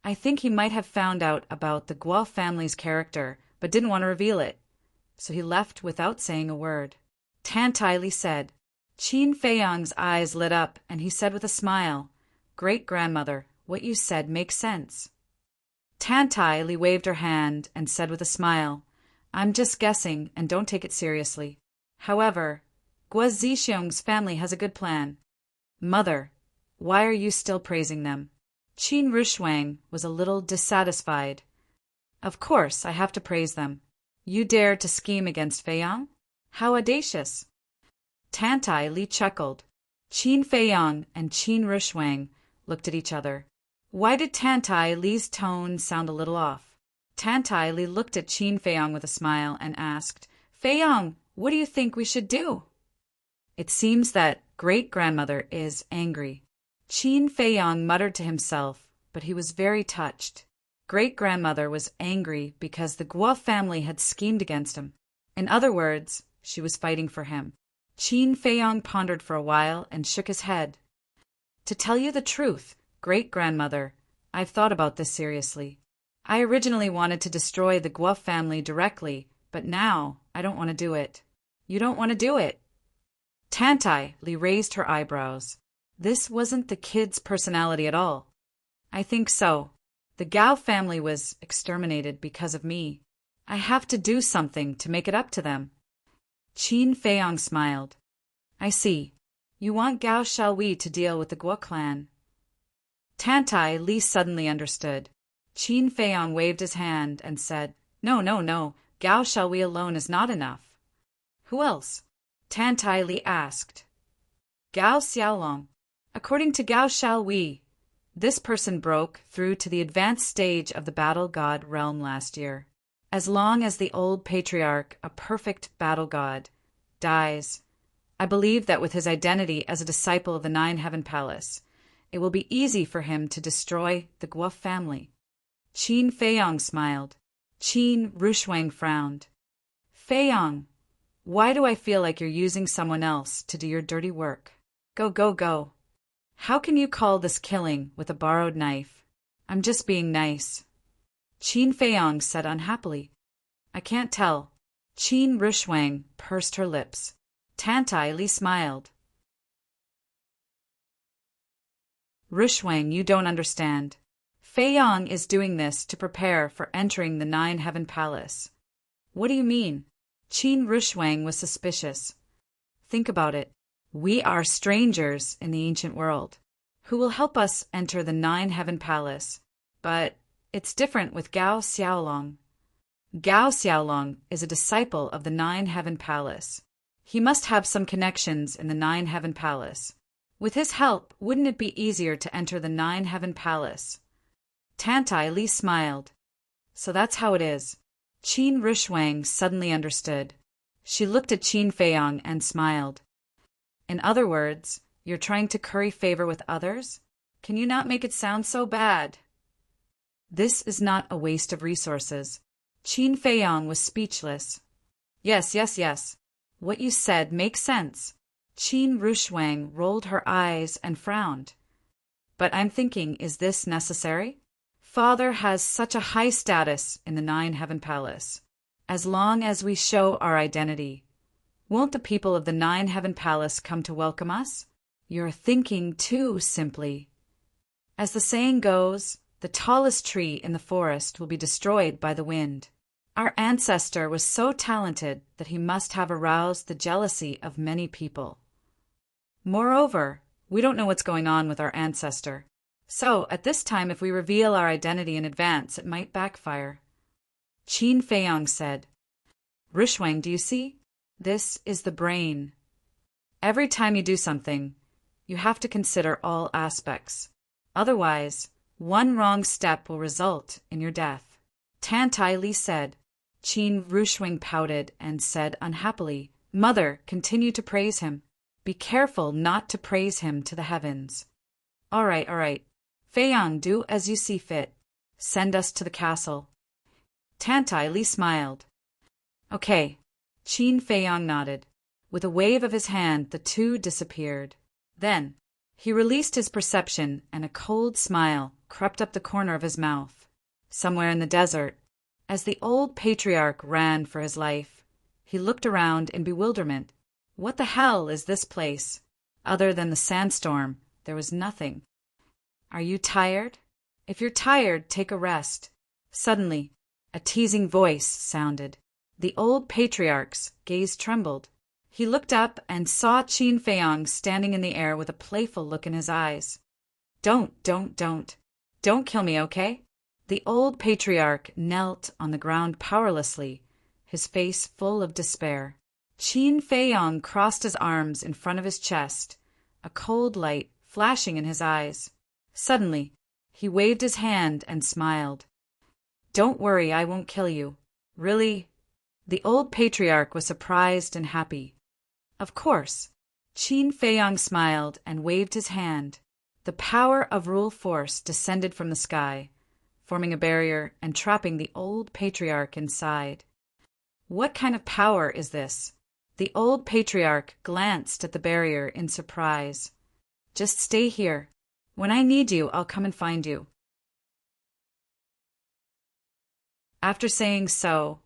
I think he might have found out about the Guelph family's character, but didn't want to reveal it. So he left without saying a word. Tantai Li said. Qin Feiyang's eyes lit up, and he said with a smile, Great-grandmother, what you said makes sense. Tantai Li waved her hand and said with a smile, I'm just guessing and don't take it seriously. However, Guo Zixiong's family has a good plan. Mother, why are you still praising them? Qin Rushuang was a little dissatisfied. Of course, I have to praise them. You dare to scheme against Feiyang? How audacious! Tantai Li chuckled. Qin Feiyang and Qin Rushuang looked at each other. Why did Tantai Li's tone sound a little off? Tantai Li looked at Qin Feiyang with a smile and asked, Feiyang, what do you think we should do? It seems that great-grandmother is angry. Qin Feiyang muttered to himself, but he was very touched. Great-grandmother was angry because the Guo family had schemed against him. In other words, she was fighting for him. Qin Feiyang pondered for a while and shook his head. To tell you the truth, great-grandmother, I've thought about this seriously. I originally wanted to destroy the Guo family directly, but now I don't want to do it. You don't want to do it? Tantai Li raised her eyebrows. This wasn't the kid's personality at all. I think so. The Gao family was exterminated because of me. I have to do something to make it up to them. Qin Feiyang smiled. I see. You want Gao Xiaowei to deal with the Guo clan. Tantai Li suddenly understood. Qin Feiyang waved his hand and said, No, no, no. Gao Xiaowei alone is not enough. Who else? Tantai Li asked. Gao Xiaolong. According to Gao Xiaowei, this person broke through to the advanced stage of the battle god realm last year. As long as the old patriarch, a perfect battle god, dies, I believe that with his identity as a disciple of the Nine Heaven Palace, it will be easy for him to destroy the Guo family. Qin Feiyang smiled. Qin Rushuang frowned. Feiyang, why do I feel like you're using someone else to do your dirty work? Go, go, go. How can you call this killing with a borrowed knife? I'm just being nice. Qin Feiyang said unhappily. I can't tell. Qin Rushuang pursed her lips. Tantai Li smiled. Rushuang, you don't understand. Feiyang is doing this to prepare for entering the Nine Heaven Palace. What do you mean? Qin Rushuang was suspicious. Think about it. We are strangers in the ancient world. Who will help us enter the Nine Heaven Palace? But it's different with Gao Xiaolong. Gao Xiaolong is a disciple of the Nine Heaven Palace. He must have some connections in the Nine Heaven Palace. With his help, wouldn't it be easier to enter the Nine Heaven Palace? Tantai Li smiled. So that's how it is. Qin Rushuang suddenly understood. She looked at Qin Feiyang and smiled. In other words, you're trying to curry favor with others? Can you not make it sound so bad? This is not a waste of resources. Qin Feiyang was speechless. Yes, yes, yes. What you said makes sense. Qin Rushuang rolled her eyes and frowned. But I'm thinking, is this necessary? Father has such a high status in the Nine Heaven Palace. As long as we show our identity, won't the people of the Nine Heaven Palace come to welcome us? You're thinking too simply. As the saying goes, the tallest tree in the forest will be destroyed by the wind. Our ancestor was so talented that he must have aroused the jealousy of many people. Moreover, we don't know what's going on with our ancestor. So, at this time, if we reveal our identity in advance, it might backfire. Qin Feiyang said, Rushuang, do you see? This is the brain. Every time you do something, you have to consider all aspects. Otherwise, One wrong step will result in your death. Tantai Li said. Qin Rushwing pouted and said unhappily, Mother, continue to praise him. Be careful not to praise him to the heavens. All right. Feiyang, do as you see fit. Send us to the castle. Tantai Li smiled. Okay. Qin Feiyang nodded. With a wave of his hand, the two disappeared. Then, he released his perception and a cold smile crept up the corner of his mouth. Somewhere in the desert, as the old patriarch ran for his life, he looked around in bewilderment. What the hell is this place? Other than the sandstorm, there was nothing. Are you tired? If you're tired, take a rest. Suddenly, a teasing voice sounded. The old patriarch's gaze trembled. He looked up and saw Qin Feiyang standing in the air with a playful look in his eyes. Don't kill me, okay? The old patriarch knelt on the ground powerlessly, his face full of despair. Qin Feiyang crossed his arms in front of his chest, a cold light flashing in his eyes. Suddenly, he waved his hand and smiled. Don't worry, I won't kill you. Really? The old patriarch was surprised and happy. Of course. Qin Feiyang smiled and waved his hand. The power of rule force descended from the sky, forming a barrier and trapping the old patriarch inside. What kind of power is this? The old patriarch glanced at the barrier in surprise. Just stay here. When I need you, I'll come and find you. After saying so,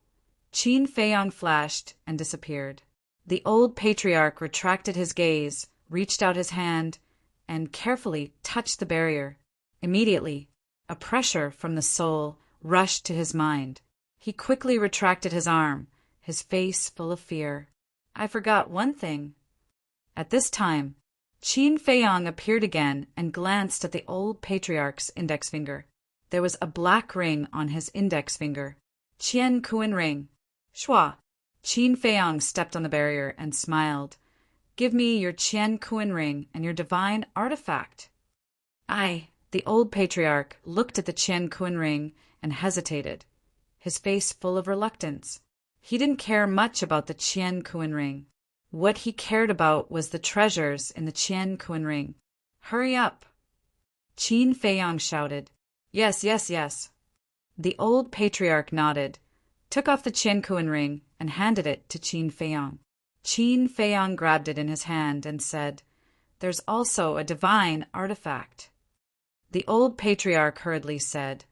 Qin Feiyang flashed and disappeared. The old patriarch retracted his gaze, reached out his hand, and carefully touched the barrier. Immediately, a pressure from the soul rushed to his mind. He quickly retracted his arm, his face full of fear. I forgot one thing. At this time, Qin Feiyang appeared again and glanced at the old patriarch's index finger. There was a black ring on his index finger. Qian Kuan ring. Shua. Qin Feiyang stepped on the barrier and smiled. Give me your Qian Kuan ring and your divine artifact. The old patriarch looked at the Qian Kuan ring and hesitated, his face full of reluctance. He didn't care much about the Qian Kuan ring. What he cared about was the treasures in the Qian Kuan ring. Hurry up! Qin Feiyang shouted. Yes. The old patriarch nodded, took off the Qian Kuan ring, and handed it to Qin Feiyang. Qin Feiyang grabbed it in his hand and said, There's also a divine artifact. The old patriarch hurriedly said,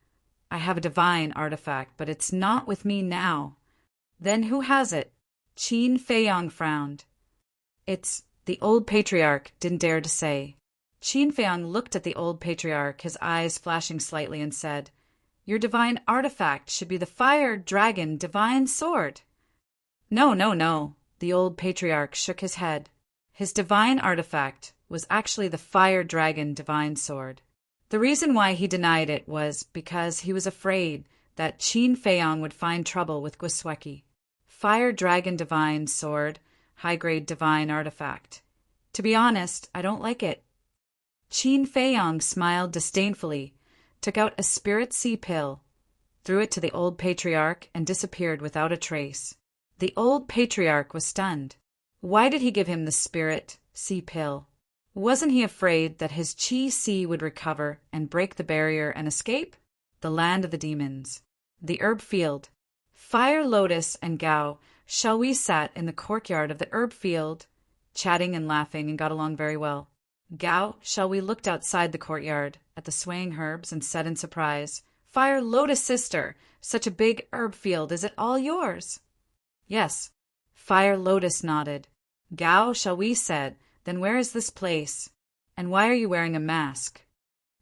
I have a divine artifact, but it's not with me now. Then who has it? Qin Feiyang frowned. The old patriarch didn't dare to say. Qin Feiyang looked at the old patriarch, his eyes flashing slightly, and said, Your divine artifact should be the fire dragon divine sword. No. The old patriarch shook his head. His divine artifact was actually the fire dragon divine sword. The reason why he denied it was because he was afraid that Qin Feiyang would find trouble with Gwisweki. Fire dragon divine sword, high-grade divine artifact. To be honest, I don't like it. Qin Feiyang smiled disdainfully, took out a spirit sea pill, threw it to the old patriarch, and disappeared without a trace. The old patriarch was stunned. Why did he give him the spirit sea pill? Wasn't he afraid that his Qi Sea would recover and break the barrier and escape? The land of the demons. The herb field. Fire Lotus and Gao Xiaohui sat in the courtyard of the herb field, chatting and laughing, and got along very well. Gao Xiaohui looked outside the courtyard at the swaying herbs and said in surprise, Fire Lotus sister, such a big herb field, is it all yours? Yes. Fire Lotus nodded. Gao Xiaohui said, Then where is this place? And why are you wearing a mask?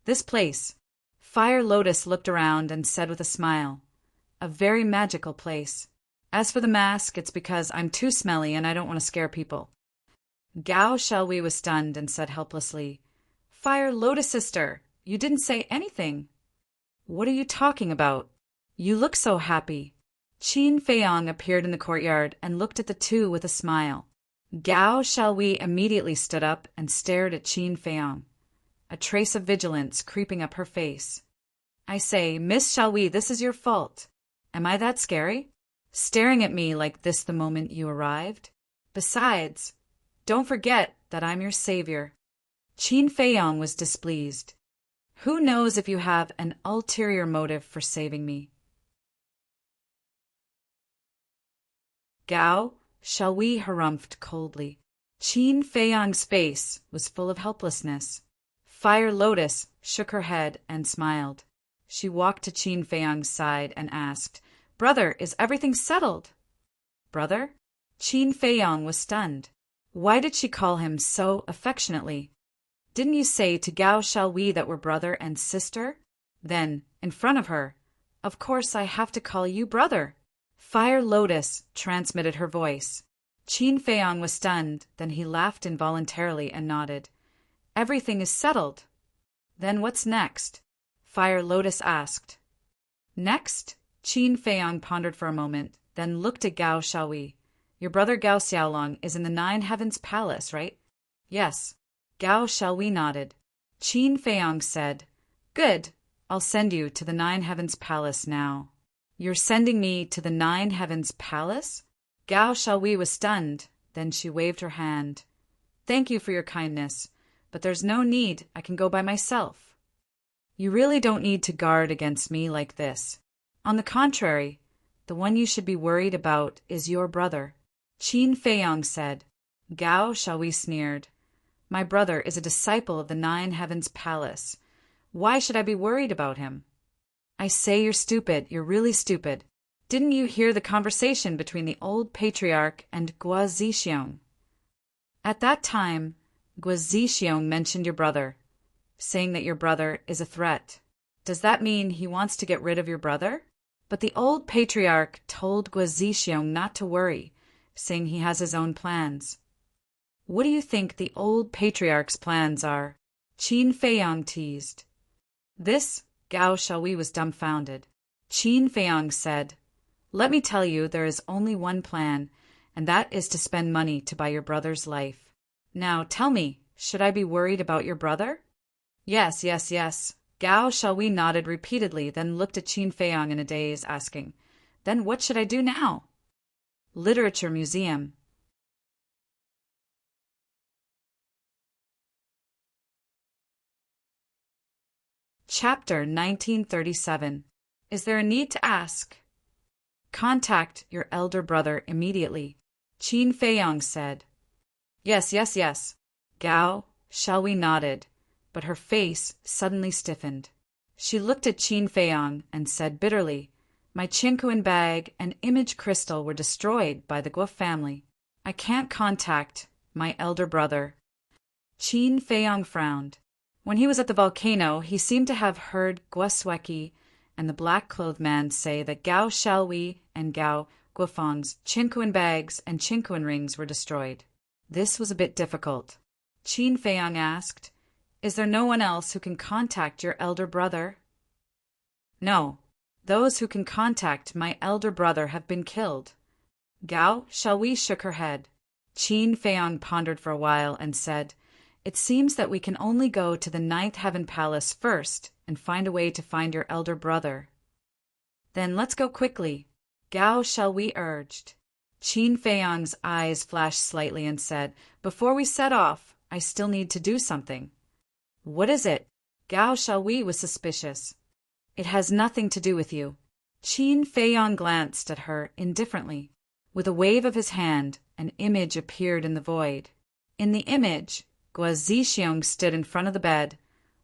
This place. Fire Lotus looked around and said with a smile, A very magical place. As for the mask, it's because I'm too smelly and I don't want to scare people. Gao Xiaohui was stunned and said helplessly, Fire Lotus sister, you didn't say anything. What are you talking about? You look so happy. Qin Feiyang appeared in the courtyard and looked at the two with a smile. Gao Xiaohui immediately stood up and stared at Qin Feiyang, a trace of vigilance creeping up her face. I say, Miss Shall-we, this is your fault. Am I that scary? Staring at me like this the moment you arrived? Besides, don't forget that I'm your savior. Qin Feiyong was displeased. Who knows if you have an ulterior motive for saving me? Gao, Shall-we harumphed coldly. Qin Feiyong's face was full of helplessness. Fire Lotus shook her head and smiled. She walked to Qin Feiyong's side and asked, Brother, is everything settled? Brother? Qin Feiyong was stunned. Why did she call him so affectionately? Didn't you say to Gao Shall-we that we're brother and sister? Then, in front of her, of course I have to call you brother. Fire Lotus transmitted her voice. Qin Feiyong was stunned, then he laughed involuntarily and nodded. Everything is settled. Then what's next? Fire Lotus asked. Next? Qin Feiyong pondered for a moment, then looked at Gao Shall-we. Your brother Gao Xiaolong is in the Nine Heavens Palace, right? Yes. Gao Shall-we nodded. Qin Feiyong said, Good. I'll send you to the Nine Heavens Palace now. You're sending me to the Nine Heavens Palace? Gao Shall-we was stunned. Then she waved her hand. Thank you for your kindness, but there's no need. I can go by myself. You really don't need to guard against me like this. On the contrary, the one you should be worried about is your brother. Qin Feiyong said. Gao Shall-we sneered. My brother is a disciple of the Nine Heavens Palace. Why should I be worried about him? I say you're stupid. You're really stupid. Didn't you hear the conversation between the old patriarch and Guo Zixiong? At that time, Guo Zixiong mentioned your brother, saying that your brother is a threat. Does that mean he wants to get rid of your brother? But the old patriarch told Guo Zixiong not to worry, saying he has his own plans. What do you think the old patriarch's plans are? Qin Feiyong teased. This, Gao Shall-we was dumbfounded. Qin Feiyong said, Let me tell you, there is only one plan, and that is to spend money to buy your brother's life. Now tell me, should I be worried about your brother? Yes, yes, yes. Gao Shall-we nodded repeatedly, then looked at Qin Feiyong in a daze, asking, Then what should I do now? Literature Museum. Chapter 1937. Is there a need to ask? Contact your elder brother immediately, Qin Feiyong said. Yes, yes, yes. Gao Shall-we nodded, but her face suddenly stiffened. She looked at Qin Feiyong and said bitterly, My Qinkuan bag and image crystal were destroyed by the Guo family. I can't contact my elder brother. Qin Feiyong frowned. When he was at the volcano, he seemed to have heard Guo Sueki and the black-clothed man say that Gao Shall-we and Gao Guofeng's Qinkuan bags and Qinkuan rings were destroyed. This was a bit difficult. Qin Feiyong asked, Is there no one else who can contact your elder brother? No. Those who can contact my elder brother have been killed. Gao Shall-we shook her head. Qin Feiyong pondered for a while and said, It seems that we can only go to the Ninth Heaven Palace first and find a way to find your elder brother. Then let's go quickly, Gao Shall-we urged. Qin Feiyong's eyes flashed slightly and said, Before we set off, I still need to do something. What is it? Gao Shall-we was suspicious. It has nothing to do with you. Qin Feiyong glanced at her indifferently. With a wave of his hand, an image appeared in the void. In the image, Guo Zixiong stood in front of the bed,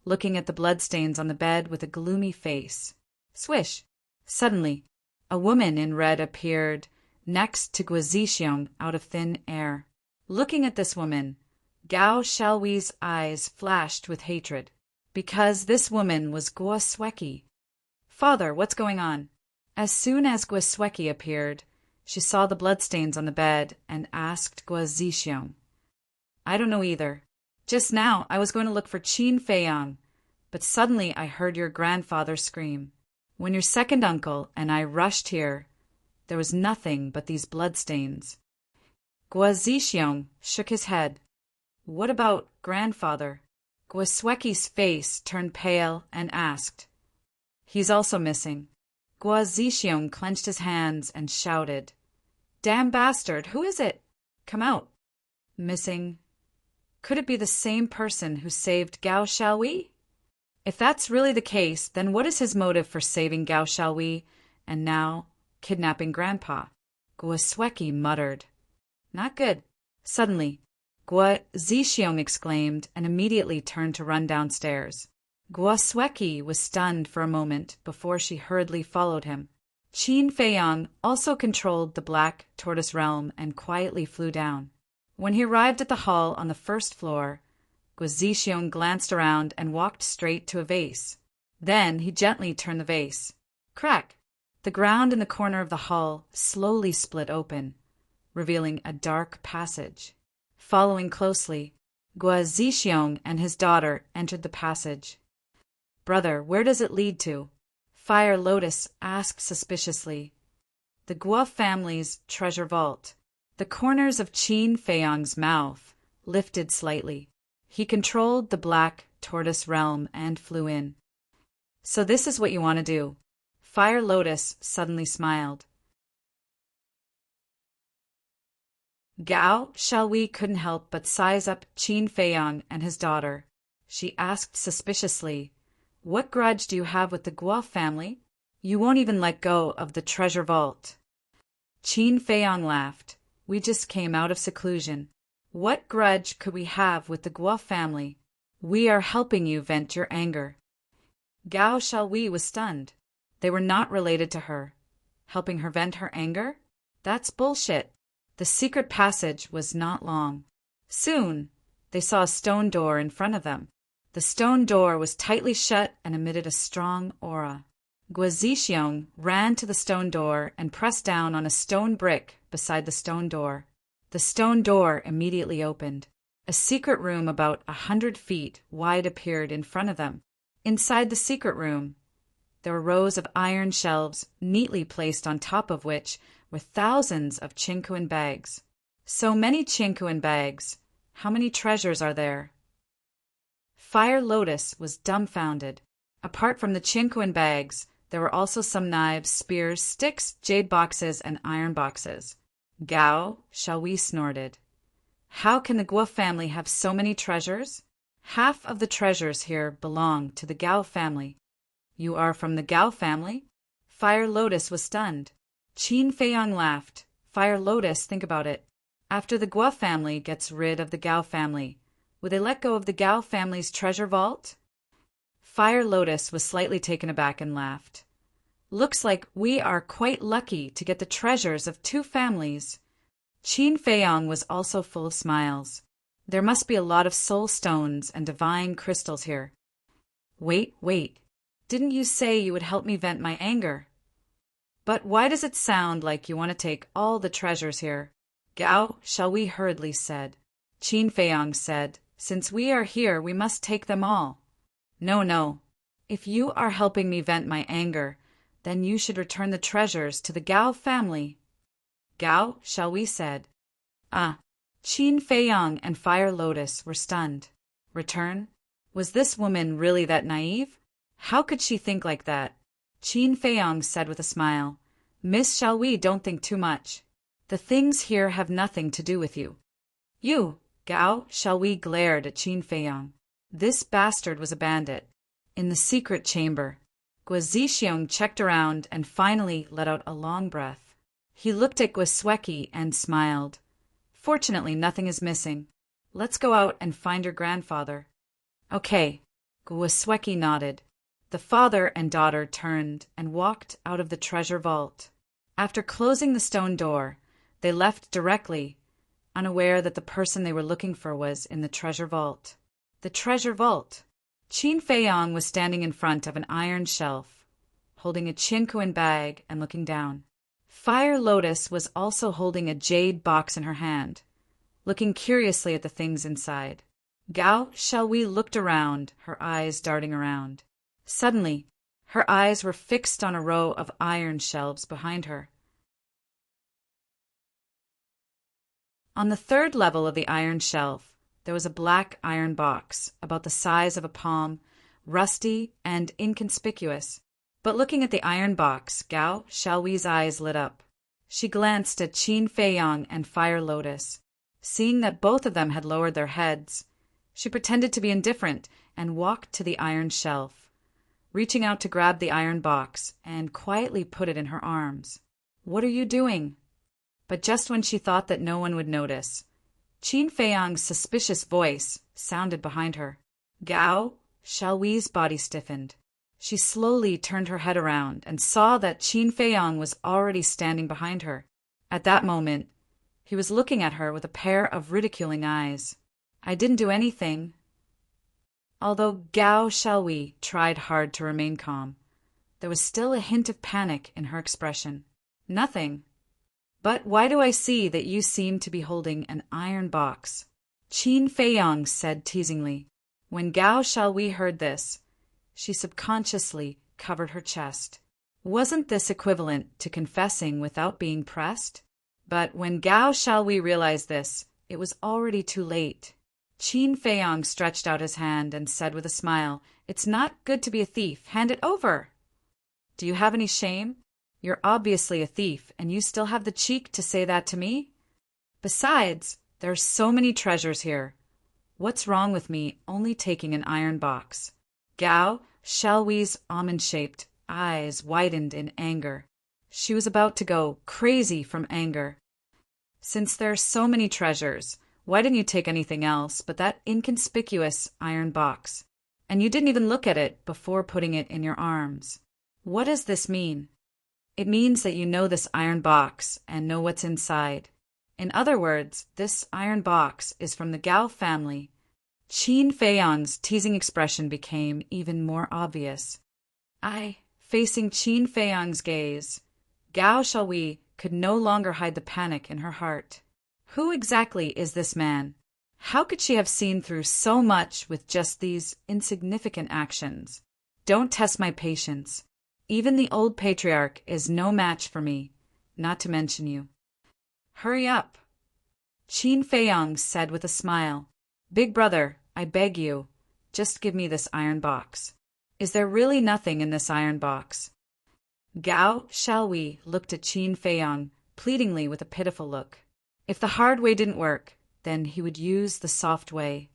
looking at the bloodstains on the bed with a gloomy face. Swish! Suddenly, a woman in red appeared next to Guo Zixiong out of thin air. Looking at this woman, Gao Shall-we's eyes flashed with hatred, because this woman was Guo Sueki. Father, what's going on? As soon as Guo Sueki appeared, she saw the bloodstains on the bed and asked Guo Zixiong. I don't know either. Just now, I was going to look for Qin Feiyong, but suddenly I heard your grandfather scream. When your second uncle and I rushed here, there was nothing but these bloodstains. Guo Zixiong shook his head. What about grandfather? Guo Sueki's face turned pale and asked, He's also missing. Guo Zixiong clenched his hands and shouted, "Damn bastard, who is it? Come out." Missing. Could it be the same person who saved Gao Xiaowei? If that's really the case, then what is his motive for saving Gao Xiaowei and now kidnapping Grandpa? Guo Sueki muttered. Not good. Suddenly, Guo Zixiong exclaimed and immediately turned to run downstairs. Guo Sueki was stunned for a moment before she hurriedly followed him. Qin Feiyang also controlled the Black Tortoise Realm and quietly flew down. When he arrived at the hall on the first floor, Guo Zixiong glanced around and walked straight to a vase. Then he gently turned the vase. Crack! The ground in the corner of the hall slowly split open, revealing a dark passage. Following closely, Guo Zixiong and his daughter entered the passage. "Brother, where does it lead to?" Fire Lotus asked suspiciously. "The Guo family's treasure vault." The corners of Qin Feiyang's mouth lifted slightly. He controlled the Black Tortoise Realm and flew in. "So this is what you want to do." Fire Lotus suddenly smiled. Gao Xiaowei couldn't help but size up Qin Feiyang and his daughter. She asked suspiciously, "What grudge do you have with the Guo family? You won't even let go of the treasure vault." Qin Feiyang laughed. "We just came out of seclusion. What grudge could we have with the Guo family? We are helping you vent your anger." Gao Xiaowei was stunned. They were not related to her. Helping her vent her anger? That's bullshit. The secret passage was not long. Soon, they saw a stone door in front of them. The stone door was tightly shut and emitted a strong aura. Guo Zixiong ran to the stone door and pressed down on a stone brick beside the stone door. The stone door immediately opened. A secret room about 100 feet wide appeared in front of them. Inside the secret room, there were rows of iron shelves neatly placed on top of which were thousands of Qingkuan bags. So many Qingkuan bags. How many treasures are there? Fire Lotus was dumbfounded. Apart from the Qingkuan bags, there were also some knives, spears, sticks, jade boxes, and iron boxes. Gao Xiaowei snorted. How can the Guo family have so many treasures? Half of the treasures here belong to the Gao family. You are from the Gao family? Fire Lotus was stunned. Qin Feiyang laughed. Fire Lotus, think about it. After the Guo family gets rid of the Gao family, will they let go of the Gao family's treasure vault? Fire Lotus was slightly taken aback and laughed. Looks like we are quite lucky to get the treasures of two families. Qin Feiyang was also full of smiles. There must be a lot of soul stones and divine crystals here. Wait. Didn't you say you would help me vent my anger? But why does it sound like you want to take all the treasures here? Gao Xiaowei hurriedly said. Qin Feiyang said, "Since we are here, we must take them all." No. If you are helping me vent my anger, then you should return the treasures to the Gao family. Gao Xiaowei said. Qin Feiyang and Fire Lotus were stunned. Return? Was this woman really that naive? How could she think like that? Qin Feiyang said with a smile, "Miss Xiaowei, don't think too much. The things here have nothing to do with you." You! Gao Xiaowei glared at Qin Feiyang. This bastard was a bandit. In the secret chamber, Guo Zixiong checked around and finally let out a long breath. He looked at Guo Sueki and smiled. "Fortunately, nothing is missing. Let's go out and find your grandfather." "Okay." Guo Sueki nodded. The father and daughter turned and walked out of the treasure vault. After closing the stone door, they left directly, unaware that the person they were looking for was in the treasure vault. The treasure vault! Qin Feiyang was standing in front of an iron shelf, holding a Qingkuan bag and looking down. Fire Lotus was also holding a jade box in her hand, looking curiously at the things inside. Gao Xiaowei looked around, her eyes darting around. Suddenly, her eyes were fixed on a row of iron shelves behind her. On the third level of the iron shelf, there was a black iron box, about the size of a palm, rusty and inconspicuous. But looking at the iron box, Gao Xiaohui's eyes lit up. She glanced at Qin Feiyang and Fire Lotus. Seeing that both of them had lowered their heads, she pretended to be indifferent and walked to the iron shelf, reaching out to grab the iron box and quietly put it in her arms. "What are you doing?" But just when she thought that no one would notice, Qin Feiyang's suspicious voice sounded behind her. Gao Xiaohui's body stiffened. She slowly turned her head around and saw that Qin Feiyang was already standing behind her. At that moment, he was looking at her with a pair of ridiculing eyes. "I didn't do anything." Although Gao Xiaohui tried hard to remain calm, there was still a hint of panic in her expression. "Nothing. But why do I see that you seem to be holding an iron box?" Qin Feiyang said teasingly. When Gao Xiaohui heard this, she subconsciously covered her chest. Wasn't this equivalent to confessing without being pressed? But when Gao Xiaohui realized this, it was already too late. Qin Feiyang stretched out his hand and said with a smile, "It's not good to be a thief. Hand it over." "Do you have any shame? You're obviously a thief, and you still have the cheek to say that to me? Besides, there are so many treasures here. What's wrong with me only taking an iron box?" Gao Xiaohui's almond-shaped eyes widened in anger. She was about to go crazy from anger. "Since there are so many treasures, why didn't you take anything else but that inconspicuous iron box? And you didn't even look at it before putting it in your arms. What does this mean?" "It means that you know this iron box and know what's inside. In other words, this iron box is from the Gao family." Qin Feiyang's teasing expression became even more obvious. Facing Qin Feiyang's gaze, Gao Xiaohui could no longer hide the panic in her heart. Who exactly is this man? How could she have seen through so much with just these insignificant actions? "Don't test my patience. Even the old patriarch is no match for me, not to mention you." "Hurry up," Qin Feiyang said with a smile. "Big brother, I beg you, just give me this iron box. Is there really nothing in this iron box?" Gao Xiaohui looked at Qin Feiyang pleadingly with a pitiful look. If the hard way didn't work, then he would use the soft way.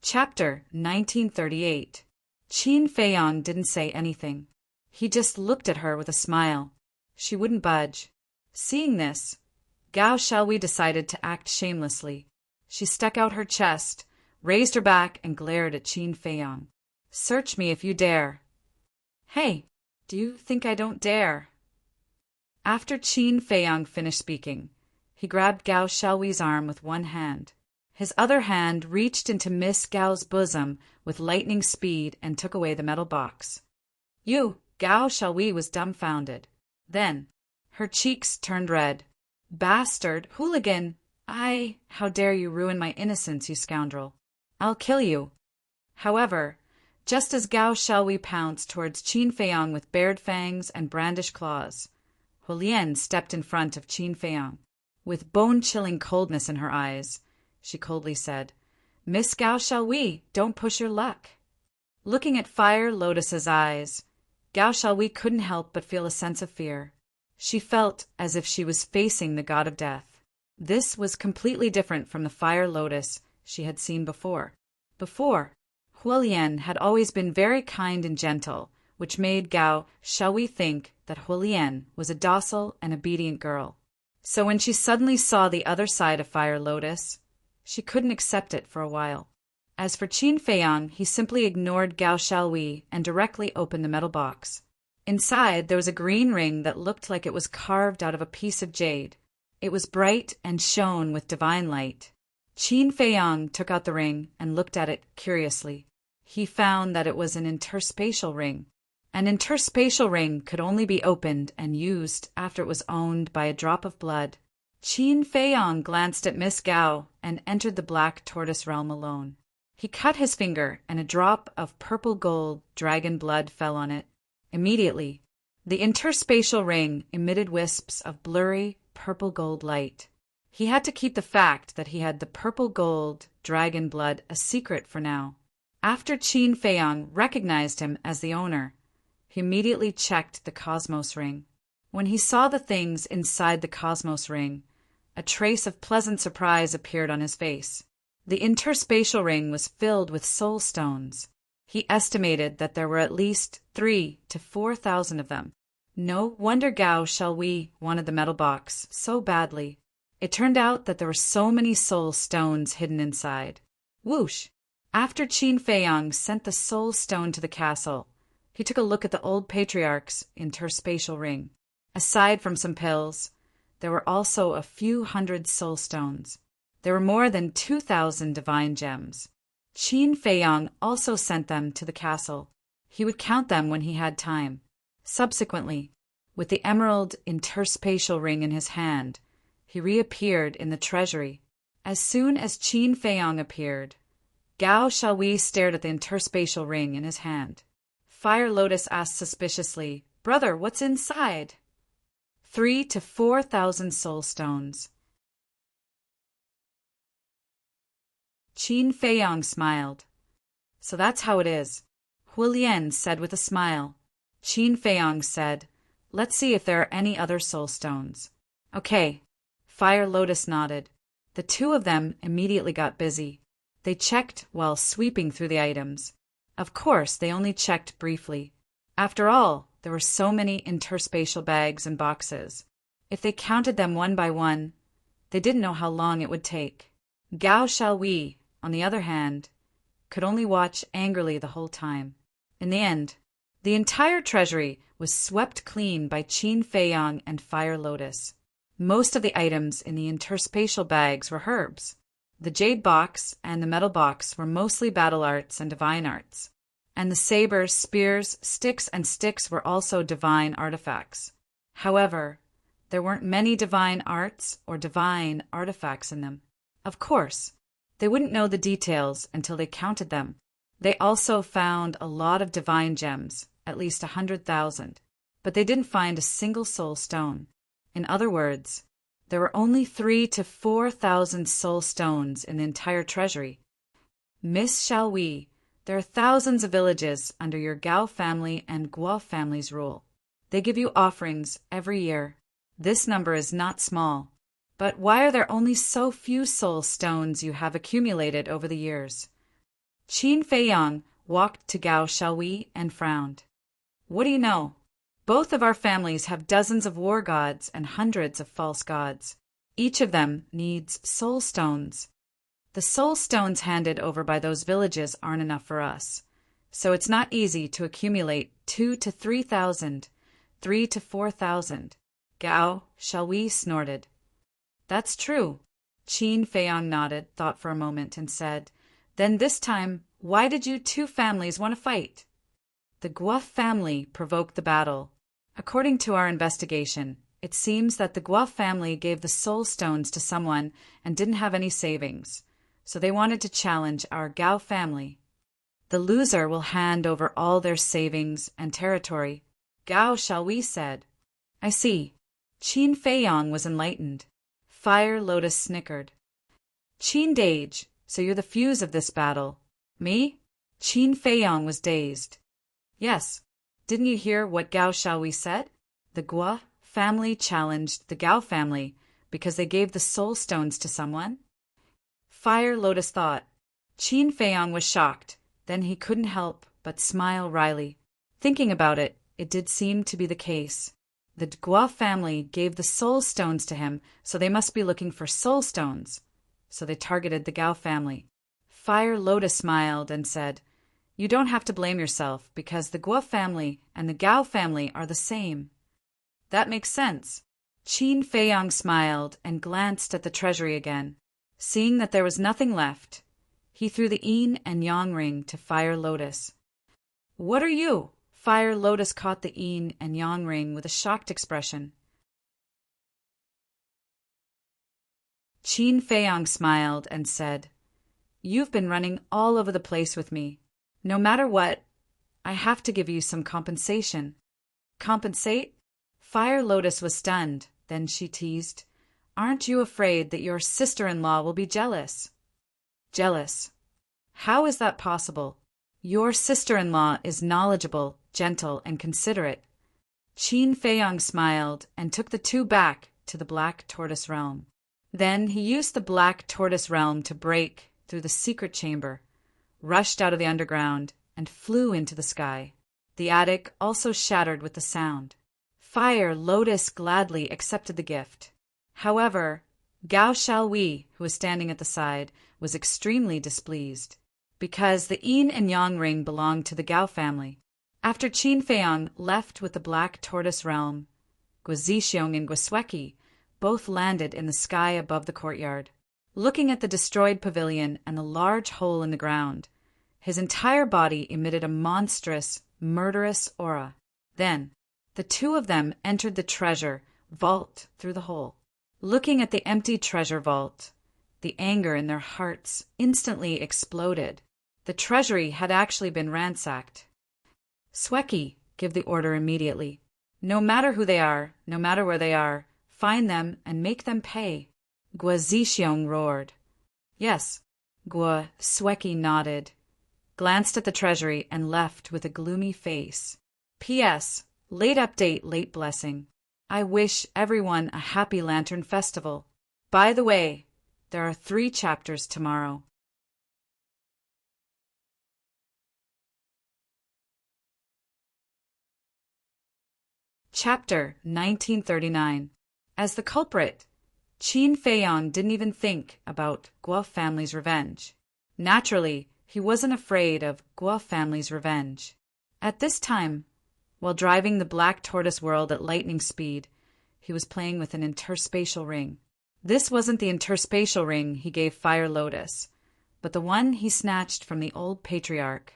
Chapter 1938. Qin Feiyang didn't say anything. He just looked at her with a smile. She wouldn't budge. Seeing this, Gao Xiaohui decided to act shamelessly. She stuck out her chest, raised her back, and glared at Qin Feiyang. "Search me if you dare." "Hey, do you think I don't dare?" After Qin Feiyang finished speaking, he grabbed Gao Xiaohui's arm with one hand. His other hand reached into Miss Gao's bosom with lightning speed and took away the metal box. Gao Xiaohui was dumbfounded. Then, her cheeks turned red. "Bastard! Hooligan! How dare you ruin my innocence, you scoundrel! I'll kill you!" However, just as Gao Xiaohui pounced towards Qin Feiyang with bared fangs and brandished claws, Huolian stepped in front of Qin Feiyang. With bone-chilling coldness in her eyes, she coldly said, "Miss Gao Xiaohui, don't push your luck." Looking at Fire Lotus's eyes, Gao Xiaohui couldn't help but feel a sense of fear. She felt as if she was facing the god of death. This was completely different from the Fire Lotus she had seen before. Before, Huolian had always been very kind and gentle, which made Gao Xiaohui think that Huolian was a docile and obedient girl. So when she suddenly saw the other side of Fire Lotus, she couldn't accept it for a while. As for Qin Feiyang, he simply ignored Gao Xiaohui and directly opened the metal box. Inside, there was a green ring that looked like it was carved out of a piece of jade. It was bright and shone with divine light. Qin Feiyang took out the ring and looked at it curiously. He found that it was an interspatial ring. An interspatial ring could only be opened and used after it was owned by a drop of blood. Qin Feiyang glanced at Miss Gao and entered the Black Tortoise realm alone. He cut his finger, and a drop of purple gold dragon blood fell on it. Immediately, the interspatial ring emitted wisps of blurry, purple gold light. He had to keep the fact that he had the purple gold dragon blood a secret for now. After Qin Feiyang recognized him as the owner, he immediately checked the Cosmos Ring. When he saw the things inside the Cosmos Ring, a trace of pleasant surprise appeared on his face. The interspatial ring was filled with soul stones. He estimated that there were at least 3,000 to 4,000 of them. No wonder Gao Xiaowei wanted the metal box so badly. It turned out that there were so many soul stones hidden inside. Whoosh! After Qin Feiyang sent the soul stone to the castle, he took a look at the old patriarch's interspatial ring. Aside from some pills, there were also a few hundred soul stones. There were more than 2,000 divine gems. Qin Feiyang also sent them to the castle. He would count them when he had time. Subsequently, with the emerald interspatial ring in his hand, he reappeared in the treasury. As soon as Qin Feiyang appeared, Gao Xiaowei stared at the interspatial ring in his hand. Fire Lotus asked suspiciously, "Brother, what's inside?" 3,000 to 4,000 soul stones. Qin Feiyang smiled. "So that's how it is," Huolian said with a smile. Qin Feiyang said, "Let's see if there are any other soul stones." "Okay." Fire Lotus nodded. The two of them immediately got busy. They checked while sweeping through the items. Of course, they only checked briefly. After all, there were so many interspatial bags and boxes. If they counted them one by one, they didn't know how long it would take. Gao Xiaowei, on the other hand, could only watch angrily the whole time. In the end, the entire treasury was swept clean by Qin Feiyang and Fire Lotus. Most of the items in the interspatial bags were herbs. The jade box and the metal box were mostly battle arts and divine arts. And the sabers, spears, sticks, and sticks were also divine artifacts. However, there weren't many divine arts or divine artifacts in them. Of course, they wouldn't know the details until they counted them. They also found a lot of divine gems, at least 100,000, but they didn't find a single soul stone. In other words, there were only 3,000 to 4,000 soul stones in the entire treasury. Miss Xiaowei, there are thousands of villages under your Gao family and Guo family's rule. They give you offerings every year. This number is not small. But why are there only so few soul stones you have accumulated over the years? Qin Feiyang walked to Gao Xiaowei and frowned. What do you know? Both of our families have dozens of war gods and hundreds of false gods. Each of them needs soul stones. The soul stones handed over by those villages aren't enough for us, so it's not easy to accumulate 2,000 to 3,000, 3,000 to 4,000. Gao Xiaowei snorted. That's true. Qin Feiyang nodded, thought for a moment, and said, "Then this time, why did you two families want to fight?" The Guo family provoked the battle. According to our investigation, it seems that the Guo family gave the soul stones to someone and didn't have any savings, so they wanted to challenge our Gao family. The loser will hand over all their savings and territory, Gao Xiaowei said. I see. Qin Feiyang was enlightened. Fire Lotus snickered. Qin Dage, so you're the fuse of this battle. Me? Qin Feiyang was dazed. Yes. Didn't you hear what Gao Xiaowei said? The Guo family challenged the Gao family because they gave the soul stones to someone? Fire Lotus thought. Qin Feiyang was shocked. Then he couldn't help but smile wryly. Thinking about it, it did seem to be the case. The Guo family gave the soul stones to him, so they must be looking for soul stones. So they targeted the Gao family. Fire Lotus smiled and said, "You don't have to blame yourself because the Guo family and the Gao family are the same." That makes sense. Qin Feiyang smiled and glanced at the treasury again. Seeing that there was nothing left, he threw the yin and yang ring to Fire Lotus. "What are you?" Fire Lotus caught the yin and yang ring with a shocked expression. Qin Feiyang smiled and said, "You've been running all over the place with me. No matter what, I have to give you some compensation." Compensate? Fire Lotus was stunned. Then she teased, aren't you afraid that your sister-in-law will be jealous? Jealous? How is that possible? Your sister-in-law is knowledgeable, gentle, and considerate. Qin Feiyang smiled and took the two back to the Black Tortoise realm. Then he used the Black Tortoise realm to break through the secret chamber, rushed out of the underground, and flew into the sky. The attic also shattered with the sound. Fire Lotus gladly accepted the gift. However, Gao Xiaowei, who was standing at the side, was extremely displeased, because the yin and yang ring belonged to the Gao family. After Qin Feiyang left with the Black Tortoise realm, Guozixiong and Guosweki both landed in the sky above the courtyard. Looking at the destroyed pavilion and the large hole in the ground, his entire body emitted a monstrous, murderous aura. Then, the two of them entered the treasure vault through the hole. Looking at the empty treasure vault, the anger in their hearts instantly exploded. The treasury had actually been ransacked. Sweki, give the order immediately. No matter who they are, no matter where they are, find them and make them pay. Guozixiong roared. Yes. Guo Sweki nodded, glanced at the treasury, and left with a gloomy face. P.S. Late update, late blessing. I wish everyone a happy Lantern Festival. By the way, there are 3 chapters tomorrow. Chapter 1939. As the culprit, Qin Feiyang didn't even think about Guo family's revenge. Naturally, he wasn't afraid of Guo family's revenge. At this time, while driving the Black Tortoise world at lightning speed, he was playing with an interspatial ring. This wasn't the interspatial ring he gave Fire Lotus, but the one he snatched from the old patriarch.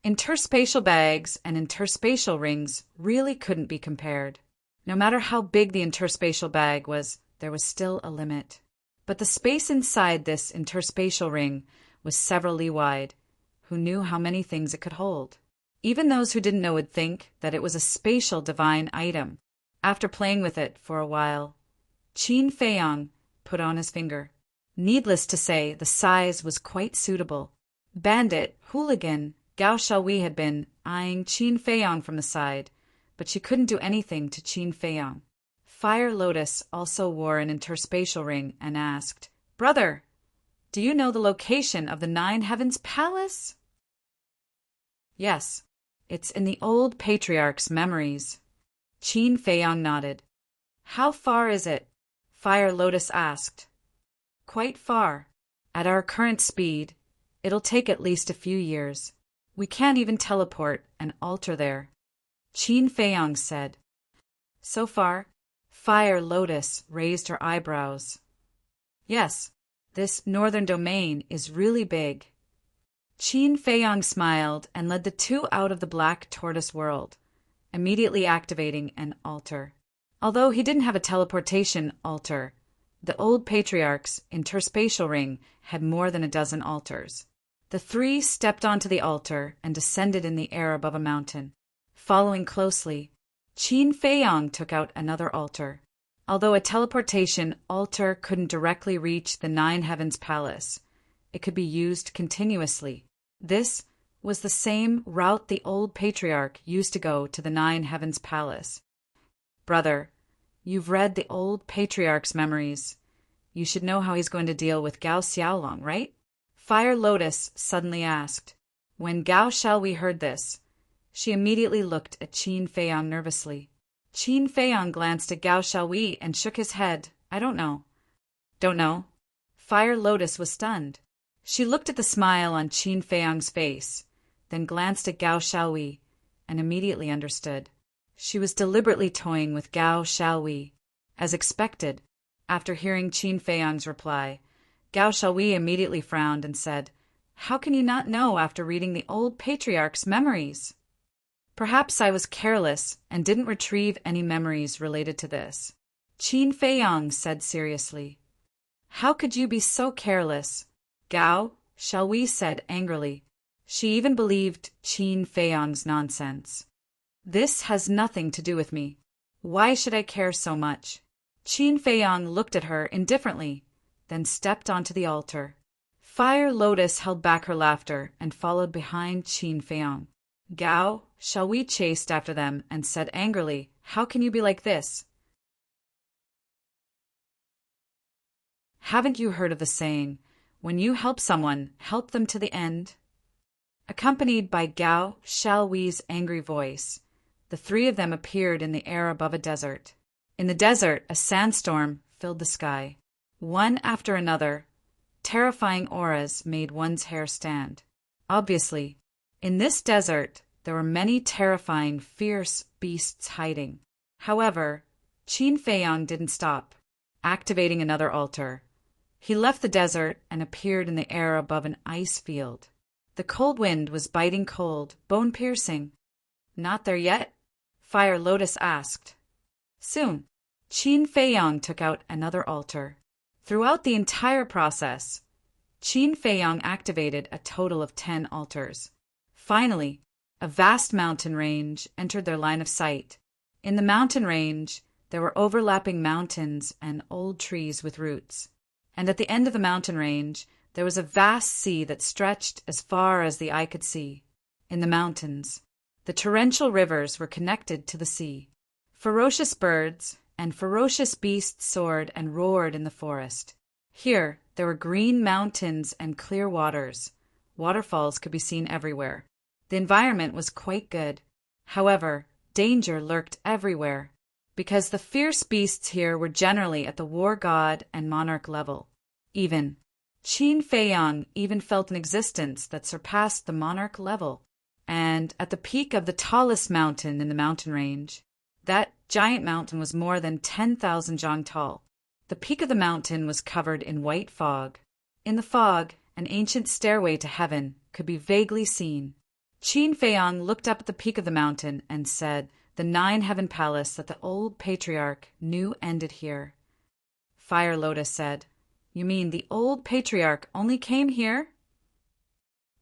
Interspatial bags and interspatial rings really couldn't be compared. No matter how big the interspatial bag was, there was still a limit. But the space inside this interspatial ring was several li wide. Who knew how many things it could hold? Even those who didn't know would think that it was a spatial divine item. After playing with it for a while, Qin Feiyang put on his finger. Needless to say, the size was quite suitable. Bandit, hooligan, Gao Xiaowei had been eyeing Qin Feiyang from the side, but she couldn't do anything to Qin Feiyang. Fire Lotus also wore an interspatial ring and asked, "Brother, do you know the location of the 9 Heavens Palace?" "Yes, it's in the old patriarch's memories." Qin Feiyang nodded. "How far is it?" Fire Lotus asked. "Quite far. At our current speed, it'll take at least a few years. We can't even teleport an altar there," Qin Feiyang said. So far, Fire Lotus raised her eyebrows. "Yes, this northern domain is really big." Qin Feiyang smiled and led the two out of the Black Tortoise world, immediately activating an altar. Although he didn't have a teleportation altar, the old patriarch's interspatial ring had more than a dozen altars. The 3 stepped onto the altar and descended in the air above a mountain. Following closely, Qin Feiyang took out another altar. Although a teleportation altar couldn't directly reach the 9 Heavens Palace, it could be used continuously. This was the same route the old patriarch used to go to the 9 Heavens Palace. "Brother, you've read the old patriarch's memories. You should know how he's going to deal with Gao Xiaolong, right?" Fire Lotus suddenly asked. When Gao Xiaowei heard this, she immediately looked at Qin Feiyang nervously. Qin Feiyang glanced at Gao Xiaowei and shook his head. "I don't know." "Don't know?" Fire Lotus was stunned. She looked at the smile on Qin Feiyang's face, then glanced at Gao Xiaowei, and immediately understood. She was deliberately toying with Gao Xiaowei. As expected, after hearing Qin Feiyang's reply, Gao Xiaowei immediately frowned and said, "How can you not know after reading the old patriarch's memories?" "Perhaps I was careless and didn't retrieve any memories related to this," Qin Feiyang said seriously. "How could you be so careless?" Gao Xiaowei said angrily. She even believed Qin Feiyang's nonsense. "This has nothing to do with me. Why should I care so much?" Qin Feiyang looked at her indifferently, then stepped onto the altar. Fire Lotus held back her laughter and followed behind Qin Feiyang. Gao, Shall we chased after them and said angrily, "How can you be like this? Haven't you heard of the saying, when you help someone, help them to the end?" Accompanied by Gao Xiaohui's angry voice, the three of them appeared in the air above a desert. In the desert, a sandstorm filled the sky. One after another, terrifying auras made one's hair stand. Obviously, in this desert, there were many terrifying, fierce beasts hiding. However, Qin Feiyang didn't stop, activating another altar. He left the desert and appeared in the air above an ice field. The cold wind was biting cold, bone-piercing. "Not there yet?" Fire Lotus asked. Soon, Qin Feiyang took out another altar. Throughout the entire process, Qin Feiyang activated a total of 10 altars. Finally, a vast mountain range entered their line of sight. In the mountain range, there were overlapping mountains and old trees with roots. And at the end of the mountain range, there was a vast sea that stretched as far as the eye could see. In the mountains, the torrential rivers were connected to the sea. Ferocious birds and ferocious beasts soared and roared in the forest. Here, there were green mountains and clear waters. Waterfalls could be seen everywhere. The environment was quite good. However, danger lurked everywhere, because the fierce beasts here were generally at the war god and monarch level. Qin Feiyang even felt an existence that surpassed the monarch level. And at the peak of the tallest mountain in the mountain range, that giant mountain was more than 10,000 zhang tall. The peak of the mountain was covered in white fog. In the fog, an ancient stairway to heaven could be vaguely seen. Qin Feiyang looked up at the peak of the mountain and said, "The 9-heaven palace that the old patriarch knew ended here." Fire Lotus said, "You mean the old patriarch only came here?"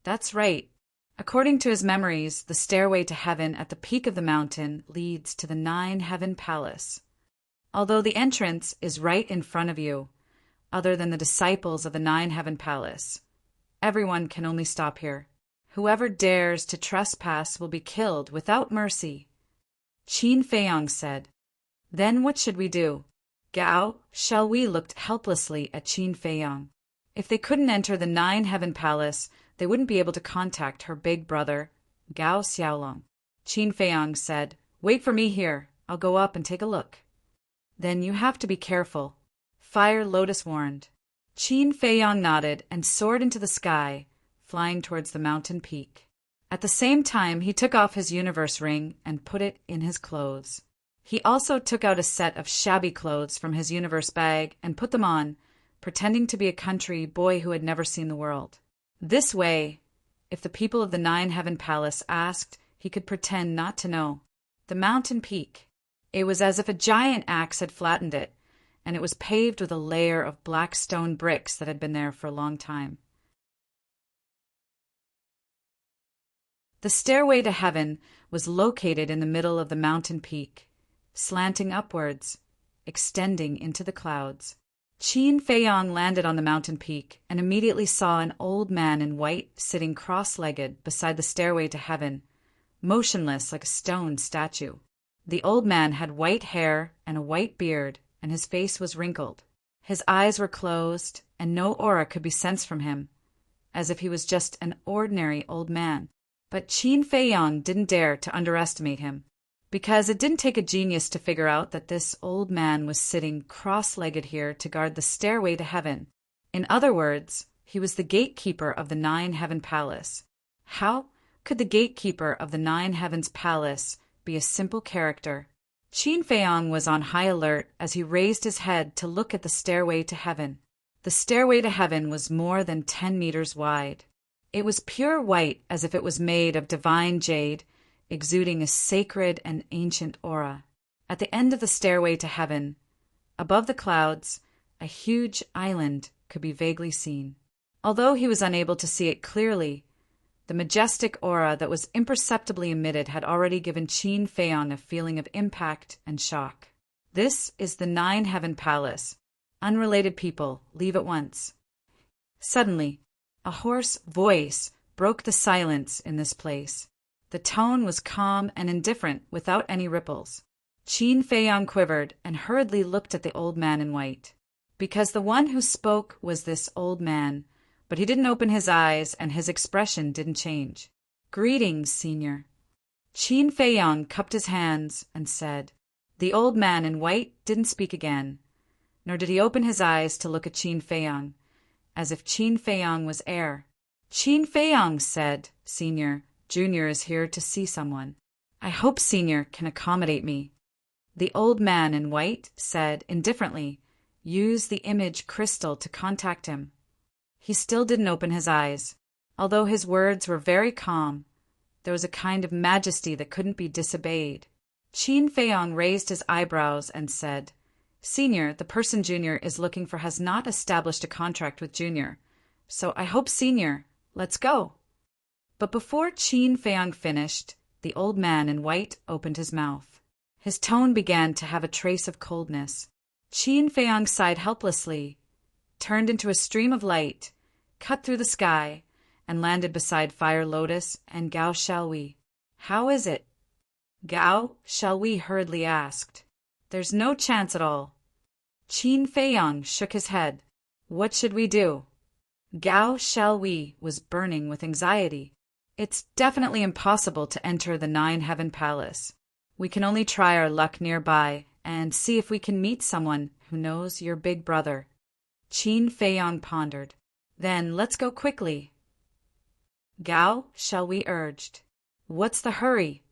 "That's right. According to his memories, the stairway to heaven at the peak of the mountain leads to the 9-heaven palace. Although the entrance is right in front of you, other than the disciples of the 9-heaven palace, everyone can only stop here. Whoever dares to trespass will be killed without mercy." Qin Feiyang said, "Then what should we do?" Gao Xiaohui looked helplessly at Qin Feiyang. If they couldn't enter the 9-heaven palace, they wouldn't be able to contact her big brother, Gao Xiaolong. Qin Feiyang said, "Wait for me here. I'll go up and take a look." "Then you have to be careful," Fire Lotus warned. Qin Feiyang nodded and soared into the sky, flying towards the mountain peak. At the same time, he took off his universe ring and put it in his clothes. He also took out a set of shabby clothes from his universe bag and put them on, pretending to be a country boy who had never seen the world. This way, if the people of the 9-heaven palace asked, he could pretend not to know. The mountain peak. It was as if a giant axe had flattened it, and it was paved with a layer of black stone bricks that had been there for a long time. The stairway to heaven was located in the middle of the mountain peak, slanting upwards, extending into the clouds. Qin Feiyang landed on the mountain peak and immediately saw an old man in white sitting cross-legged beside the stairway to heaven, motionless like a stone statue. The old man had white hair and a white beard, and his face was wrinkled. His eyes were closed, and no aura could be sensed from him, as if he was just an ordinary old man. But Qin Feiyang didn't dare to underestimate him, because it didn't take a genius to figure out that this old man was sitting cross-legged here to guard the stairway to heaven. In other words, he was the gatekeeper of the 9-heaven palace. How could the gatekeeper of the 9 heavens palace be a simple character? Qin Feiyang was on high alert as he raised his head to look at the stairway to heaven. The stairway to heaven was more than 10 meters wide. It was pure white, as if it was made of divine jade, exuding a sacred and ancient aura. At the end of the stairway to heaven, above the clouds, a huge island could be vaguely seen. Although he was unable to see it clearly, the majestic aura that was imperceptibly emitted had already given Qin Feiyang a feeling of impact and shock. This is the Nine Heaven Palace. Unrelated people, leave at once. Suddenly, a hoarse voice broke the silence in this place. The tone was calm and indifferent, without any ripples. Qin Feiyang quivered and hurriedly looked at the old man in white. Because the one who spoke was this old man, but he didn't open his eyes and his expression didn't change. "Greetings, Senior." Qin Feiyang cupped his hands and said. The old man in white didn't speak again, nor did he open his eyes to look at Qin Feiyang, as if Qin Feiyang was air. Qin Feiyang said, "Senior, Junior is here to see someone. I hope Senior can accommodate me." The old man in white said indifferently, "Use the image crystal to contact him." He still didn't open his eyes. Although his words were very calm, there was a kind of majesty that couldn't be disobeyed. Qin Feiyang raised his eyebrows and said, "Senior, the person Junior is looking for has not established a contract with Junior, so I hope Senior, let's go." But before Qin Feiyang finished, the old man in white opened his mouth. His tone began to have a trace of coldness. Qin Feiyang sighed helplessly, turned into a stream of light, cut through the sky, and landed beside Fire Lotus and Gao Xiaowei. "How is it?" Gao Xiaowei hurriedly asked. "There's no chance at all." Qin Feiyang shook his head. "What should we do?" Gao Xiaowei was burning with anxiety. "It's definitely impossible to enter the Nine Heaven Palace. We can only try our luck nearby and see if we can meet someone who knows your big brother." Qin Feiyang pondered. "Then let's go quickly." Gao Xiaowei urged. "What's the hurry?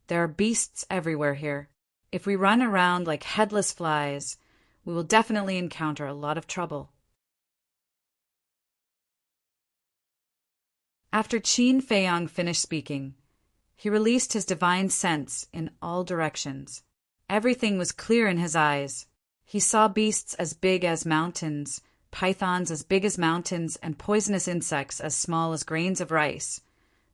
There are beasts everywhere here. If we run around like headless flies, we will definitely encounter a lot of trouble." After Qin Feiyang finished speaking, he released his divine sense in all directions. Everything was clear in his eyes. He saw beasts as big as mountains, pythons as big as mountains, and poisonous insects as small as grains of rice.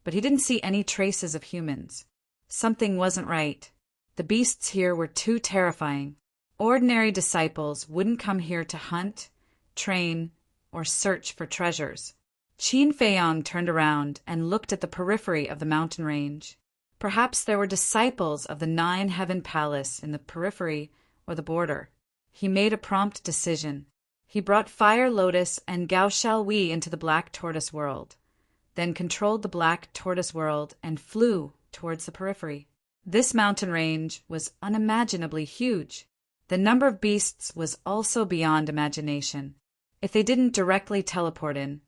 But he didn't see any traces of humans. Something wasn't right. The beasts here were too terrifying. Ordinary disciples wouldn't come here to hunt, train, or search for treasures. Qin Feiyang turned around and looked at the periphery of the mountain range. Perhaps there were disciples of the Nine Heaven Palace in the periphery or the border. He made a prompt decision. He brought Fire Lotus and Gao Xiaowei into the Black Tortoise world, then controlled the Black Tortoise world and flew towards the periphery. This mountain range was unimaginably huge. The number of beasts was also beyond imagination. If they didn't directly teleport in,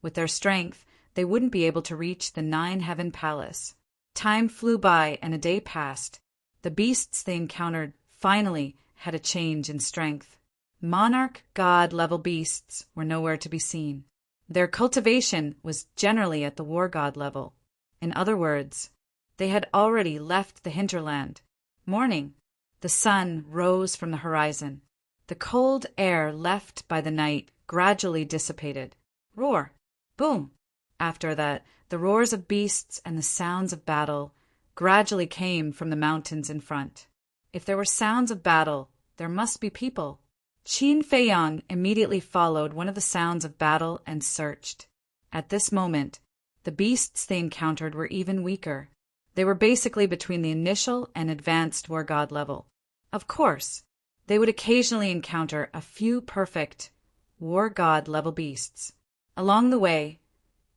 with their strength, they wouldn't be able to reach the Nine Heaven Palace. Time flew by and a day passed. The beasts they encountered finally had a change in strength. Monarch god level beasts were nowhere to be seen. Their cultivation was generally at the war god level. In other words, they had already left the hinterland. Morning. The sun rose from the horizon. The cold air left by the night gradually dissipated. Roar. Boom. After that, the roars of beasts and the sounds of battle gradually came from the mountains in front. If there were sounds of battle, there must be people. Qin Feiyang immediately followed one of the sounds of battle and searched. At this moment, the beasts they encountered were even weaker. They were basically between the initial and advanced war god level. Of course, they would occasionally encounter a few perfect war god level beasts. Along the way,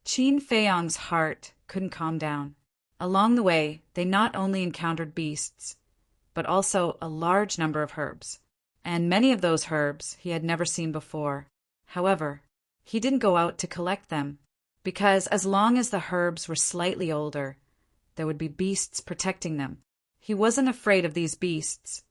Qin Feiyang's heart couldn't calm down. Along the way, they not only encountered beasts, but also a large number of herbs. And many of those herbs he had never seen before. However, he didn't go out to collect them, because as long as the herbs were slightly older, there would be beasts protecting them. He wasn't afraid of these beasts,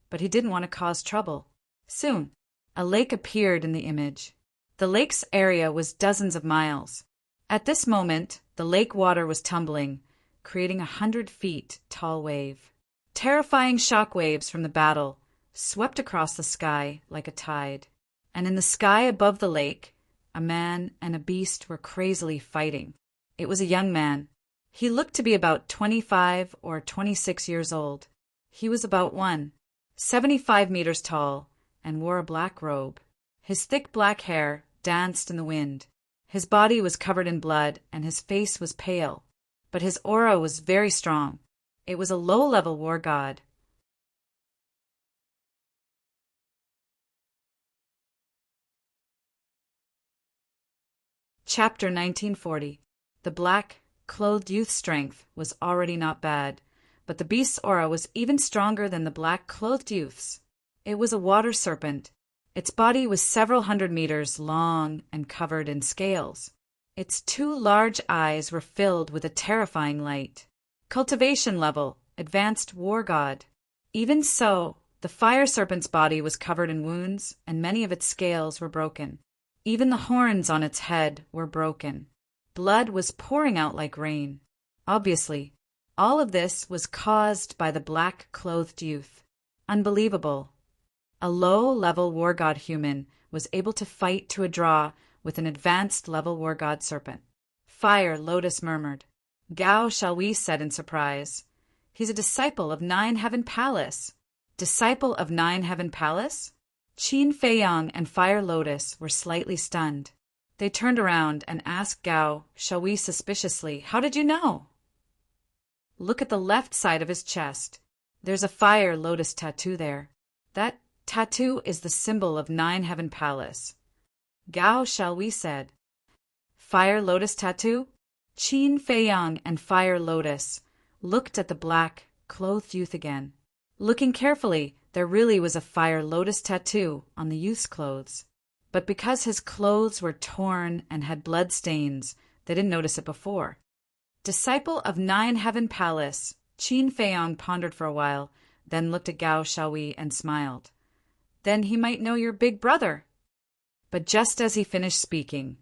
but he didn't want to cause trouble. Soon, a lake appeared in the image. The lake's area was dozens of miles. At this moment, the lake water was tumbling, creating 100 feet tall wave. Terrifying shock waves from the battle swept across the sky like a tide. And in the sky above the lake, a man and a beast were crazily fighting. It was a young man. He looked to be about 25 or 26 years old. He was about 1. 75 meters tall, and wore a black robe. His thick black hair danced in the wind. His body was covered in blood, and his face was pale. But his aura was very strong. It was a low-level war god. Chapter 1940. The black-clothed youth's strength was already not bad, but the beast's aura was even stronger than the black-clothed youth's. It was a water serpent. Its body was several hundred meters long and covered in scales. Its two large eyes were filled with a terrifying light. Cultivation level, advanced war god. Even so, the fire serpent's body was covered in wounds, and many of its scales were broken. Even the horns on its head were broken. Blood was pouring out like rain. Obviously, all of this was caused by the black-clothed youth. Unbelievable. A low-level war god human was able to fight to a draw with an advanced-level war god serpent. Fire, Lotus murmured. Gao Xiaohui said in surprise. He's a disciple of Nine Heaven Palace. Disciple of Nine Heaven Palace? Qin Feiyang and Fire Lotus were slightly stunned. They turned around and asked Gao Xiaohui suspiciously, How did you know? Look at the left side of his chest. There's a Fire Lotus tattoo there. That tattoo is the symbol of Nine Heaven Palace. Gao Xiaohui said. Fire Lotus tattoo? Qin Feiyang and Fire Lotus looked at the black-clothed youth again. Looking carefully, there really was a Fire Lotus tattoo on the youth's clothes. But because his clothes were torn and had blood stains, they didn't notice it before. Disciple of Nine Heaven Palace, Qin Feiyang pondered for a while, then looked at Gao Xiaohui and smiled. Then he might know your big brother. But just as he finished speaking,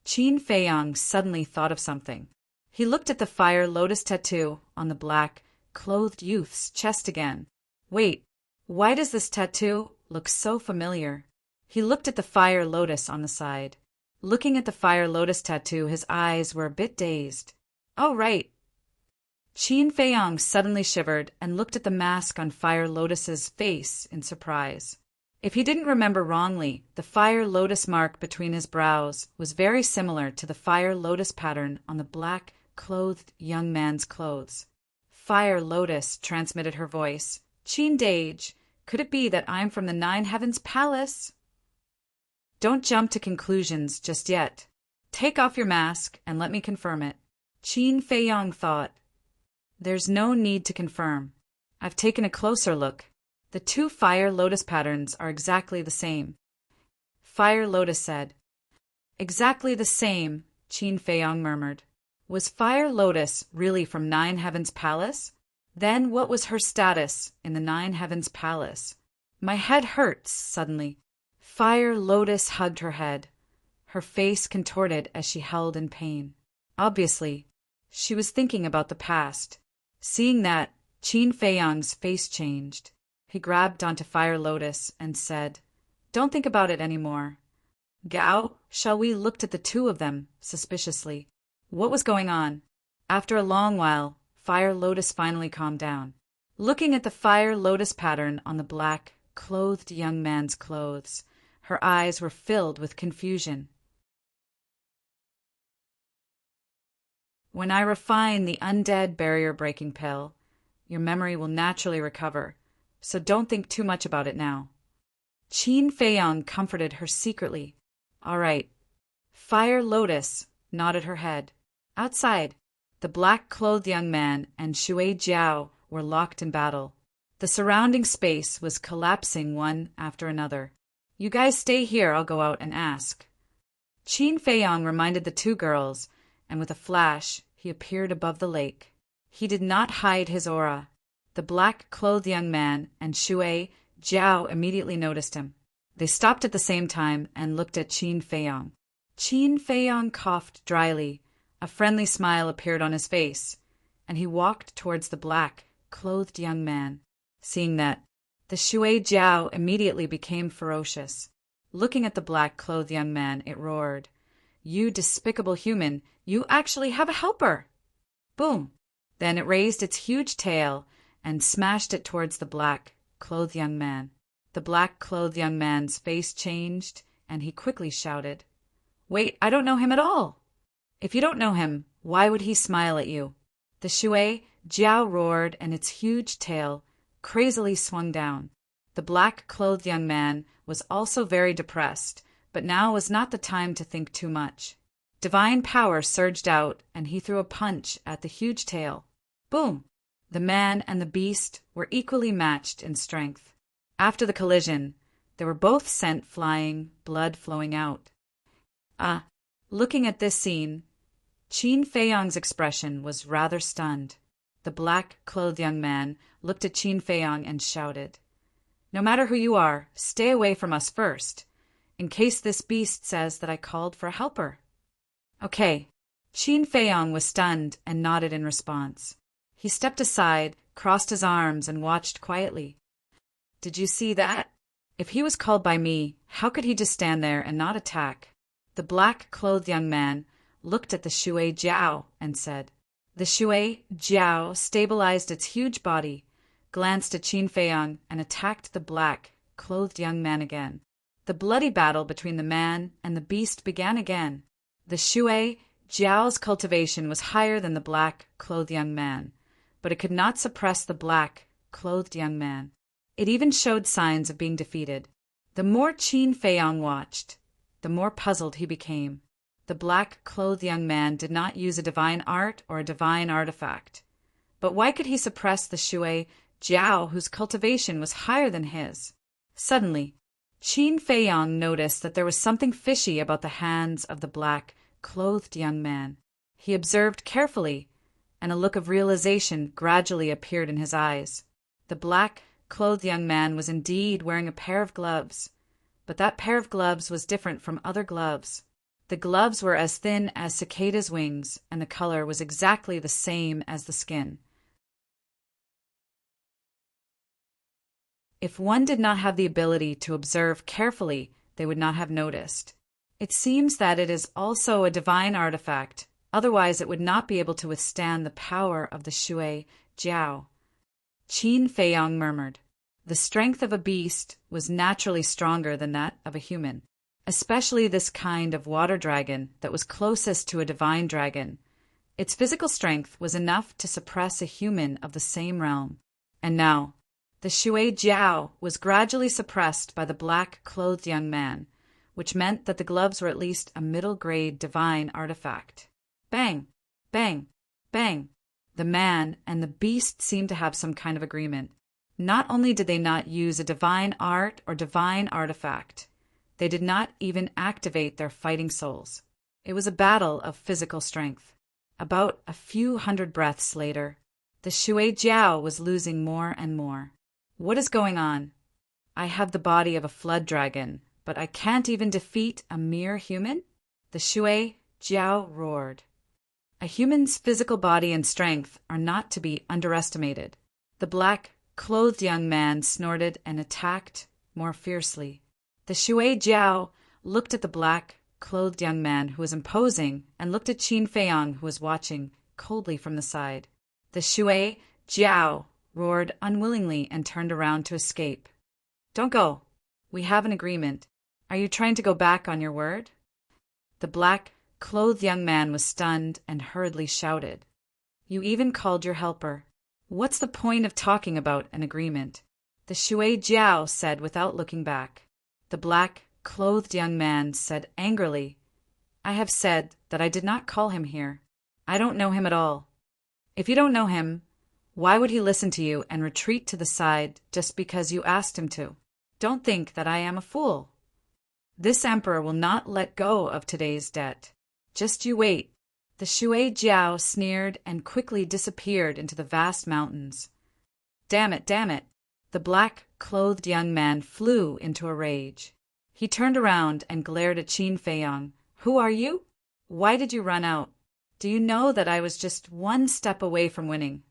Qin Feiyang suddenly thought of something. He looked at the Fire Lotus tattoo on the black-clothed youth's chest again. Wait, why does this tattoo look so familiar? He looked at the Fire Lotus on the side. Looking at the Fire Lotus tattoo, his eyes were a bit dazed. Oh, right. Qin Feiyang suddenly shivered and looked at the mask on Fire Lotus's face in surprise. If he didn't remember wrongly, the Fire Lotus mark between his brows was very similar to the Fire Lotus pattern on the black-clothed young man's clothes. Fire Lotus, transmitted her voice. Qin Dage, could it be that I'm from the Nine Heavens Palace? Don't jump to conclusions just yet. Take off your mask and let me confirm it. Qin Feiyang thought. There's no need to confirm. I've taken a closer look. The two Fire Lotus patterns are exactly the same. Fire Lotus said. Exactly the same, Qin Feiyang murmured. Was Fire Lotus really from Nine Heavens Palace? Then what was her status in the Nine Heavens Palace? My head hurts, suddenly. Fire Lotus hugged her head. Her face contorted as she held in pain. Obviously, she was thinking about the past. Seeing that, Qin Feiyang's face changed. He grabbed onto Fire Lotus and said, Don't think about it anymore. Gao Xiaohui looked at the two of them suspiciously. What was going on? After a long while, Fire Lotus finally calmed down. Looking at the Fire Lotus pattern on the black-clothed young man's clothes, her eyes were filled with confusion. When I refine the undead barrier-breaking pill, your memory will naturally recover, so don't think too much about it now. Qin Feiyang comforted her secretly. All right. Fire Lotus nodded her head. Outside, the black-clothed young man and Shui Jiao were locked in battle. The surrounding space was collapsing one after another. You guys stay here, I'll go out and ask. Qin Feiyang reminded the two girls, and with a flash, he appeared above the lake. He did not hide his aura. The black-clothed young man and Shui Jiao immediately noticed him. They stopped at the same time and looked at Qin Feiyang. Qin Feiyang coughed dryly. A friendly smile appeared on his face, and he walked towards the black-clothed young man. Seeing that, the Shui Jiao immediately became ferocious. Looking at the black-clothed young man, it roared, You despicable human, you actually have a helper! Boom! Then it raised its huge tail and smashed it towards the black black-clothed young man. The black-clothed young man's face changed, and he quickly shouted, "Wait, I don't know him at all!" "If you don't know him, why would he smile at you?" The Shui Jiao roared, and its huge tail crazily swung down. The black-clothed young man was also very depressed, but now was not the time to think too much. Divine power surged out, and he threw a punch at the huge tail. Boom! The man and the beast were equally matched in strength. After the collision, they were both sent flying, blood flowing out. Looking at this scene, Qin Feiyong's expression was rather stunned. The black-clothed young man looked at Qin Feiyong and shouted, "No matter who you are, stay away from us first, in case this beast says that I called for a helper." "Okay." Qin Feiyong was stunned and nodded in response. He stepped aside, crossed his arms, and watched quietly. "Did you see that? If he was called by me, how could he just stand there and not attack?" The black-clothed young man looked at the Shui Jiao and said. The Shui Jiao stabilized its huge body, glanced at Qin Feiyong, and attacked the black-clothed young man again. The bloody battle between the man and the beast began again. The Shui Jiao's cultivation was higher than the black-clothed young man, but it could not suppress the black-clothed young man. It even showed signs of being defeated. The more Qin Feiyong watched, the more puzzled he became. The black-clothed young man did not use a divine art or a divine artifact. But why could he suppress the Shui Jiao, whose cultivation was higher than his? Suddenly, Qin Feiyong noticed that there was something fishy about the hands of the black-clothed young man. He observed carefully, and a look of realization gradually appeared in his eyes. The black-clothed young man was indeed wearing a pair of gloves, but that pair of gloves was different from other gloves. The gloves were as thin as cicada's wings, and the color was exactly the same as the skin. If one did not have the ability to observe carefully, they would not have noticed. It seems that it is also a divine artifact, otherwise it would not be able to withstand the power of the Shui Jiao. Qin Feiyong murmured. The strength of a beast was naturally stronger than that of a human, especially this kind of water dragon that was closest to a divine dragon. Its physical strength was enough to suppress a human of the same realm. And now, the Shui Jiao was gradually suppressed by the black-clothed young man, which meant that the gloves were at least a middle-grade divine artifact. Bang! Bang! Bang! The man and the beast seemed to have some kind of agreement. Not only did they not use a divine art or divine artifact, they did not even activate their fighting souls. It was a battle of physical strength. About a few hundred breaths later, the Shui Jiao was losing more and more. What is going on? I have the body of a flood dragon, but I can't even defeat a mere human? The Shui Jiao roared. A human's physical body and strength are not to be underestimated. The black-clothed young man snorted and attacked more fiercely. The Shui Jiao looked at the black-clothed young man, who was imposing, and looked at Qin Feiyong, who was watching coldly from the side. The Shui Jiao roared unwillingly and turned around to escape. "Don't go. We have an agreement. Are you trying to go back on your word?" The black-clothed young man was stunned and hurriedly shouted, "You even called your helper. What's the point of talking about an agreement?" The Shui Jiao said without looking back. The black-clothed young man said angrily, "I have said that I did not call him here. I don't know him at all. If you don't know him, why would he listen to you and retreat to the side just because you asked him to? Don't think that I am a fool. This emperor will not let go of today's debt. Just you wait." The Shui Jiao sneered and quickly disappeared into the vast mountains. Damn it, damn it! The black-clothed young man flew into a rage. He turned around and glared at Qin Feiyong. "Who are you? Why did you run out? Do you know that I was just one step away from winning?"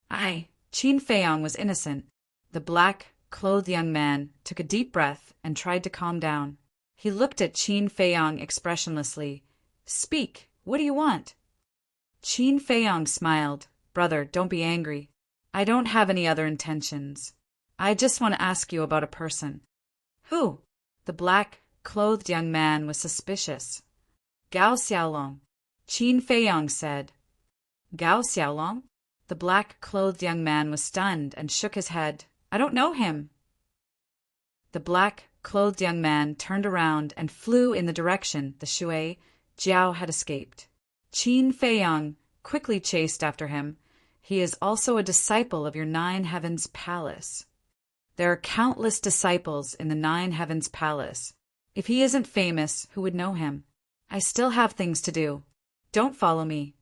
Qin Feiyong was innocent. The black-clothed young man took a deep breath and tried to calm down. He looked at Qin Feiyong expressionlessly. "Speak, what do you want?" Qin Feiyong smiled. "Brother, don't be angry. I don't have any other intentions. I just want to ask you about a person. Who? The black-clothed young man was suspicious. Gao Xiaolong, Qin Feiyang said. Gao Xiaolong? The black-clothed young man was stunned and shook his head. I don't know him. The black-clothed young man turned around and flew in the direction the Shui Jiao had escaped. Qin Feiyang quickly chased after him. He is also a disciple of your Nine Heavens Palace. There are countless disciples in the Nine Heavens Palace. If he isn't famous, who would know him? I still have things to do. Don't follow me.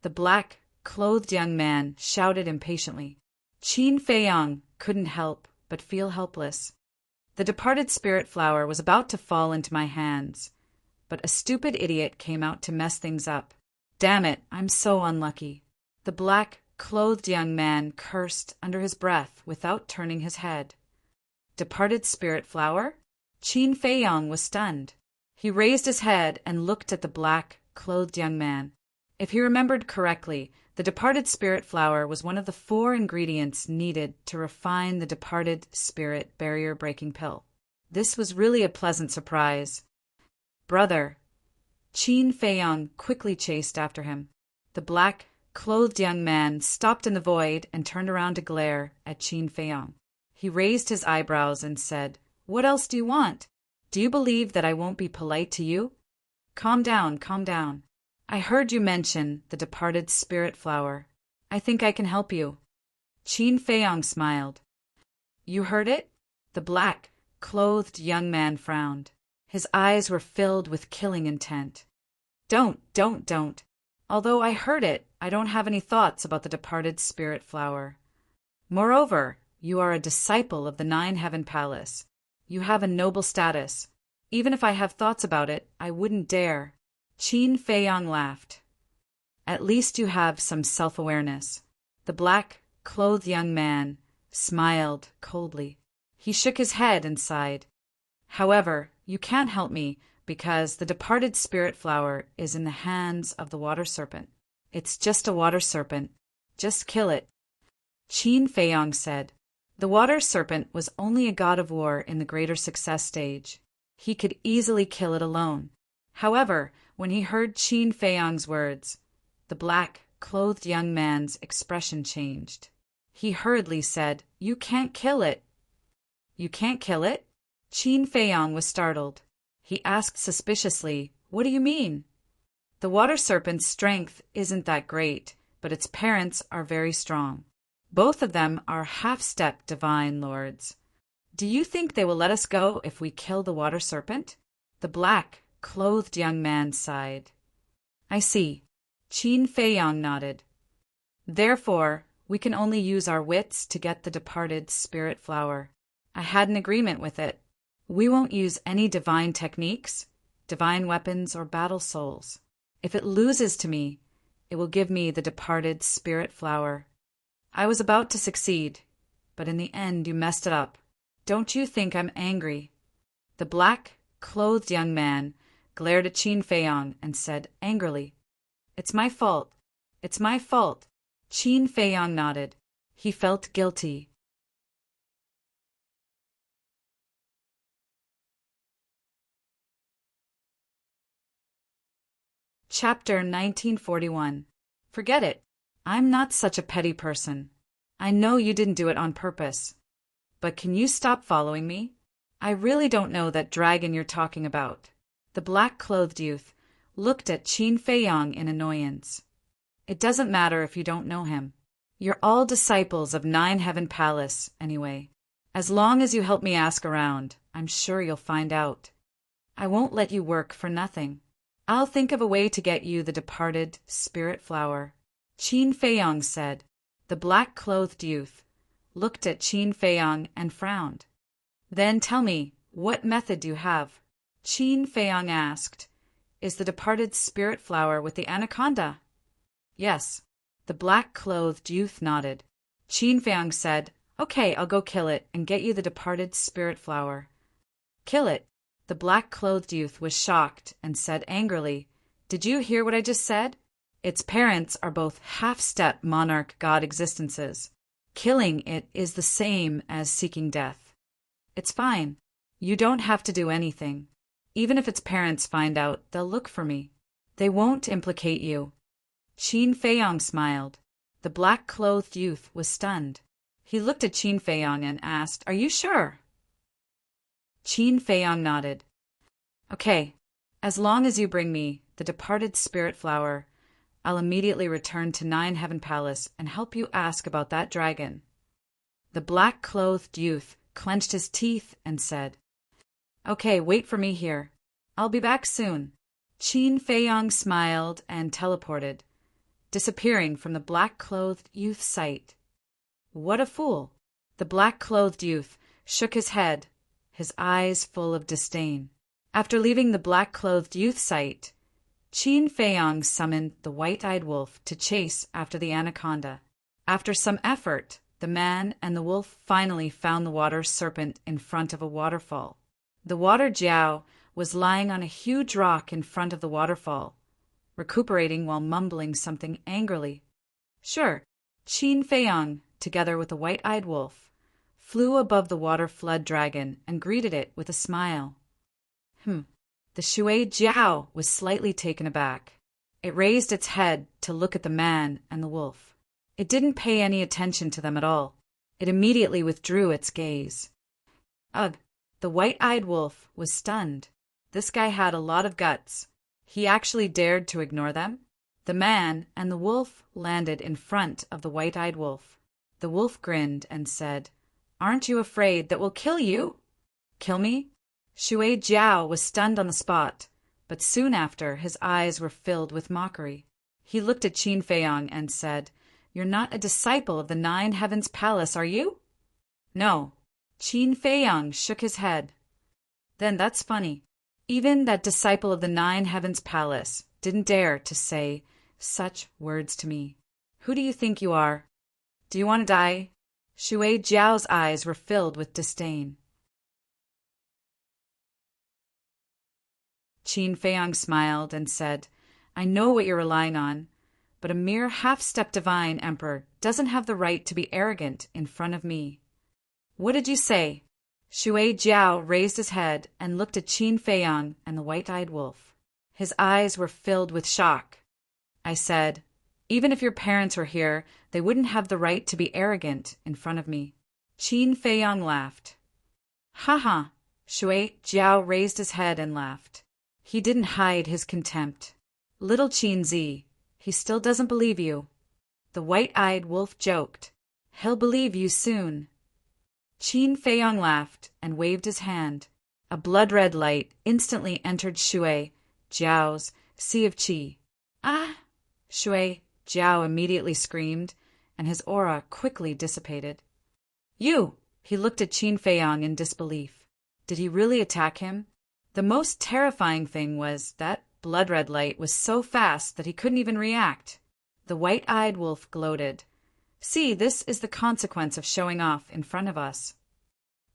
The black-clothed young man shouted impatiently. Qin Feiyang couldn't help but feel helpless. The departed spirit flower was about to fall into my hands, but a stupid idiot came out to mess things up. Damn it, I'm so unlucky. The black-clothed young man cursed under his breath without turning his head. Departed spirit flower? Qin Feiyang was stunned. He raised his head and looked at the black-clothed young man. If he remembered correctly, the departed spirit flower was one of the 4 ingredients needed to refine the departed spirit barrier-breaking pill. This was really a pleasant surprise. Brother! Qin Feiyang quickly chased after him. The black-clothed young man stopped in the void and turned around to glare at Qin Feiyang. He raised his eyebrows and said, What else do you want? Do you believe that I won't be polite to you? Calm down, calm down. I heard you mention the departed spirit flower. I think I can help you. Qin Feiyang smiled. You heard it? The black-clothed young man frowned. His eyes were filled with killing intent. Don't. Although I heard it, I don't have any thoughts about the departed spirit flower. Moreover, you are a disciple of the Nine Heaven Palace. You have a noble status. Even if I have thoughts about it, I wouldn't dare. Qin Feiyang laughed. At least you have some self-awareness. The black-clothed young man smiled coldly. He shook his head and sighed. However, you can't help me because the departed spirit flower is in the hands of the water serpent. It's just a water serpent. Just kill it. Qin Feiyang said. The water serpent was only a god of war in the greater success stage. He could easily kill it alone. However, when he heard Qin Feiyang's words, the black-clothed young man's expression changed. He hurriedly said, You can't kill it. You can't kill it? Qin Feiyang was startled. He asked suspiciously, What do you mean? The water serpent's strength isn't that great, but its parents are very strong. Both of them are half-step divine lords. Do you think they will let us go if we kill the water serpent? The black-clothed young man sighed. I see. Qin Feiyang nodded. Therefore, we can only use our wits to get the departed spirit flower. I had an agreement with it. We won't use any divine techniques, divine weapons, or battle souls. If it loses to me, it will give me the departed spirit flower. I was about to succeed, but in the end you messed it up. Don't you think I'm angry? The black-clothed young man glared at Qin Feiyang and said angrily, It's my fault. It's my fault. Qin Feiyang nodded. He felt guilty. Chapter 1941. Forget it. I'm not such a petty person. I know you didn't do it on purpose. But can you stop following me? I really don't know that dragon you're talking about. The black-clothed youth looked at Qin Feiyang in annoyance. It doesn't matter if you don't know him. You're all disciples of Nine Heaven Palace, anyway. As long as you help me ask around, I'm sure you'll find out. I won't let you work for nothing. I'll think of a way to get you the departed spirit flower. Qin Feiyang said. The black-clothed youth looked at Qin Feiyang and frowned. Then tell me, what method do you have? Qin Feiyang asked. Is the departed spirit flower with the anaconda? Yes. The black-clothed youth nodded. Qin Feiyang said, Okay, I'll go kill it and get you the departed spirit flower. Kill it. The black-clothed youth was shocked and said angrily, Did you hear what I just said? Its parents are both half-step monarch god existences. Killing it is the same as seeking death. It's fine. You don't have to do anything. Even if its parents find out, they'll look for me. They won't implicate you. Qin Feiyong smiled. The black-clothed youth was stunned. He looked at Qin Feiyong and asked, "Are you sure?" Qin Feiyong nodded. "Okay, as long as you bring me the departed spirit flower, I'll immediately return to Nine Heaven Palace and help you ask about that dragon." The black-clothed youth clenched his teeth and said, "Okay, wait for me here. I'll be back soon." Qin Feiyong smiled and teleported, disappearing from the black-clothed youth's sight. What a fool! The black-clothed youth shook his head, his eyes full of disdain. After leaving the black-clothed youth's sight, Qin Feiyong summoned the white-eyed wolf to chase after the anaconda. After some effort, the man and the wolf finally found the water serpent in front of a waterfall. The water Jiao was lying on a huge rock in front of the waterfall, recuperating while mumbling something angrily. Sure, Qin Feiyong, together with the white-eyed wolf, flew above the water flood dragon and greeted it with a smile. The Shui Jiao was slightly taken aback. It raised its head to look at the man and the wolf. It didn't pay any attention to them at all. It immediately withdrew its gaze. Ugh, the white-eyed wolf was stunned. This guy had a lot of guts. He actually dared to ignore them. The man and the wolf landed in front of the white-eyed wolf. The wolf grinned and said, "Aren't you afraid that we'll kill you?" "Kill me?" Shui Jiao was stunned on the spot, but soon after his eyes were filled with mockery. He looked at Qin Feiyong and said, "You're not a disciple of the Nine Heavens Palace, are you?" "No." Qin Feiyong shook his head. "Then that's funny. Even that disciple of the Nine Heavens Palace didn't dare to say such words to me. Who do you think you are? Do you want to die?" Shui Jiao's eyes were filled with disdain. Qin Feiyong smiled and said, "I know what you're relying on, but a mere half-step divine emperor doesn't have the right to be arrogant in front of me." "What did you say?" Shui Jiao raised his head and looked at Qin Feiyong and the white-eyed wolf. His eyes were filled with shock. "I said, even if your parents were here, they wouldn't have the right to be arrogant in front of me." Qin Feiyong laughed. "Ha!" Shui Jiao raised his head and laughed. He didn't hide his contempt. "Little Qin Zi, he still doesn't believe you." The white-eyed wolf joked, "He'll believe you soon." Qin Feiyong laughed and waved his hand. A blood-red light instantly entered Shui Jiao's sea of qi. "Ah!" Shui Jiao immediately screamed, and his aura quickly dissipated. "You!" He looked at Qin Feiyong in disbelief. Did he really attack him? The most terrifying thing was that blood-red light was so fast that he couldn't even react. The white-eyed wolf gloated. "See, this is the consequence of showing off in front of us."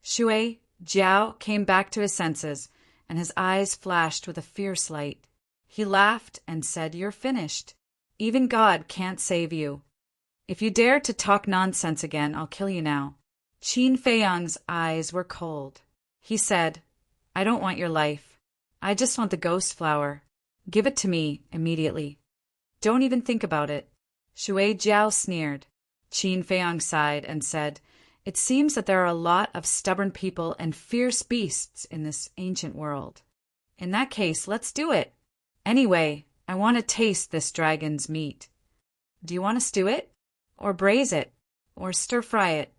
Shui Jiao came back to his senses, and his eyes flashed with a fierce light. He laughed and said, "You're finished. Even God can't save you. If you dare to talk nonsense again, I'll kill you now." Qin Feiyong's eyes were cold. He said, "I don't want your life. I just want the ghost flower. Give it to me immediately. Don't even think about it." Shui Jiao sneered. Qin Feiyong sighed and said, "It seems that there are a lot of stubborn people and fierce beasts in this ancient world. In that case, let's do it. Anyway, I want to taste this dragon's meat. Do you want to stew it? Or braise it? Or stir-fry it?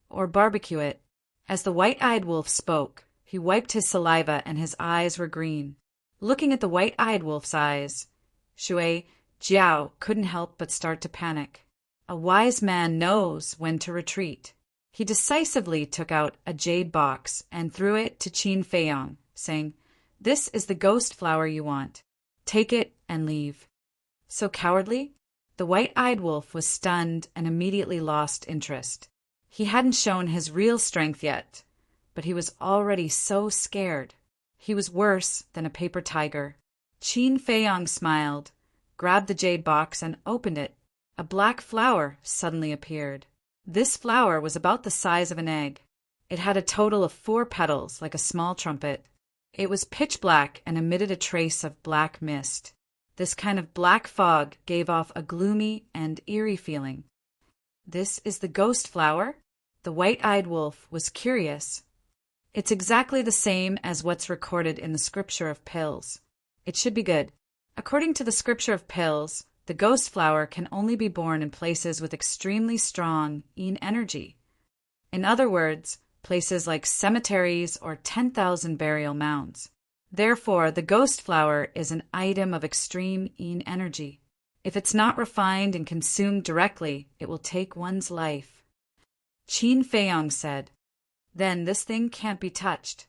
Or barbecue it?" As the white-eyed wolf spoke, he wiped his saliva and his eyes were green. Looking at the white-eyed wolf's eyes, Shui Jiao couldn't help but start to panic. A wise man knows when to retreat. He decisively took out a jade box and threw it to Qin Feiyong, saying, "This is the ghost flower you want. Take it and leave." So cowardly? The white-eyed wolf was stunned and immediately lost interest. He hadn't shown his real strength yet, but he was already so scared. He was worse than a paper tiger. Qin Feiyong smiled, grabbed the jade box and opened it. A black flower suddenly appeared. This flower was about the size of an egg. It had a total of 4 petals, like a small trumpet. It was pitch black and emitted a trace of black mist. This kind of black fog gave off a gloomy and eerie feeling. "This is the ghost flower?" The white-eyed wolf was curious. "It's exactly the same as what's recorded in the scripture of pills. It should be good. According to the scripture of pills, the ghost flower can only be born in places with extremely strong yin energy. In other words, places like cemeteries or 10,000 burial mounds. Therefore, the ghost flower is an item of extreme yin energy. If it's not refined and consumed directly, it will take one's life." Qin Feiyong said, "Then this thing can't be touched."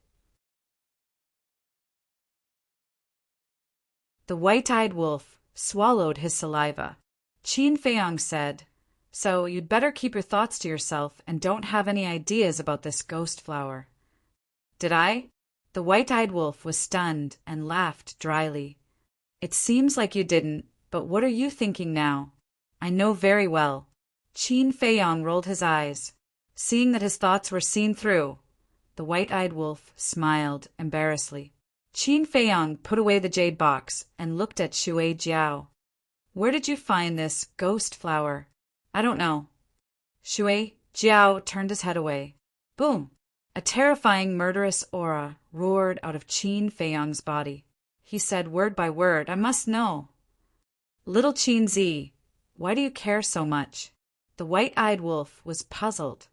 The white-eyed wolf swallowed his saliva. Qin Feiyong said, "So you'd better keep your thoughts to yourself and don't have any ideas about this ghost flower." "Did I?" The white-eyed wolf was stunned and laughed dryly. "It seems like you didn't, but what are you thinking now?" "I know very well." Qin Feiyong rolled his eyes. Seeing that his thoughts were seen through, the white-eyed wolf smiled embarrassedly. Qin Feiyong put away the jade box and looked at Shui Jiao. "Where did you find this ghost flower?" "I don't know." Shui Jiao turned his head away. Boom! A terrifying murderous aura roared out of Qin Feiyong's body. He said word by word, "I must know." "Little Qin Zi, why do you care so much?" The white-eyed wolf was puzzled.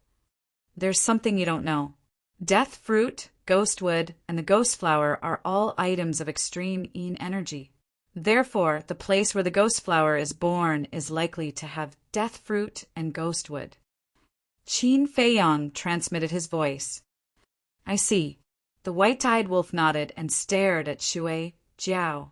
"There's something you don't know. Death fruit, ghost wood, and the ghost flower are all items of extreme yin energy. Therefore, the place where the ghost flower is born is likely to have death fruit and ghost wood." Qin Feiyong transmitted his voice. "I see." The white-eyed wolf nodded and stared at Shui Jiao.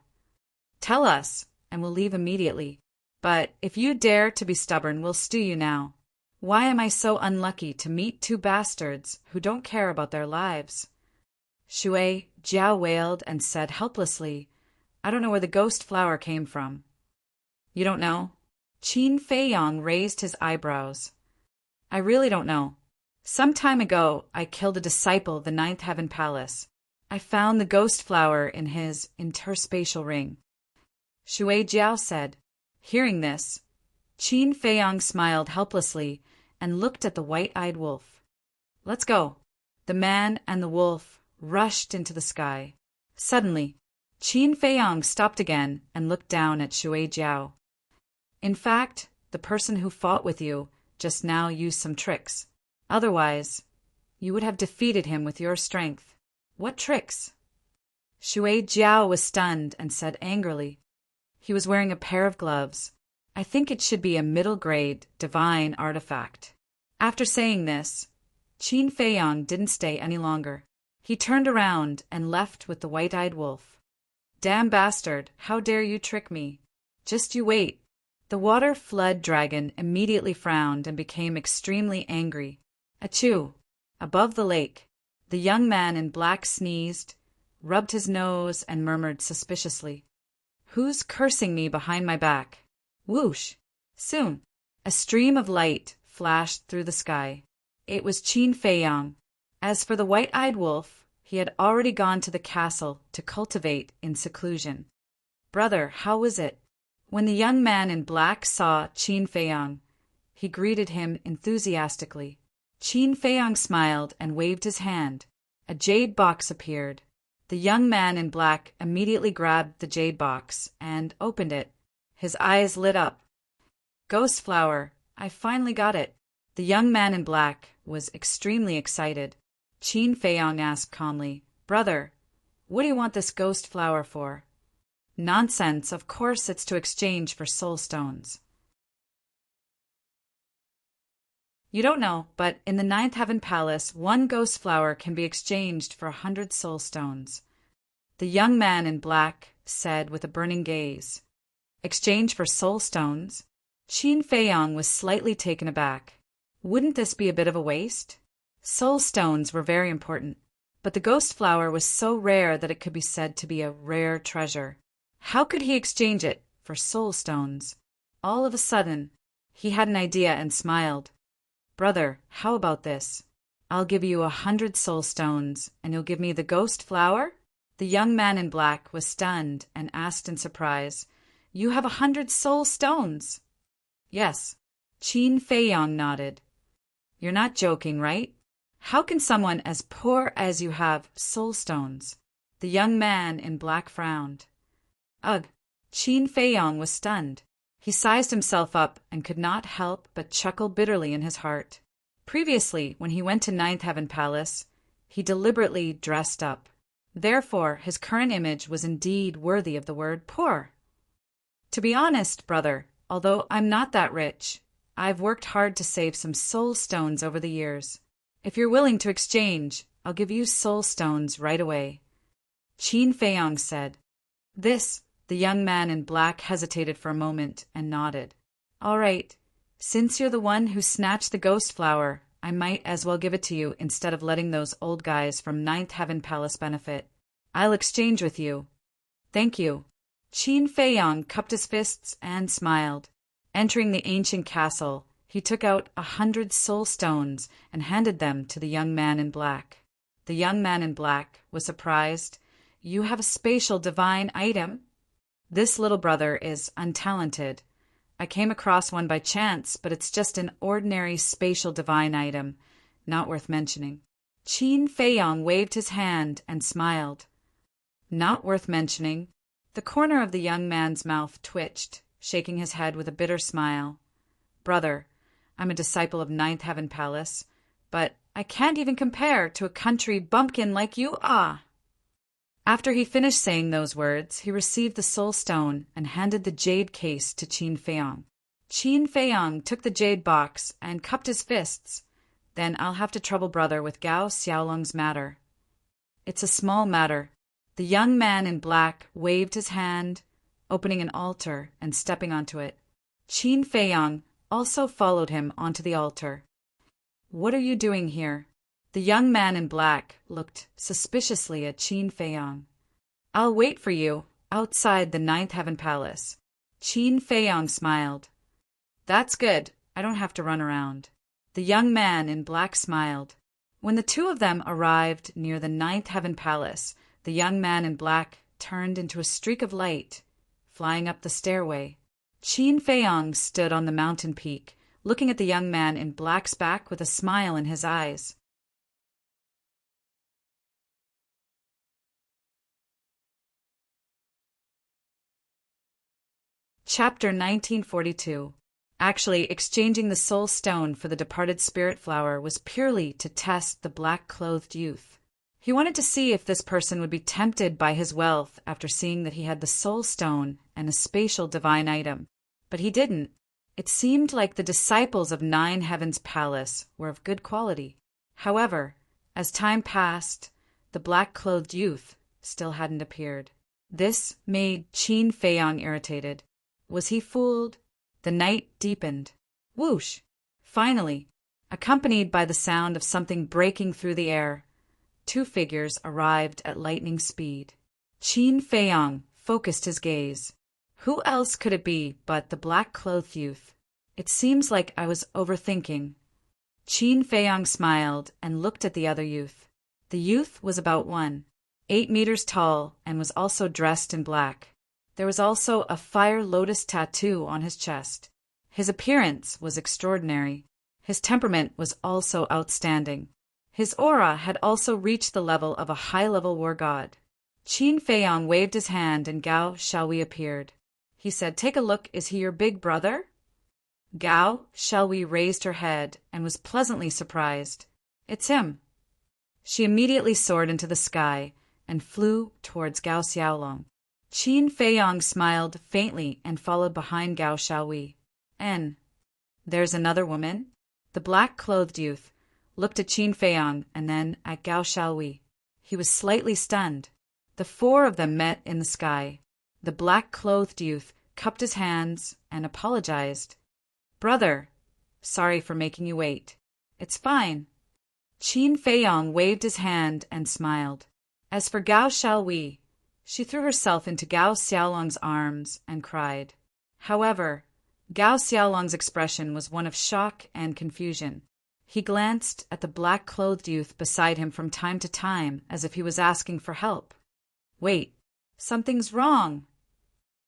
"Tell us, and we'll leave immediately. But if you dare to be stubborn, we'll stew you now. Why am I so unlucky to meet 2 bastards who don't care about their lives?" Shui Jiao wailed and said helplessly, "I don't know where the ghost flower came from." "You don't know?" Qin Feiyong raised his eyebrows. "I really don't know. Some time ago, I killed a disciple of the 9th Heaven Palace. I found the ghost flower in his interspatial ring." Shui Jiao said. Hearing this, Qin Feiyong smiled helplessly and looked at the white-eyed wolf. "Let's go." The man and the wolf rushed into the sky. Suddenly, Qin Feiyong stopped again and looked down at Shui Jiao. "In fact, the person who fought with you just now used some tricks. Otherwise, you would have defeated him with your strength." "What tricks?" Shui Jiao was stunned and said angrily. He was wearing a pair of gloves. "I think it should be a middle-grade divine artifact." After saying this, Qin Feiyong didn't stay any longer. He turned around and left with the white-eyed wolf. "Damn bastard, how dare you trick me? Just you wait." The water flood dragon immediately frowned and became extremely angry. Achoo! Above the lake, the young man in black sneezed, rubbed his nose, and murmured suspiciously, "Who's cursing me behind my back?" Whoosh! Soon, a stream of light flashed through the sky. It was Qin Feiyong. As for the white-eyed wolf, he had already gone to the castle to cultivate in seclusion. "Brother, how was it?" When the young man in black saw Qin Feiyong, he greeted him enthusiastically. Qin Feiyong smiled and waved his hand. A jade box appeared. The young man in black immediately grabbed the jade box and opened it. His eyes lit up. "Ghost flower, I finally got it." The young man in black was extremely excited. Qin Feiyong asked calmly, "Brother, what do you want this ghost flower for?" "Nonsense, of course it's to exchange for soul stones." "You don't know, but in the 9th Heaven Palace, 1 ghost flower can be exchanged for 100 soul stones." The young man in black said with a burning gaze. "Exchange for soul stones?" Qin Feiyong was slightly taken aback. Wouldn't this be a bit of a waste? Soul stones were very important, but the ghost flower was so rare that it could be said to be a rare treasure. How could he exchange it for soul stones. All of a sudden, he had an idea and smiled. "Brother, how about this? I'll give you 100 soul stones, and you'll give me the ghost flower?" The young man in black was stunned and asked in surprise, "You have 100 soul stones?" "Yes." Qin Feiyong nodded. "You're not joking, right? How can someone as poor as you have soul stones?" The young man in black frowned. Ugh! Qin Feiyong was stunned. He sized himself up and could not help but chuckle bitterly in his heart. Previously, when he went to Ninth Heaven Palace, he deliberately dressed up. Therefore, his current image was indeed worthy of the word poor. "To be honest, brother, although I'm not that rich, I've worked hard to save some soul stones over the years. If you're willing to exchange, I'll give you soul stones right away," Qin Feiyong said. The young man in black hesitated for a moment and nodded. "All right. Since you're the one who snatched the ghost flower, I might as well give it to you instead of letting those old guys from Ninth Heaven Palace benefit. I'll exchange with you." "Thank you." Qin Feiyong cupped his fists and smiled. Entering the ancient castle, he took out 100 soul stones and handed them to the young man in black. The young man in black was surprised. "You have a spatial divine item?" "This little brother is untalented. I came across one by chance, but it's just an ordinary spatial divine item, not worth mentioning." Qin Feiyong waved his hand and smiled. "Not worth mentioning." The corner of the young man's mouth twitched, shaking his head with a bitter smile. "Brother, I'm a disciple of Ninth Heaven Palace, but I can't even compare to a country bumpkin like you are." After he finished saying those words, he received the soul stone and handed the jade case to Qin Feiyong. Qin Feiyong took the jade box and cupped his fists. "Then I'll have to trouble brother with Gao Xiaolong's matter." "It's a small matter." The young man in black waved his hand, opening an altar and stepping onto it. Qin Feiyong also followed him onto the altar. "What are you doing here?" The young man in black looked suspiciously at Qin Feiyong. "I'll wait for you outside the Ninth Heaven Palace." Qin Feiyong smiled. "That's good. I don't have to run around." The young man in black smiled. When the two of them arrived near the Ninth Heaven Palace, the young man in black turned into a streak of light, flying up the stairway. Qin Feiyong stood on the mountain peak, looking at the young man in black's back with a smile in his eyes. Chapter 1942. Actually, exchanging the soul stone for the departed spirit flower was purely to test the black-clothed youth. He wanted to see if this person would be tempted by his wealth after seeing that he had the soul stone and a spatial divine item. But he didn't. It seemed like the disciples of Nine Heavens Palace were of good quality. However, as time passed, the black-clothed youth still hadn't appeared. This made Qin Feiyong irritated. Was he fooled? The night deepened. Whoosh! Finally, accompanied by the sound of something breaking through the air, two figures arrived at lightning speed. Qin Feiyong focused his gaze. Who else could it be but the black-clothed youth? "It seems like I was overthinking." Qin Feiyong smiled and looked at the other youth. The youth was about 8 meters tall and was also dressed in black. There was also a fire lotus tattoo on his chest. His appearance was extraordinary. His temperament was also outstanding. His aura had also reached the level of a high-level war god. Qin Feiyong waved his hand and Gao Xiaowei appeared. He said, "Take a look, is he your big brother?" Gao Xiaowei raised her head and was pleasantly surprised. "It's him." She immediately soared into the sky and flew towards Gao Xiaolong. Qin Feiyong smiled faintly and followed behind Gao Xiaowei. There's another woman?" The black-clothed youth looked at Qin Feiyong and then at Gao Xiaowei. He was slightly stunned. The four of them met in the sky. The black-clothed youth cupped his hands and apologized. "Brother, sorry for making you wait." "It's fine." Qin Feiyong waved his hand and smiled. As for Gao Xiaowei, She threw herself into Gao Xiaolong's arms and cried. However, Gao Xiaolong's expression was one of shock and confusion. He glanced at the black-clothed youth beside him from time to time as if he was asking for help. Wait, something's wrong.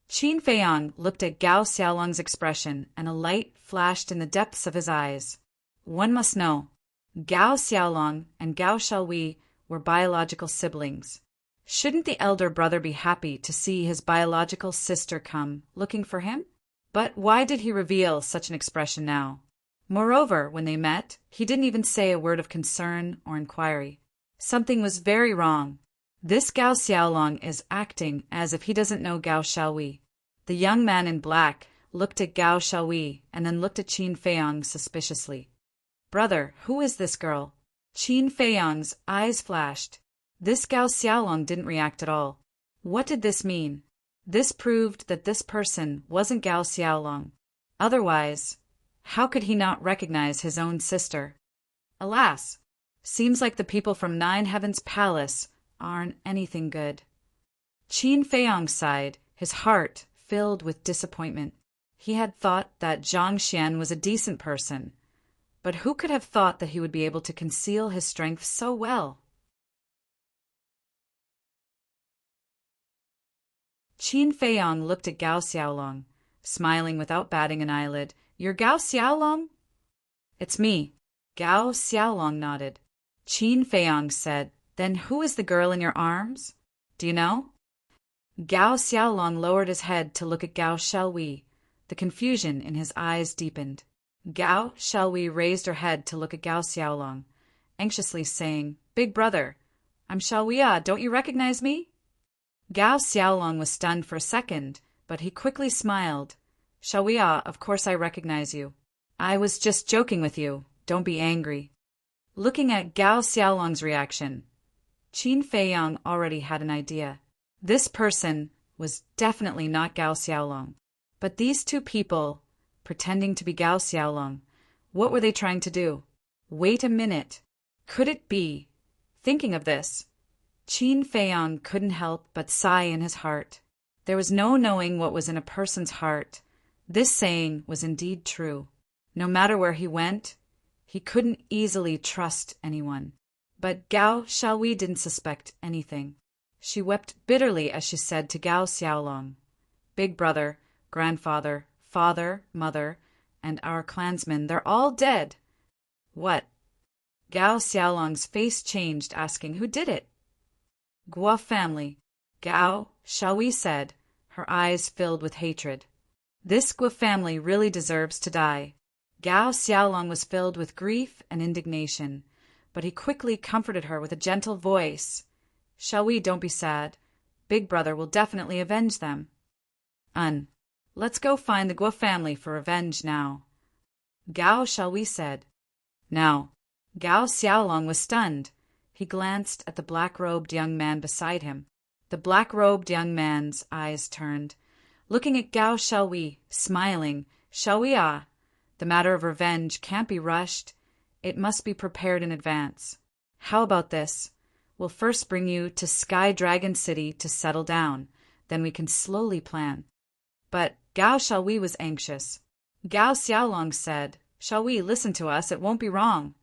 Qin Feiyang looked at Gao Xiaolong's expression, and a light flashed in the depths of his eyes. One must know, Gao Xiaolong and Gao Xiaowei were biological siblings. Shouldn't the elder brother be happy to see his biological sister come looking for him? But why did he reveal such an expression now? Moreover, when they met, he didn't even say a word of concern or inquiry. Something was very wrong. This Gao Xiaolong is acting as if he doesn't know Gao Xiaowei. The young man in black looked at Gao Xiaowei and then looked at Qin Feiyang suspiciously. Brother, who is this girl? Qin Feiyang's eyes flashed. This Gao Xiaolong didn't react at all. What did this mean? This proved that this person wasn't Gao Xiaolong. Otherwise, how could he not recognize his own sister? Alas, seems like the people from Nine Heavens Palace aren't anything good. Qin Feiyang sighed, his heart filled with disappointment. He had thought that Zhang Xian was a decent person, but who could have thought that he would be able to conceal his strength so well? Qin Feiyang looked at Gao Xiaolong, smiling without batting an eyelid. You're Gao Xiaolong? It's me. Gao Xiaolong nodded. Qin Feiyang said, Then who is the girl in your arms? Do you know? Gao Xiaolong lowered his head to look at Gao Xiaowei. The confusion in his eyes deepened. Gao Xiaowei raised her head to look at Gao Xiaolong, anxiously saying, Big brother, I'm Xiaowei, don't you recognize me? Gao Xiaolong was stunned for a second, but he quickly smiled. Xiaowei, of course I recognize you. I was just joking with you. Don't be angry. Looking at Gao Xiaolong's reaction, Qin Feiyang already had an idea. This person was definitely not Gao Xiaolong. But these two people, pretending to be Gao Xiaolong, what were they trying to do? Wait a minute. Could it be? Thinking of this, Qin Feiyang couldn't help but sigh in his heart. There was no knowing what was in a person's heart. This saying was indeed true. No matter where he went, he couldn't easily trust anyone. But Gao Xiaowei didn't suspect anything. She wept bitterly as she said to Gao Xiaolong, Big brother, grandfather, father, mother, and our clansmen, they're all dead. What? Gao Xiaolong's face changed, asking, Who did it? Guo family, Gao Xiaowei said, her eyes filled with hatred. This Guo family really deserves to die. Gao Xiaolong was filled with grief and indignation, but he quickly comforted her with a gentle voice. Xiaowei, don't be sad. Big brother will definitely avenge them. Let's go find the Guo family for revenge now. Gao Xiaowei said. Now, Gao Xiaolong was stunned. He glanced at the black-robed young man beside him. The black-robed young man's eyes turned, looking at Gao Xiaowei, smiling. Xiaowei, the matter of revenge can't be rushed. It must be prepared in advance. How about this? We'll first bring you to Sky Dragon City to settle down. Then we can slowly plan. But Gao Xiaowei was anxious. Gao Xiaolong said, Xiaowei, listen to us. It won't be wrong.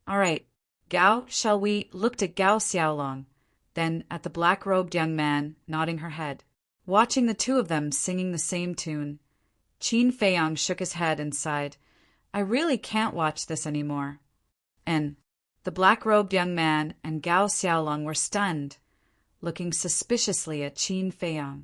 All right. Gao Xiaowei looked at Gao Xiaolong, then at the black-robed young man, nodding her head, watching the two of them singing the same tune. Qin Feiyang shook his head and sighed, I really can't watch this anymore. And the black-robed young man and Gao Xiaolong were stunned, looking suspiciously at Qin Feiyang.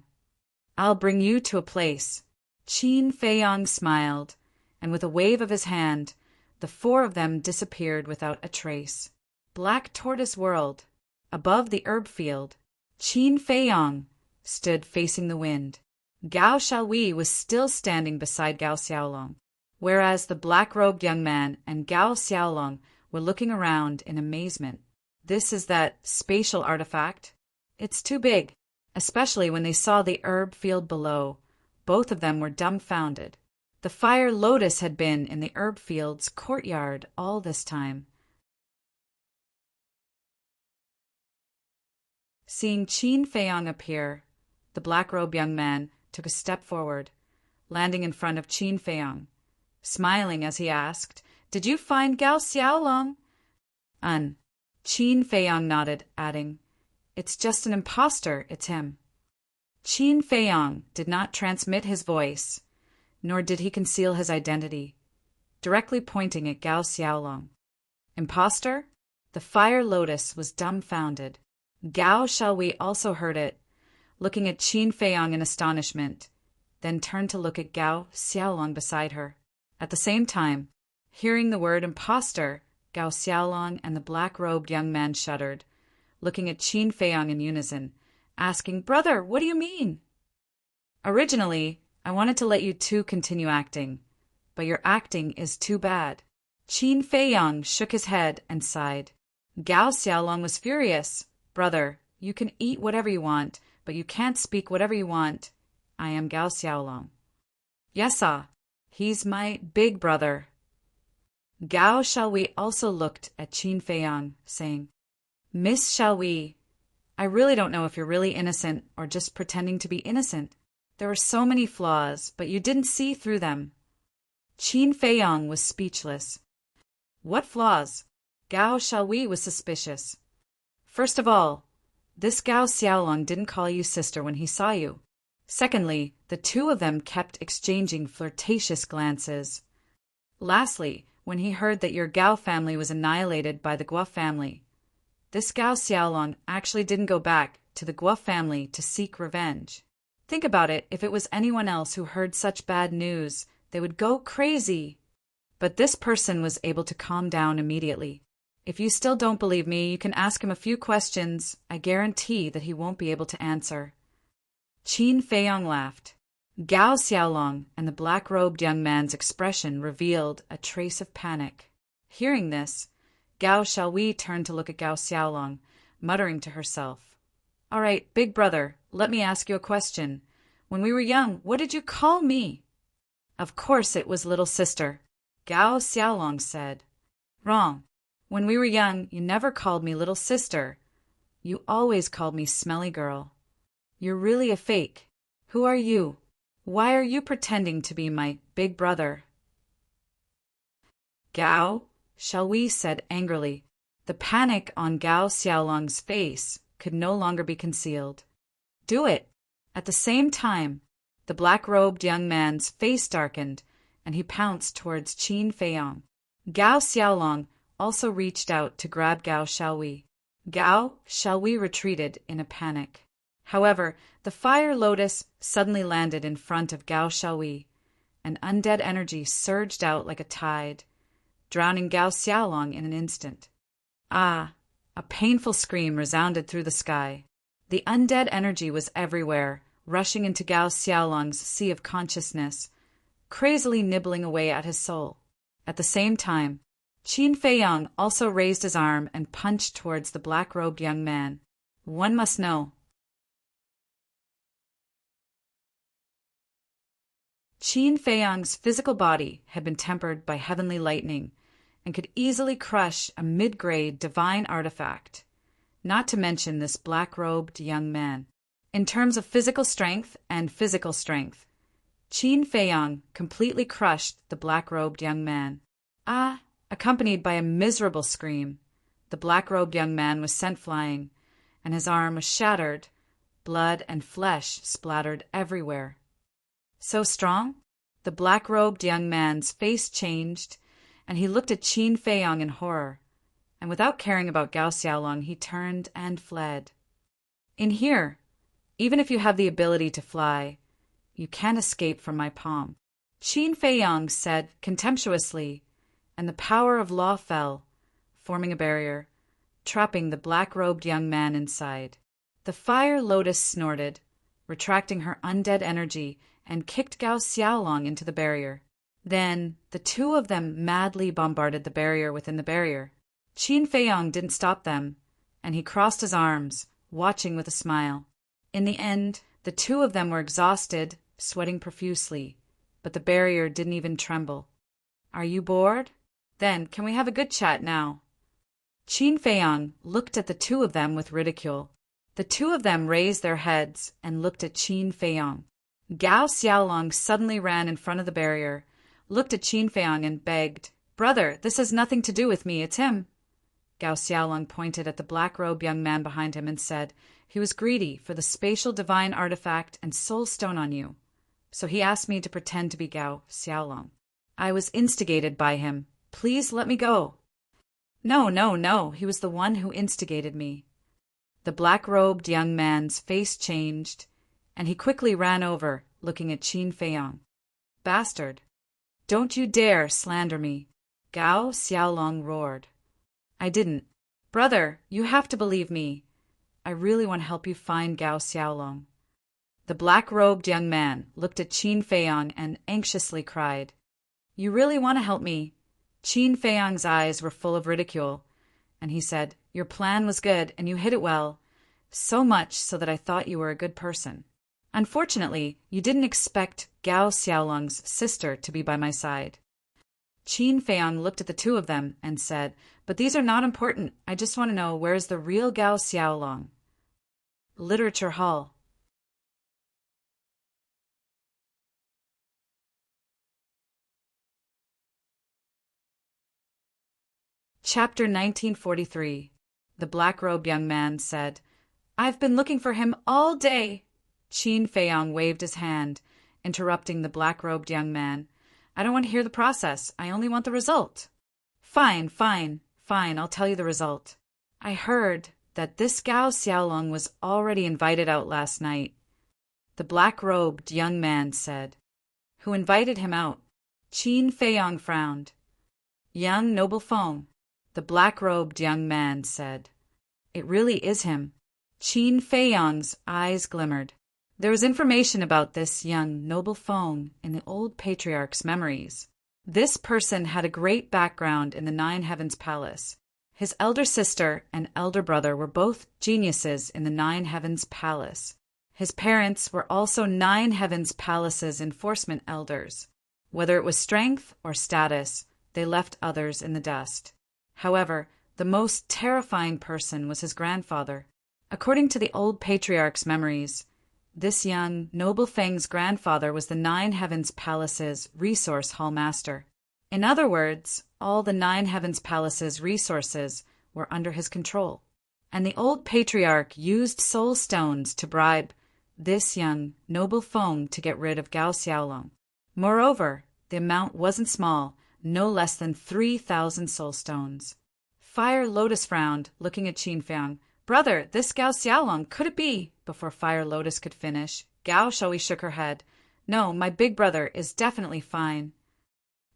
I'll bring you to a place. Qin Feiyang smiled, and with a wave of his hand, the four of them disappeared without a trace. Black Tortoise World. Above the herb field, Qin Feiyang stood facing the wind. Gao Xiaowei was still standing beside Gao Xiaolong, whereas the black-robed young man and Gao Xiaolong were looking around in amazement. This is that spatial artifact. It's too big, especially when they saw the herb field below. Both of them were dumbfounded. The fire lotus had been in the herb field's courtyard all this time. Seeing Qin Feiyang appear, the black-robed young man took a step forward, landing in front of Qin Feiyang, smiling as he asked, "Did you find Gao Xiaolong?" Qin Feiyang nodded, adding, "It's just an impostor, it's him." Qin Feiyang did not transmit his voice, nor did he conceal his identity, directly pointing at Gao Xiaolong. Impostor? The Fire Lotus was dumbfounded. Gao Xiaowei also heard it, looking at Qin Feiyang in astonishment, then turned to look at Gao Xiaolong beside her. At the same time, hearing the word impostor, Gao Xiaolong and the black-robed young man shuddered, looking at Qin Feiyang in unison, asking, "Brother, what do you mean?" "Originally, I wanted to let you two continue acting, but your acting is too bad." Qin Feiyang shook his head and sighed. Gao Xiaolong was furious. "Brother, you can eat whatever you want, but you can't speak whatever you want. I am Gao Xiaolong." "Yes, he's my big brother." Gao Xiaowei also looked at Qin Feiyang, saying, "Miss Xiaowei, I really don't know if you're really innocent or just pretending to be innocent. There were so many flaws, but you didn't see through them." Qin Feiyang was speechless. "What flaws?" Gao Xiaowei was suspicious. "First of all, this Gao Xiaolong didn't call you sister when he saw you. Secondly, the two of them kept exchanging flirtatious glances. Lastly, when he heard that your Gao family was annihilated by the Guo family, this Gao Xiaolong actually didn't go back to the Guo family to seek revenge. Think about it, if it was anyone else who heard such bad news, they would go crazy. But this person was able to calm down immediately. If you still don't believe me, you can ask him a few questions. I guarantee that he won't be able to answer." Qin Feiyang laughed. Gao Xiaolong and the black-robed young man's expression revealed a trace of panic. Hearing this, Gao Xiaowei turned to look at Gao Xiaolong, muttering to herself, "All right, big brother, let me ask you a question. When we were young, what did you call me?" "Of course it was little sister," Gao Xiaolong said. "Wrong. When we were young, you never called me little sister. You always called me smelly girl. You're really a fake. Who are you? Why are you pretending to be my big brother?" "Gao," Xiaowei said angrily. The panic on Gao Xiaolong's face could no longer be concealed. "Do it." At the same time, the black-robed young man's face darkened, and he pounced towards Qin Feiyang. Gao Xiaolong also reached out to grab Gao Xiaowei. Gao Xiaowei retreated in a panic. However, the Fire Lotus suddenly landed in front of Gao Xiaowei, and undead energy surged out like a tide, drowning Gao Xiaolong in an instant. "Ah!" A painful scream resounded through the sky. The undead energy was everywhere, rushing into Gao Xiaolong's sea of consciousness, crazily nibbling away at his soul. At the same time, Qin Feiyang also raised his arm and punched towards the black-robed young man. One must know. Qin Feiyang's physical body had been tempered by heavenly lightning and could easily crush a mid-grade divine artifact, not to mention this black-robed young man. In terms of physical strength and physical strength, Qin Feiyang completely crushed the black-robed young man. "Ah!" Accompanied by a miserable scream, the black-robed young man was sent flying, and his arm was shattered. Blood and flesh splattered everywhere. "So strong?" The black-robed young man's face changed, and he looked at Qin Feiyang in horror, and without caring about Gao Xiaolong, he turned and fled. "In here, even if you have the ability to fly, you can't escape from my palm," Qin Feiyang said contemptuously, and the power of law fell, forming a barrier, trapping the black-robed young man inside. The Fire Lotus snorted, retracting her undead energy, and kicked Gao Xiaolong into the barrier. Then the two of them madly bombarded the barrier within the barrier. Qin Feiyang didn't stop them, and he crossed his arms, watching with a smile. In the end, the two of them were exhausted, sweating profusely, but the barrier didn't even tremble. "Are you bored? Then can we have a good chat now?" Qin Feiyang looked at the two of them with ridicule. The two of them raised their heads and looked at Qin Feiyong. Gao Xiaolong suddenly ran in front of the barrier, looked at Qin Feiyong and begged, "Brother, this has nothing to do with me, it's him." Gao Xiaolong pointed at the black-robed young man behind him and said, "He was greedy for the spatial divine artifact and soul stone on you. So he asked me to pretend to be Gao Xiaolong. I was instigated by him. Please let me go." "No, no, no, he was the one who instigated me." The black-robed young man's face changed, and he quickly ran over, looking at Qin Feiyong. "Bastard! Don't you dare slander me!" Gao Xiaolong roared. "I didn't. Brother, you have to believe me. I really want to help you find Gao Xiaolong." The black-robed young man looked at Qin Feiyong and anxiously cried, "You really want to help me?" Qin Feiyong's eyes were full of ridicule, and he said, "Your plan was good, and you hid it well, so much so that I thought you were a good person. Unfortunately, you didn't expect Gao Xiaolong's sister to be by my side." Qin Feiyong looked at the two of them and said, "But these are not important. I just want to know, where is the real Gao Xiaolong?" Literature Hall. Chapter 1943. The black-robed young man said, "I've been looking for him all day." Qin Feiyong waved his hand, interrupting the black-robed young man. "I don't want to hear the process. I only want the result." Fine, fine, I'll tell you the result. I heard that this Gao Xiaolong was already invited out last night." The black-robed young man said. "Who invited him out?" Qin Feiyong frowned. "Young noble Feng." The black-robed young man said. "It really is him." Qin Feiyong's eyes glimmered. There was information about this young noble Feng in the old patriarch's memories. This person had a great background in the Nine Heavens Palace. His elder sister and elder brother were both geniuses in the Nine Heavens Palace. His parents were also Nine Heavens Palace's enforcement elders. Whether it was strength or status, they left others in the dust. However, the most terrifying person was his grandfather. According to the old patriarch's memories, this young noble Feng's grandfather was the Nine Heavens Palace's resource hall master. In other words, all the Nine Heavens Palace's resources were under his control. And the old patriarch used soul stones to bribe this young noble Feng to get rid of Gao Xiaolong. Moreover, the amount wasn't small, no less than 3,000 soul stones. Fire Lotus frowned, looking at Qin Feiyong. "Brother, this Gao Xiaolong, could it be?" Before Fire Lotus could finish, Gao Shaohui shook her head. "No, my big brother is definitely fine."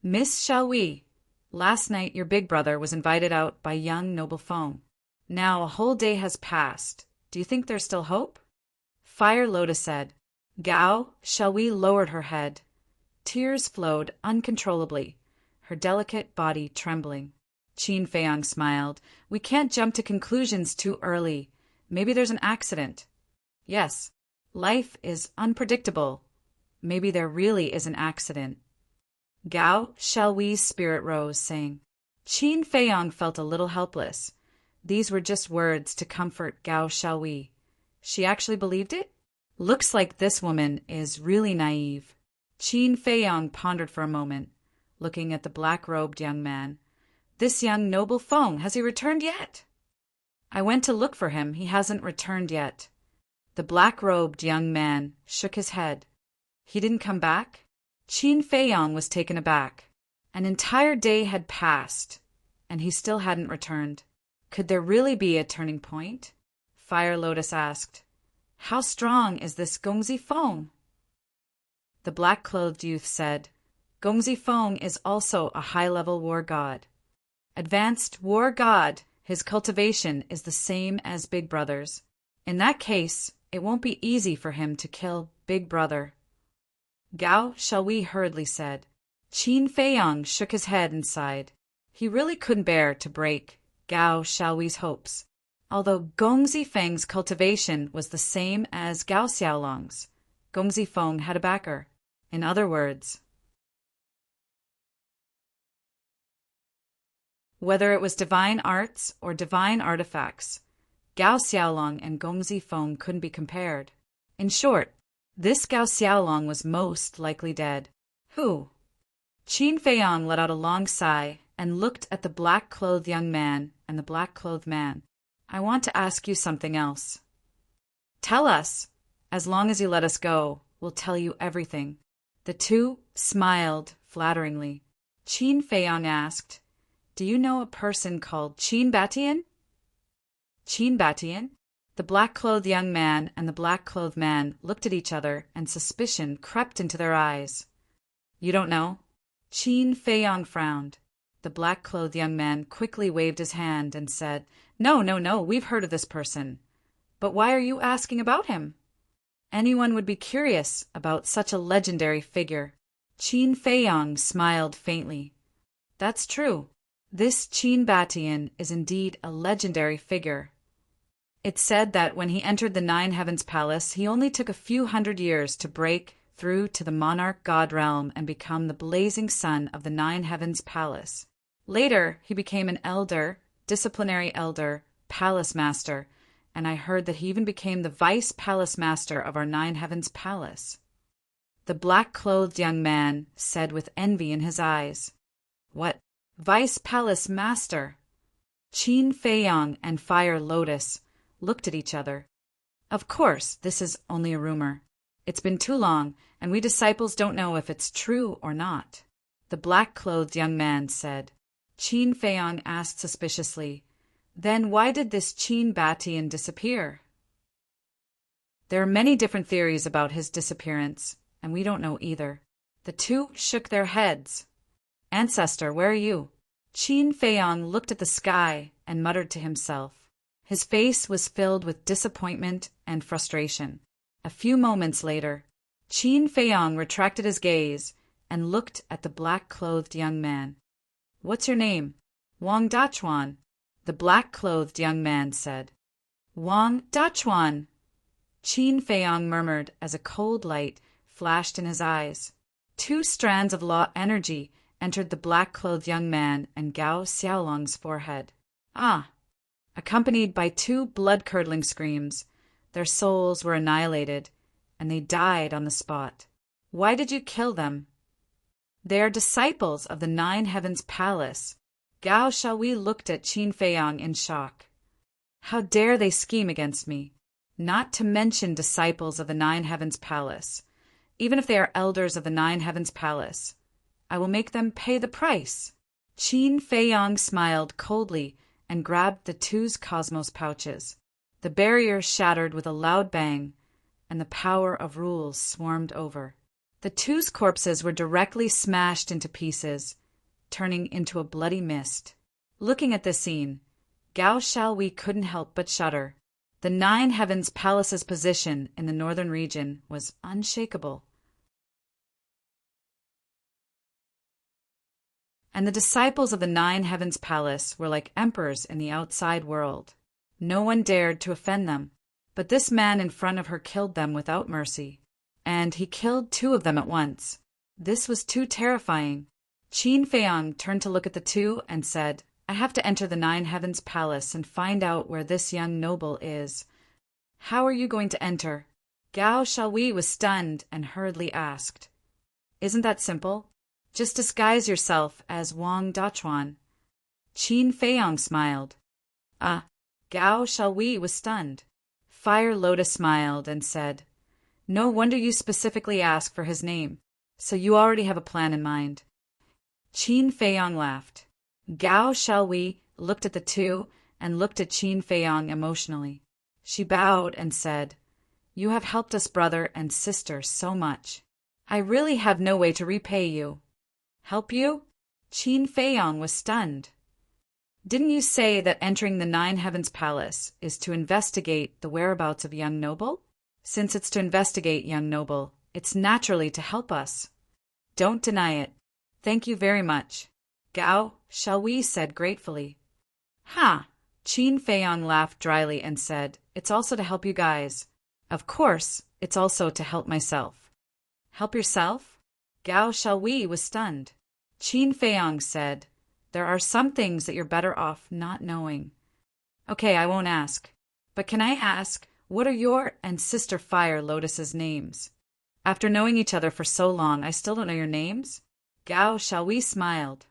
"Miss Shaohui, last night your big brother was invited out by young noble Feng. Now a whole day has passed. Do you think there's still hope?" Fire Lotus said. Gao Shaohui lowered her head. Tears flowed uncontrollably, her delicate body trembling. Qin Feiyong smiled. "We can't jump to conclusions too early. Maybe there's an accident." "Yes, life is unpredictable. Maybe there really is an accident." Gao Shaohui's spirit rose, saying. Qin Feiyong felt a little helpless. These were just words to comfort Gao Shaohui. She actually believed it? Looks like this woman is really naive. Qin Feiyong pondered for a moment, looking at the black-robed young man. "This young noble Feng, has he returned yet?" "I went to look for him. He hasn't returned yet." The black-robed young man shook his head. "He didn't come back?" Qin Feiyong was taken aback. An entire day had passed, and he still hadn't returned. Could there really be a turning point? Fire Lotus asked. "How strong is this Gongzi Feng?" The black-clothed youth said, "Gongzi Feng is also a high-level war god. Advanced war god, his cultivation is the same as Big Brother's. In that case, it won't be easy for him to kill Big Brother." Gao Shaohui hurriedly said. Qin Feiyong shook his head and sighed. He really couldn't bear to break Gao Shaohui's hopes. Although Gongzi Feng's cultivation was the same as Gao Xiaolong's, Gongzi Feng had a backer. In other words, whether it was divine arts or divine artifacts, Gao Xiaolong and Gong Zifeng couldn't be compared. In short, this Gao Xiaolong was most likely dead. Who? Qin Feiyang let out a long sigh and looked at the black-clothed young man and the black-clothed man. I want to ask you something else. Tell us. As long as you let us go, we'll tell you everything. The two smiled flatteringly. Qin Feiyang asked, Do you know a person called Qin Batian? Qin Batian? The black-clothed young man and the black-clothed man looked at each other, and suspicion crept into their eyes. You don't know? Qin Feiyang frowned. The black-clothed young man quickly waved his hand and said, No, we've heard of this person. But why are you asking about him? Anyone would be curious about such a legendary figure. Qin Feiyang smiled faintly. That's true. This Qin Batian is indeed a legendary figure. It's said that when he entered the Nine Heavens Palace, he only took a few hundred years to break through to the monarch god realm and become the blazing sun of the Nine Heavens Palace. Later, he became an elder, disciplinary elder, palace master, and I heard that he even became the vice palace master of our Nine Heavens Palace. The black-clothed young man said with envy in his eyes, What? Vice palace master? Qin Feiyang and Fire Lotus looked at each other. Of course, this is only a rumor. It's been too long, and we disciples don't know if it's true or not. The black-clothed young man said. Qin Feiyang asked suspiciously, Then why did this Qin Batian disappear? There are many different theories about his disappearance, and we don't know either. The two shook their heads. Ancestor, where are you? Qin Feiyang looked at the sky and muttered to himself. His face was filled with disappointment and frustration. A few moments later, Qin Feiyang retracted his gaze and looked at the black-clothed young man. What's your name? Wang Dachuan, the black-clothed young man said. Wang Dachuan, Qin Feiyang murmured as a cold light flashed in his eyes. Two strands of law energy entered the black-clothed young man and Gao Xiaolong's forehead. Ah! Accompanied by two blood-curdling screams, their souls were annihilated, and they died on the spot. Why did you kill them? They are disciples of the Nine Heavens Palace. Gao Xiaohui looked at Qin Feiyang in shock. How dare they scheme against me? Not to mention disciples of the Nine Heavens Palace. Even if they are elders of the Nine Heavens Palace, I will make them pay the price. Qin Feiyang smiled coldly and grabbed the two's cosmos pouches. The barrier shattered with a loud bang, and the power of rules swarmed over. The two's corpses were directly smashed into pieces, turning into a bloody mist. Looking at this scene, Gao Xiaohui couldn't help but shudder. The Nine Heavens Palace's position in the northern region was unshakable. And the disciples of the Nine Heavens Palace were like emperors in the outside world. No one dared to offend them, but this man in front of her killed them without mercy. And he killed two of them at once. This was too terrifying. Qin Feiyang turned to look at the two and said, I have to enter the Nine Heavens Palace and find out where this young noble is. How are you going to enter? Gao Xiaohui was stunned and hurriedly asked. Isn't that simple? Just disguise yourself as Wang Dachuan. Qin Feiyang smiled. Ah, Gao Xiaohui was stunned. Fire Lotus smiled and said, No wonder you specifically asked for his name. So you already have a plan in mind. Qin Feiyang laughed. Gao Xiaohui looked at the two and looked at Qin Feiyang emotionally. She bowed and said, You have helped us, brother and sister, so much. I really have no way to repay you. Help you? Qin Feiyang was stunned. Didn't you say that entering the Nine Heavens Palace is to investigate the whereabouts of young noble? Since it's to investigate young noble, it's naturally to help us. Don't deny it. Thank you very much. Gao Xiaohui said gratefully. Ha! Qin Feiyang laughed dryly and said, It's also to help you guys. Of course, it's also to help myself. Help yourself? Gao Xiaohui was stunned. Qin Feiyang said, There are some things that you're better off not knowing. Okay, I won't ask. But can I ask, what are your and Sister Fire Lotus's names? After knowing each other for so long, I still don't know your names? Gao Xiaohui smiled.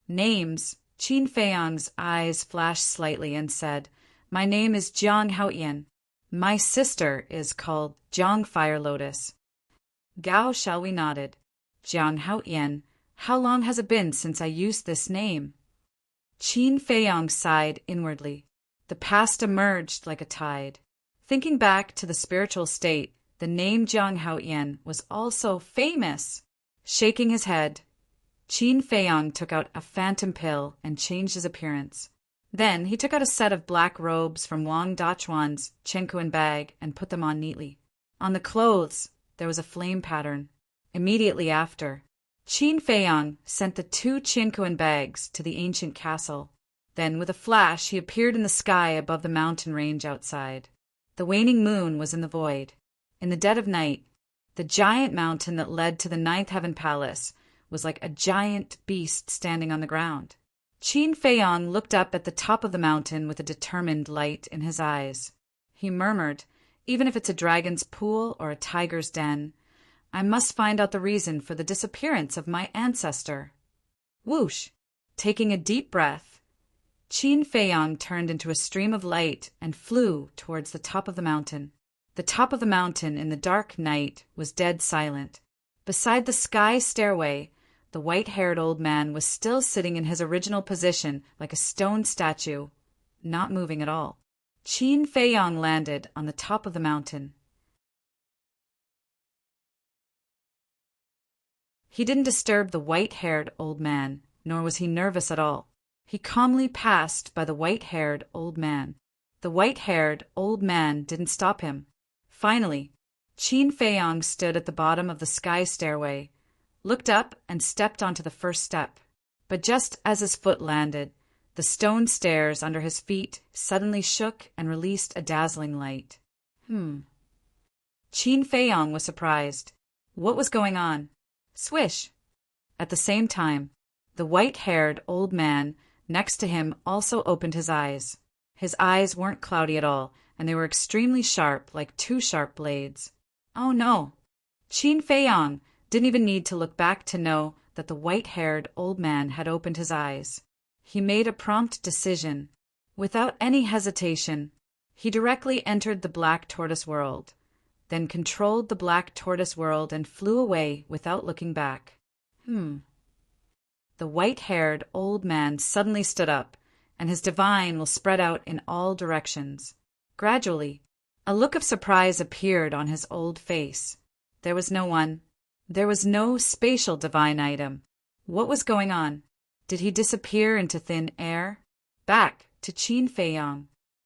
Names? Qin Feiyang's eyes flashed slightly and said, My name is Jiang Haoyan. My sister is called Jiang Fire Lotus. Gao Xiaohui nodded. Jiang Haoyan, how long has it been since I used this name? Qin Feiyang sighed inwardly. The past emerged like a tide. Thinking back to the spiritual state, the name Jiang Haoyan was also famous. Shaking his head, Qin Feiyang took out a phantom pill and changed his appearance. Then he took out a set of black robes from Wang Dachuan's Chenkuan bag and put them on neatly. On the clothes, there was a flame pattern. Immediately after, Qin Feiyang sent the 2 Chenkuan bags to the ancient castle. Then, with a flash, he appeared in the sky above the mountain range outside. The waning moon was in the void. In the dead of night, the giant mountain that led to the 9th Heaven Palace was like a giant beast standing on the ground. Qin Feiyang looked up at the top of the mountain with a determined light in his eyes. He murmured, even if it's a dragon's pool or a tiger's den, I must find out the reason for the disappearance of my ancestor. Whoosh! Taking a deep breath, Qin Feiyang turned into a stream of light and flew towards the top of the mountain. The top of the mountain in the dark night was dead silent. Beside the sky stairway, the white-haired old man was still sitting in his original position like a stone statue, not moving at all. Qin Feiyang landed on the top of the mountain. He didn't disturb the white-haired old man, nor was he nervous at all. He calmly passed by the white-haired old man. The white-haired old man didn't stop him. Finally, Qin Feiyang stood at the bottom of the sky stairway, looked up and stepped onto the first step. But just as his foot landed, the stone stairs under his feet suddenly shook and released a dazzling light. Qin Feiyang was surprised. What was going on? Swish! At the same time, the white-haired old man next to him also opened his eyes. His eyes weren't cloudy at all, and they were extremely sharp, like 2 sharp blades. Oh no! Qin Feiyang didn't even need to look back to know that the white-haired old man had opened his eyes. He made a prompt decision. Without any hesitation, he directly entered the Black Tortoise world, then controlled the Black Tortoise world and flew away without looking back. The white-haired old man suddenly stood up, and his divine will spread out in all directions. Gradually, a look of surprise appeared on his old face. There was no one. There was no spatial divine item. What was going on? Did he disappear into thin air? Back to Qin Feiyang.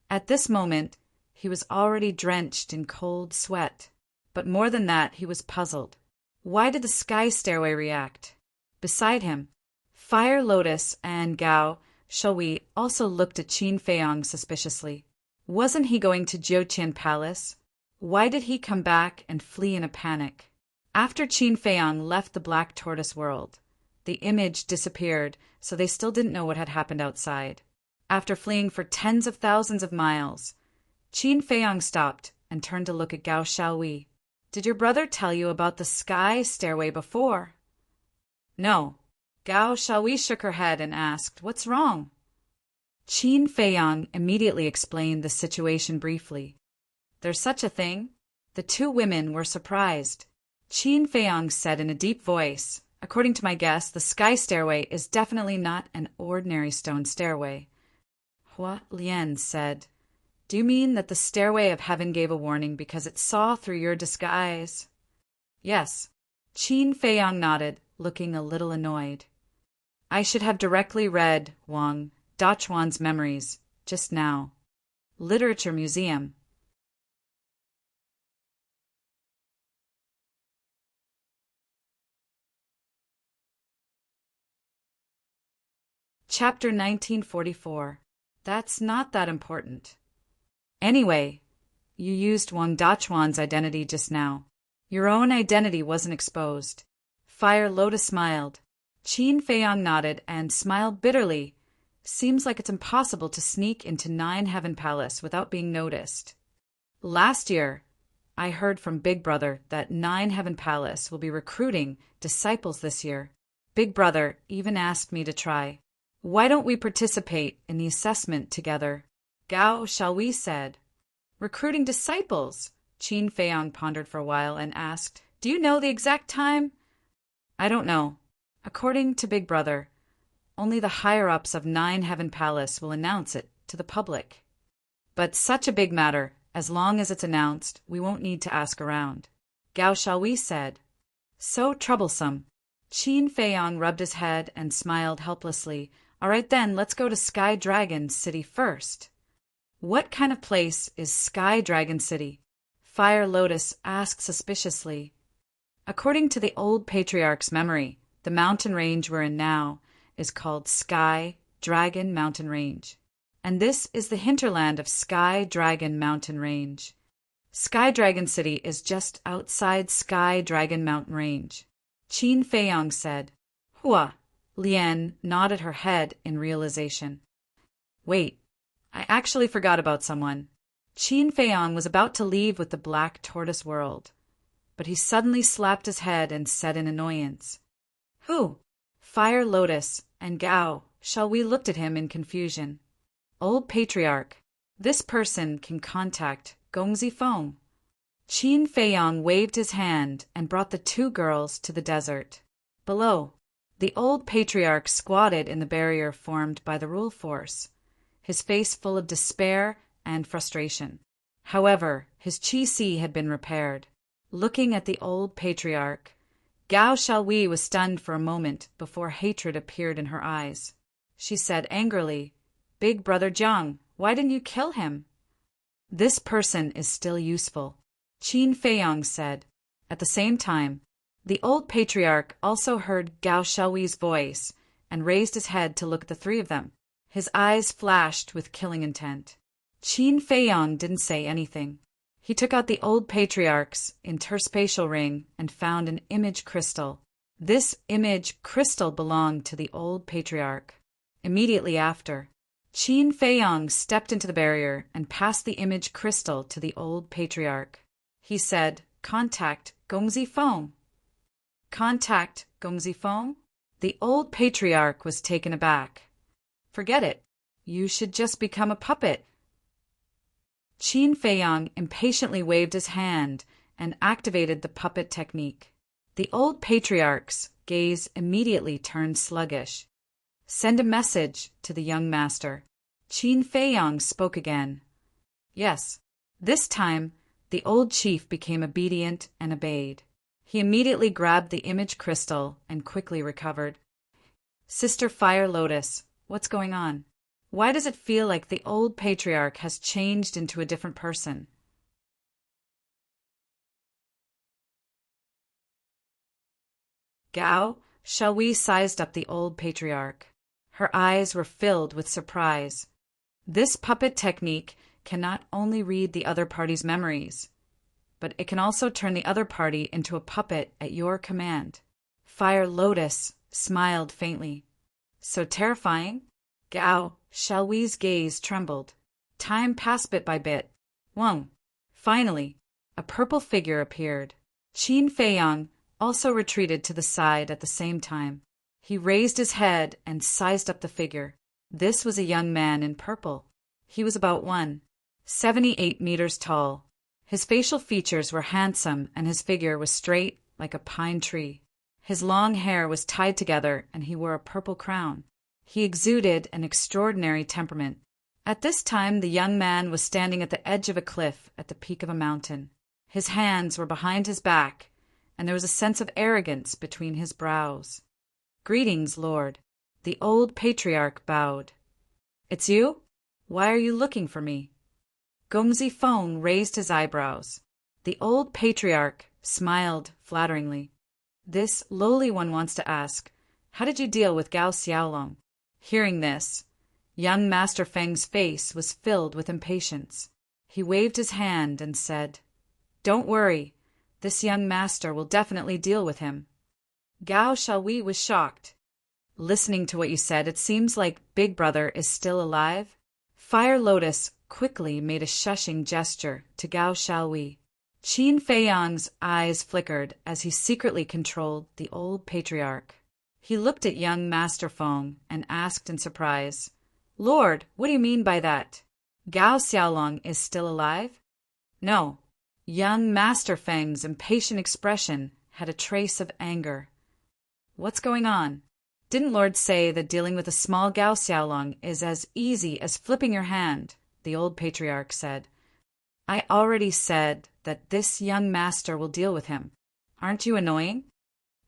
At this moment, he was already drenched in cold sweat. But more than that, he was puzzled. Why did the sky stairway react? Beside him, Fire Lotus and Gao Xiaohui also looked at Qin Feiyang suspiciously. Wasn't he going to Jiuqian Palace? Why did he come back and flee in a panic? After Qin Feiyang left the Black Tortoise world, the image disappeared, so they still didn't know what had happened outside. After fleeing for tens of thousands of miles, Qin Feiyang stopped and turned to look at Gao Xiaohui. Did your brother tell you about the sky stairway before? No. Gao Xiaohui shook her head and asked, What's wrong? Qin Feiyang immediately explained the situation briefly. There's such a thing? The 2 women were surprised. Qin Feiyang said in a deep voice, According to my guess, the sky stairway is definitely not an ordinary stone stairway. Hua Lian said, Do you mean that the stairway of heaven gave a warning because it saw through your disguise? Yes. Qin Feiyang nodded, looking a little annoyed. I should have directly read Wang Dachuan's memories just now. Literature Museum. Chapter 1944. That's not that important. Anyway, you used Wang Dachuan's identity just now. Your own identity wasn't exposed. Fire Lotus smiled. Qin Feiyang nodded and smiled bitterly, Seems like it's impossible to sneak into Nine Heaven Palace without being noticed. Last year, I heard from Big Brother that Nine Heaven Palace will be recruiting disciples this year. Big Brother even asked me to try. Why don't we participate in the assessment together? Gao Xiaohui said. Recruiting disciples? Qin Feiyang pondered for a while and asked, Do you know the exact time? I don't know. According to Big Brother, only the higher-ups of Nine Heaven Palace will announce it to the public. But such a big matter, as long as it's announced, we won't need to ask around. Gao Xiaohui said. So troublesome. Qin Feiyang rubbed his head and smiled helplessly. All right then, let's go to Sky Dragon City first. What kind of place is Sky Dragon City? Fire Lotus asked suspiciously. According to the old patriarch's memory, the mountain range we're in now is called Sky Dragon Mountain Range. And this is the hinterland of Sky Dragon Mountain Range. Sky Dragon City is just outside Sky Dragon Mountain Range. Qin Feiyang said. Hua. Lian nodded her head in realization. Wait, I actually forgot about someone. Qin Feiyang was about to leave with the Black Tortoise World, but he suddenly slapped his head and said in annoyance. Who? Fire Lotus and Gao Xiaohui looked at him in confusion. Old Patriarch, this person can contact Gongzi Feng. Qin Feiyang waved his hand and brought the two girls to the desert. Below, the old patriarch squatted in the barrier formed by the rule force, his face full of despair and frustration. However, his qi had been repaired. Looking at the old patriarch, Gao Xiaohui was stunned for a moment before hatred appeared in her eyes. She said angrily, Big Brother Jiang, why didn't you kill him? This person is still useful, Qin Feiyang said. At the same time, the old patriarch also heard Gao Xiaohui's voice and raised his head to look at the three of them. His eyes flashed with killing intent. Qin Feiyang didn't say anything. He took out the old patriarch's interspatial ring and found an image crystal. This image crystal belonged to the old patriarch. Immediately after, Qin Feiyang stepped into the barrier and passed the image crystal to the old patriarch. He said, Contact Gongzi Feng. Contact Gongzi Feng? The old patriarch was taken aback. Forget it. You should just become a puppet. Qin Feiyang impatiently waved his hand and activated the puppet technique. The old patriarch's gaze immediately turned sluggish. Send a message to the young master. Qin Feiyang spoke again. Yes. This time, the old chief became obedient and obeyed. He immediately grabbed the image crystal and quickly recovered. Sister Fire Lotus, what's going on? Why does it feel like the old patriarch has changed into a different person? Gao Xiaohui sized up the old patriarch. Her eyes were filled with surprise. This puppet technique can not only read the other party's memories, but it can also turn the other party into a puppet at your command. Fire Lotus smiled faintly. So terrifying? Gao Xiaohui's gaze trembled. Time passed bit by bit. Whoa! Finally, a purple figure appeared. Qin Feiyang also retreated to the side at the same time. He raised his head and sized up the figure. This was a young man in purple. He was about 1.78 meters tall. His facial features were handsome and his figure was straight like a pine tree. His long hair was tied together and he wore a purple crown. He exuded an extraordinary temperament. At this time, the young man was standing at the edge of a cliff at the peak of a mountain. His hands were behind his back, and there was a sense of arrogance between his brows. Greetings, Lord. The old patriarch bowed. It's you? Why are you looking for me? Gongzi Feng raised his eyebrows. The old patriarch smiled flatteringly. This lowly one wants to ask, how did you deal with Gao Xiaolong? Hearing this, young Master Feng's face was filled with impatience. He waved his hand and said, Don't worry, this young master will definitely deal with him. Gao Xiaohui was shocked. Listening to what you said, it seems like Big Brother is still alive. Fire Lotus quickly made a shushing gesture to Gao Xiaowei. Qin Feiyang's eyes flickered as he secretly controlled the old patriarch. He looked at young Master Feng and asked in surprise, "Lord, what do you mean by that? Gao Xiaolong is still alive?" "No." Young Master Feng's impatient expression had a trace of anger. "What's going on? Didn't Lord say that dealing with a small Gao Xiaolong is as easy as flipping your hand?" the old patriarch said. "I already said that this young master will deal with him. Aren't you annoying?"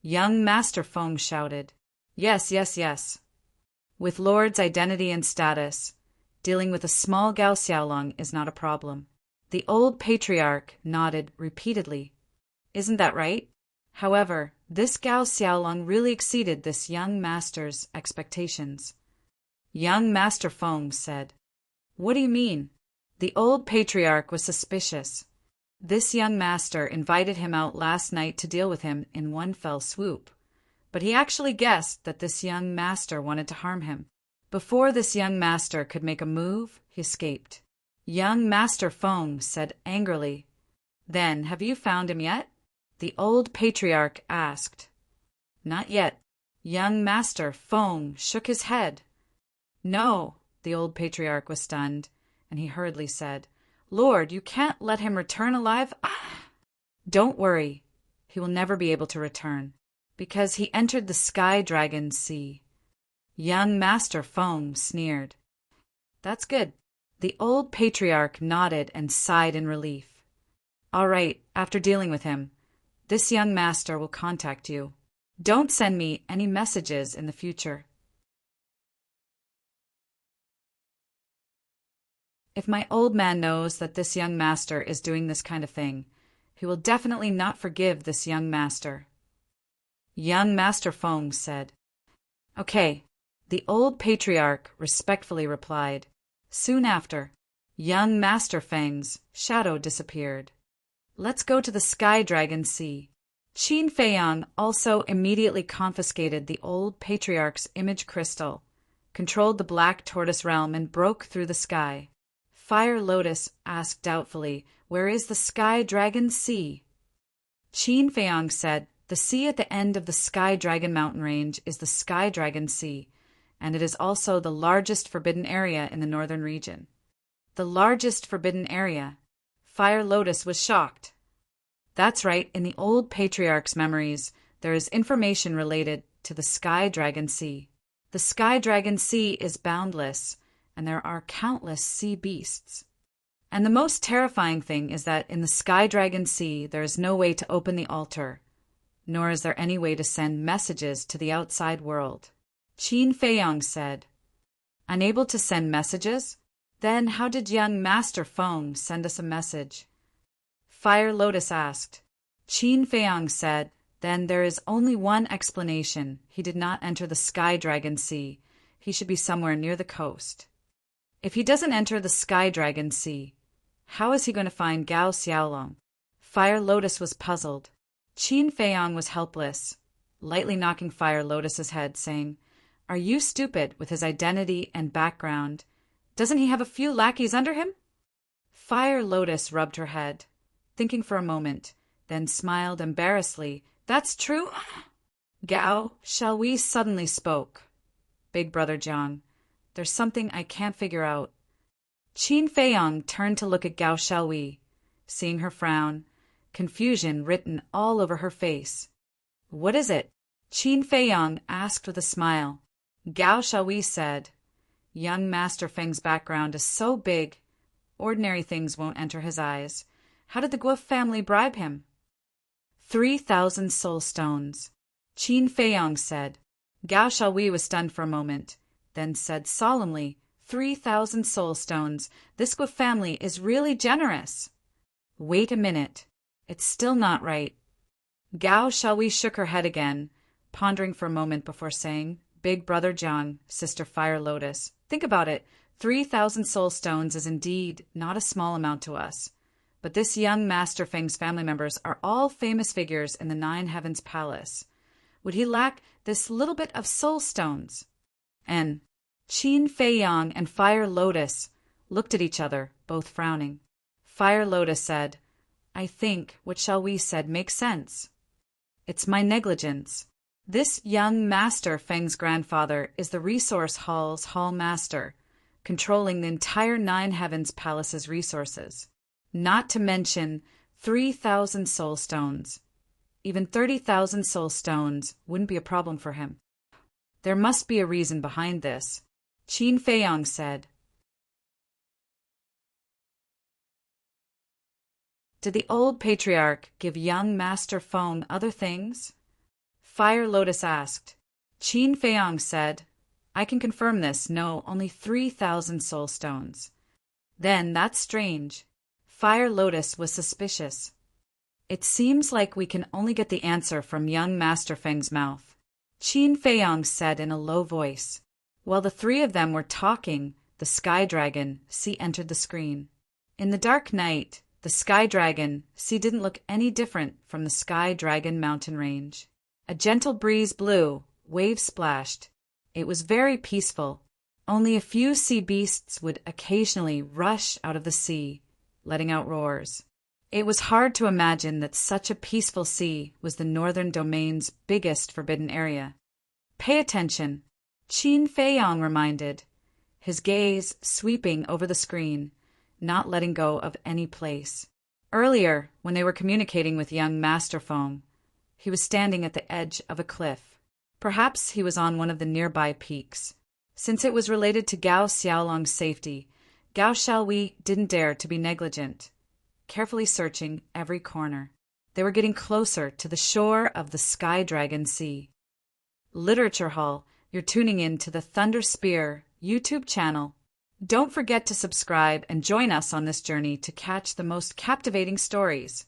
Young Master Feng shouted. Yes, yes, yes. With Lord's identity and status, dealing with a small Gao Xiaolong is not a problem." The old patriarch nodded repeatedly. "Isn't that right? However, this Gao Xiaolong really exceeded this young master's expectations." Young Master Feng said, "What do you mean?" The old patriarch was suspicious. This young master invited him out last night to deal with him in one fell swoop, but he actually guessed that this young master wanted to harm him. Before this young master could make a move, he escaped. Young Master Feng said angrily, "Then, have you found him yet?" the old patriarch asked. "Not yet." Young Master Feng shook his head. "No." The old patriarch was stunned, and he hurriedly said, "Lord, you can't let him return alive." "Don't worry. He will never be able to return, because he entered the Sky Dragon Sea." Young Master Feng sneered. "That's good." The old patriarch nodded and sighed in relief. "All right, after dealing with him, this young master will contact you. Don't send me any messages in the future." If my old man knows that this young master is doing this kind of thing, he will definitely not forgive this young master. Young Master Feng said. "Okay," the old patriarch respectfully replied. Soon after, young Master Feng's shadow disappeared. "Let's go to the Sky Dragon Sea." Qin Feiyang also immediately confiscated the old patriarch's image crystal, controlled the Black Tortoise realm, and broke through the sky. Fire Lotus asked doubtfully, "Where is the Sky Dragon Sea?" Qin Feiyang said, "The sea at the end of the Sky Dragon mountain range is the Sky Dragon Sea, and it is also the largest forbidden area in the northern region." The largest forbidden area? Fire Lotus was shocked. That's right, in the old patriarch's memories, there is information related to the Sky Dragon Sea. The Sky Dragon Sea is boundless, and there are countless sea beasts. And the most terrifying thing is that in the Sky Dragon Sea there is no way to open the altar, nor is there any way to send messages to the outside world. Qin Feiyang said, "Unable to send messages? Then how did young Master Feng send us a message?" Fire Lotus asked. Qin Feiyang said, "Then there is only one explanation. He did not enter the Sky Dragon Sea. He should be somewhere near the coast." If he doesn't enter the Sky Dragon Sea, how is he going to find Gao Xiaolong? Fire Lotus was puzzled. Qin Feiyang was helpless, lightly knocking Fire Lotus's head, saying, "Are you stupid with his identity and background? Doesn't he have a few lackeys under him?" Fire Lotus rubbed her head, thinking for a moment, then smiled embarrassedly. "That's true." Gao Xiaowei suddenly spoke. "Big Brother Jiang, there's something I can't figure out." Qin Feiyang turned to look at Gao Xiaowei, seeing her frown, confusion written all over her face. "What is it?" Qin Feiyang asked with a smile. Gao Xiaowei said, "Young Master Feng's background is so big, ordinary things won't enter his eyes. How did the Guo family bribe him?" 3,000 soul stones, Qin Feiyang said. Gao Xiaowei was stunned for a moment, then said solemnly, 3,000 soul stones. This Guo family is really generous." "Wait a minute. It's still not right." Gao Xiaowei shook her head again, pondering for a moment before saying, "Big Brother Jiang, Sister Fire Lotus, think about it. 3,000 soul stones is indeed not a small amount to us. But this young Master Feng's family members are all famous figures in the Nine Heavens Palace. would he lack this little bit of soul stones? And Qin Feiyang and Fire Lotus looked at each other, both frowning. Fire Lotus said, I think what shall we said makes sense. It's my negligence. This young master, Feng's grandfather, is the resource hall's hall master, controlling the entire Nine Heavens Palace's resources. Not to mention 3,000 soul stones. Even 30,000 soul stones wouldn't be a problem for him. There must be a reason behind this, Qin Feiyang said. Did the old patriarch give young Master Feng other things? Fire Lotus asked. Qin Feiyang said, I can confirm this. No, only 3,000 soul stones. Then that's strange. Fire Lotus was suspicious. It seems like we can only get the answer from young Master Feng's mouth, Qin Feiyang said in a low voice. While the three of them were talking, the Sky Dragon, C, entered the screen. In the dark night, the Sky Dragon, C, didn't look any different from the Sky Dragon mountain range. A gentle breeze blew, waves splashed. It was very peaceful. Only a few sea beasts would occasionally rush out of the sea, letting out roars. It was hard to imagine that such a peaceful sea was the northern domain's biggest forbidden area. Pay attention, Qin Feiyang reminded, his gaze sweeping over the screen, not letting go of any place. Earlier, when they were communicating with young Master Feng, he was standing at the edge of a cliff. Perhaps he was on one of the nearby peaks. Since it was related to Gao Xiaolong's safety, Gao Xiaolui didn't dare to be negligent, carefully searching every corner. They were getting closer to the shore of the Sky Dragon Sea. Literature Hall, you're tuning in to the Thunder Spear YouTube channel. Don't forget to subscribe and join us on this journey to catch the most captivating stories.